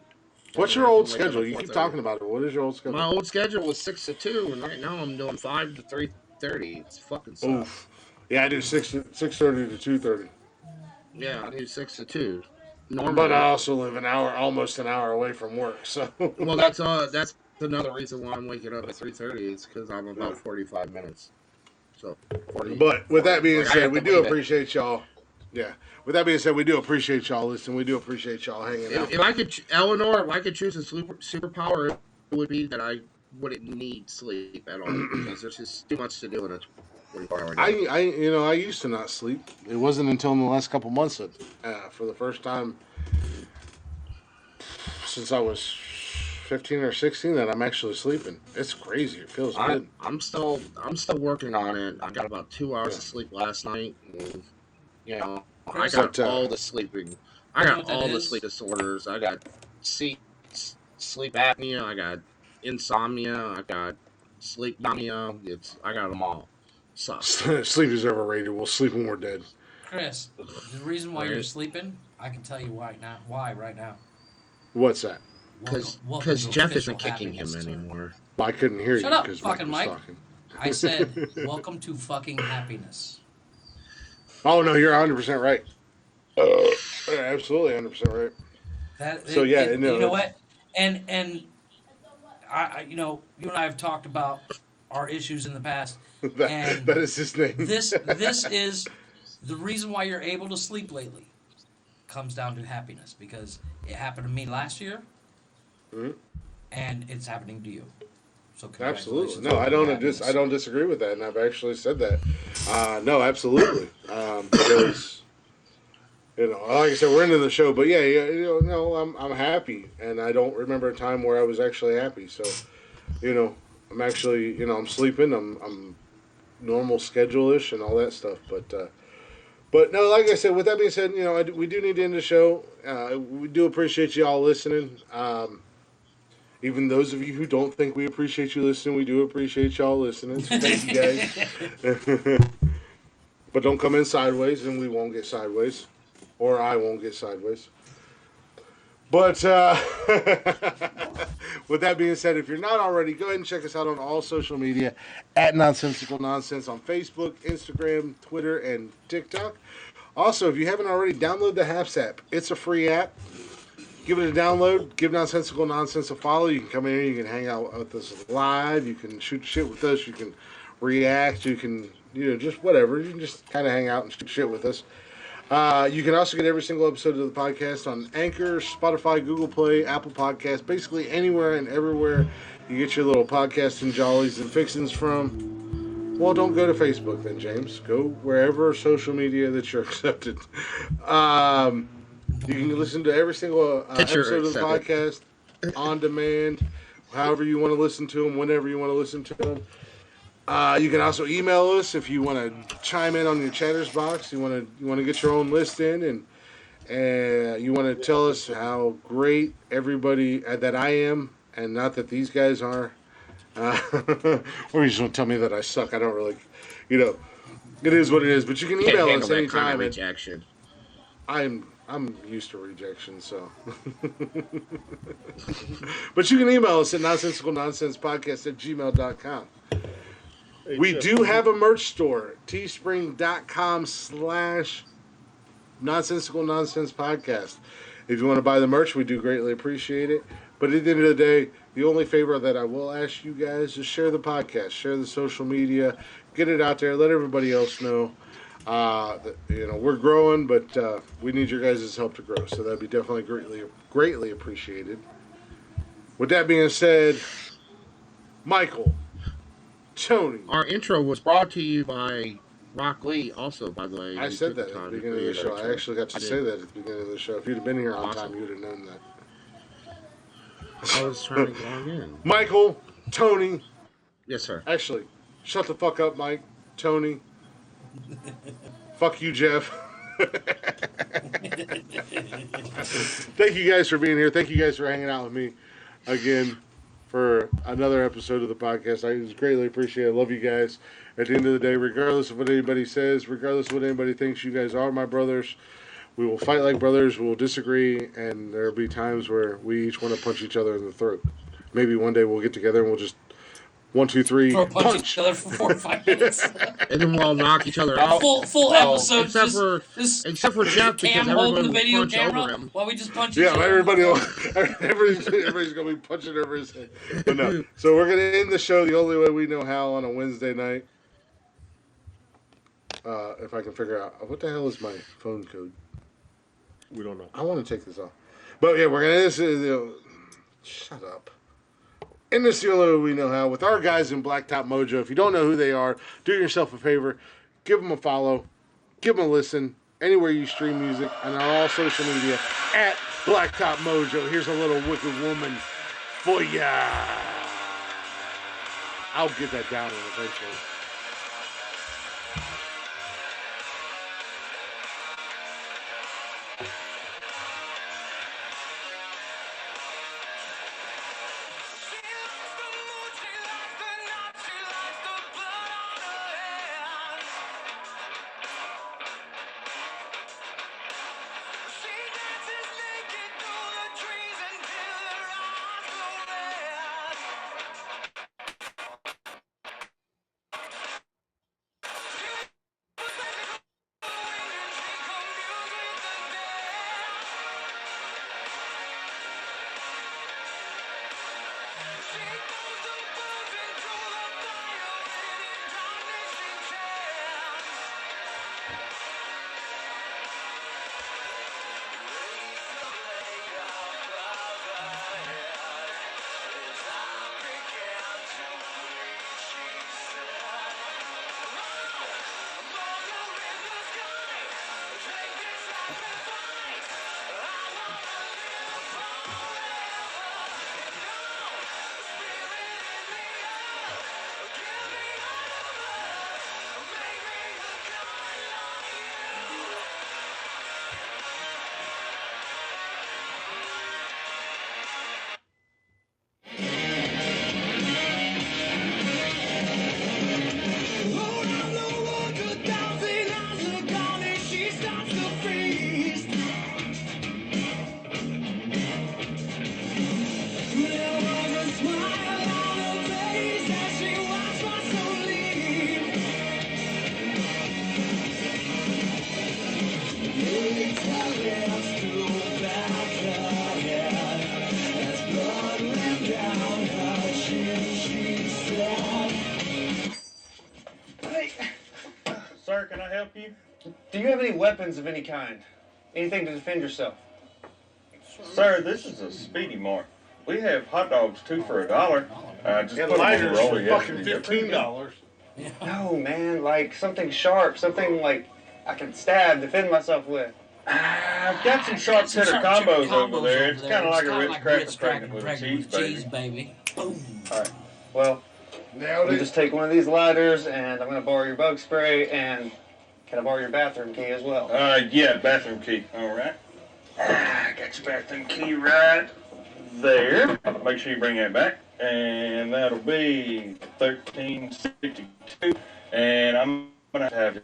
What's your old schedule? You keep talking about it. What is your old schedule? My old schedule was 6 to 2, and right now I'm doing 5 to 3:30. It's fucking sucks. Oof. Yeah, I do 6:30 to 2:30. Yeah, I do 6 to 2. Normally. But I also live almost an hour away from work. So. Well, that's another reason why I'm waking up at 3:30. It's because I'm about 45 minutes. So. 40. But with that being Like, I said, have we to do leave it. appreciate y'all. Yeah. With that being said, we do appreciate y'all listening. We do appreciate y'all hanging out. If I could, Eleanor, if I could choose a superpower, it would be that I wouldn't need sleep at all because there's just too much to do in a 24-hour day. I used to not sleep. It wasn't until in the last couple months that, for the first time since I was 15 or 16, that I'm actually sleeping. It's crazy. It feels good. I'm still working on it. I got about 2 hours of sleep last night. And, I got all the sleeping. I got all the sleep disorders. I got sleep apnea. I got insomnia. I got sleep apnea. I got them all. Sucks. Sleep is overrated. We'll sleep when we're dead. Chris, the reason why you're sleeping, I can tell you why right now. What's that? Because Jeff isn't kicking him anymore. I couldn't hear Shut you up, because fucking Mike Mike. was talking. I said, welcome to fucking happiness. Oh, no, you're 100% right. Absolutely 100% right. You know what? And I you and I have talked about our issues in the past. that is his name. This is the reason why you're able to sleep lately. Comes down to happiness because it happened to me last year, and it's happening to you. So Absolutely. No, I don't disagree with that, and I've actually said that. No, absolutely. Because like I said, we're into the show, but I'm happy, and I don't remember a time where I was actually happy. So, I'm actually, I'm sleeping, I'm normal schedule-ish and all that stuff, but no, like I said, with that being said, we do need to end the show. We do appreciate you all listening. Even those of you who don't think we appreciate you listening, we do appreciate y'all listening. So thank you guys. But don't come in sideways, and we won't get sideways. Or I won't get sideways. But with that being said, if you're not already, go ahead and check us out on all social media at Nonsensical Nonsense on Facebook, Instagram, Twitter, and TikTok. Also, if you haven't already, download the Haps app. It's a free app. Give it a download. Give Nonsensical Nonsense a follow. You can come in here. You can hang out with us live. You can shoot shit with us. You can react. You can, just whatever. You can just kind of hang out and shoot shit with us. You can also get every single episode of the podcast on Anchor, Spotify, Google Play, Apple Podcasts, basically anywhere and everywhere you get your little podcasts and jollies and fixins from. Well, don't go to Facebook then, James. Go wherever social media that you're accepted. You can listen to every single Picture episode of the accepted. podcast on demand, however you want to listen to them, whenever you want to listen to them. You can also email us if you want to chime in on your chatters box. You want to get your own list in, and you want to tell us how great everybody that I am, and not that these guys are. Or you just want to tell me that I suck. I don't really, it is what it is. But you can Can't email handle us that anytime. kind of rejection. I'm used to rejection, so. But you can email us at nonsensicalnonsensepodcast@gmail.com. We do have a merch store, teespring.com/nonsensical nonsense podcast. If you want to buy the merch, we do greatly appreciate it. But at the end of the day, the only favor that I will ask you guys is share the podcast, share the social media, get it out there, let everybody else know. We're growing, but we need your guys' help to grow. So that'd be definitely greatly appreciated. With that being said, Michael, Tony. Our intro was brought to you by Rock Lee, also, by the way. I said that at the beginning of the show. I actually got to say that at the beginning of the show. If you'd have been here on time, you'd have known that. I was trying to log in. Michael, Tony. Yes, sir. Actually, shut the fuck up, Mike, Tony. Fuck you, Jeff. Thank you guys for being here. Thank you guys for hanging out with me again for another episode of the podcast. I greatly appreciate it. I love you guys. At the end of the day, regardless of what anybody says, regardless of what anybody thinks, you guys are my brothers. We will fight like brothers. We will disagree, and there will be times where we each want to punch each other in the throat. Maybe one day we'll get together and we'll just 1, 2, 3, punch each other for 4 or 5 minutes. And then we'll knock each other out. Full episode. Except for Jeff, because Cam holding everyone the will video punch camera over him. while we just punch each other. Everybody's going to be punching over his head. But no. So we're going to end the show the only way we know how on a Wednesday night. If I can figure out. What the hell is my phone code? We don't know. I want to take this off. But yeah, we're going to... Shut up. And this is the only way we know how. With our guys in Blacktop Mojo, if you don't know who they are, do yourself a favor. Give them a follow. Give them a listen. Anywhere you stream music. And on all social media. At Blacktop Mojo. Here's a little wicked woman for ya. I'll get that down eventually. Sir, can I help you? Do you have any weapons of any kind? Anything to defend yourself? Sir, this is a Speedy Mart. We have hot dogs 2 for $1. Just And put them on the lighters roller. for Yeah, fucking you get pretty good. $15. No, man, like something sharp, something like I can stab, defend myself with. I've got some sharp cheddar combos over there. It's kind of like a Ritz cracker pregnant with a cheese baby. Boom. All right. Well, you just take one of these lighters, and I'm going to borrow your bug spray, and can I borrow your bathroom key as well? Yeah, bathroom key. All right. I got your bathroom key right there. Make sure you bring that back. And that'll be $13.62. And I'm going to have to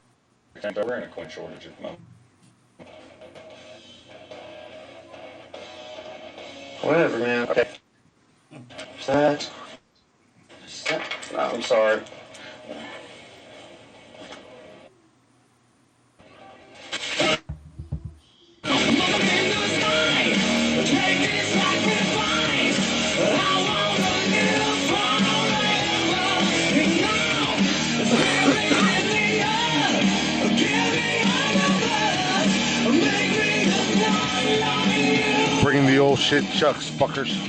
we're in a coin shortage at the moment. Whatever, man. Okay. Set. No, I'm sorry. Bring the old shit chucks, fuckers.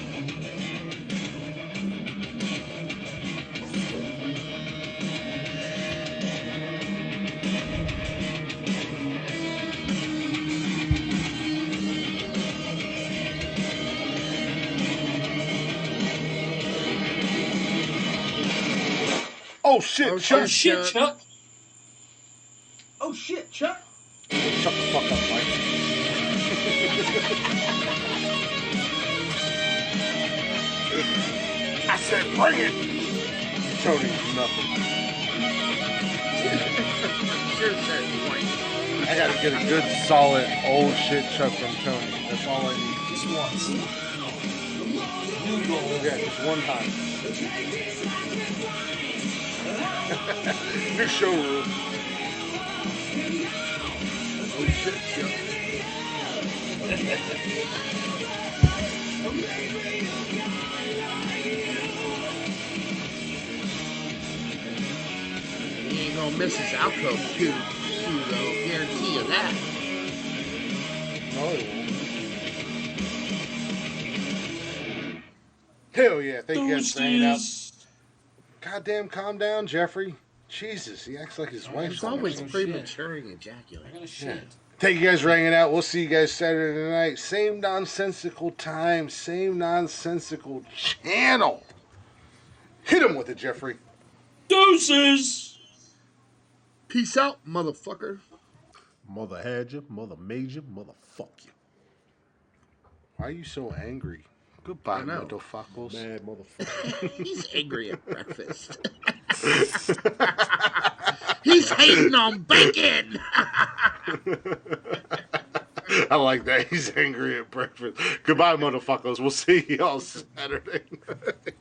Oh shit, Chuck! Oh shit, Chuck! Oh shit, Chuck! Shut the fuck up, Mike. I said bring it! Tony, nothing. I gotta get a good, solid, old shit Chuck from Tony. That's all I need. Just once. Yeah, just one time. New showroom. Oh shit, Chuck. He ain't gonna miss his outro too, though. Guarantee you that. No, he won't. Hell yeah, thank you guys for hanging out. Goddamn, calm down, Jeffrey. Jesus, he acts like his wife's He's always prematuring ejaculate. I gotta shit. Thank you guys for hanging out. We'll see you guys Saturday night. Same nonsensical time, same nonsensical channel. Hit him with it, Jeffrey. Deuces! Peace out, motherfucker. Mother had you, mother made you, mother fuck you. Why are you so angry? Goodbye, motherfuckers. Mad motherfucker. He's angry at breakfast. He's hating on bacon. I like that. He's angry at breakfast. Goodbye, motherfuckers. We'll see y'all Saturday night.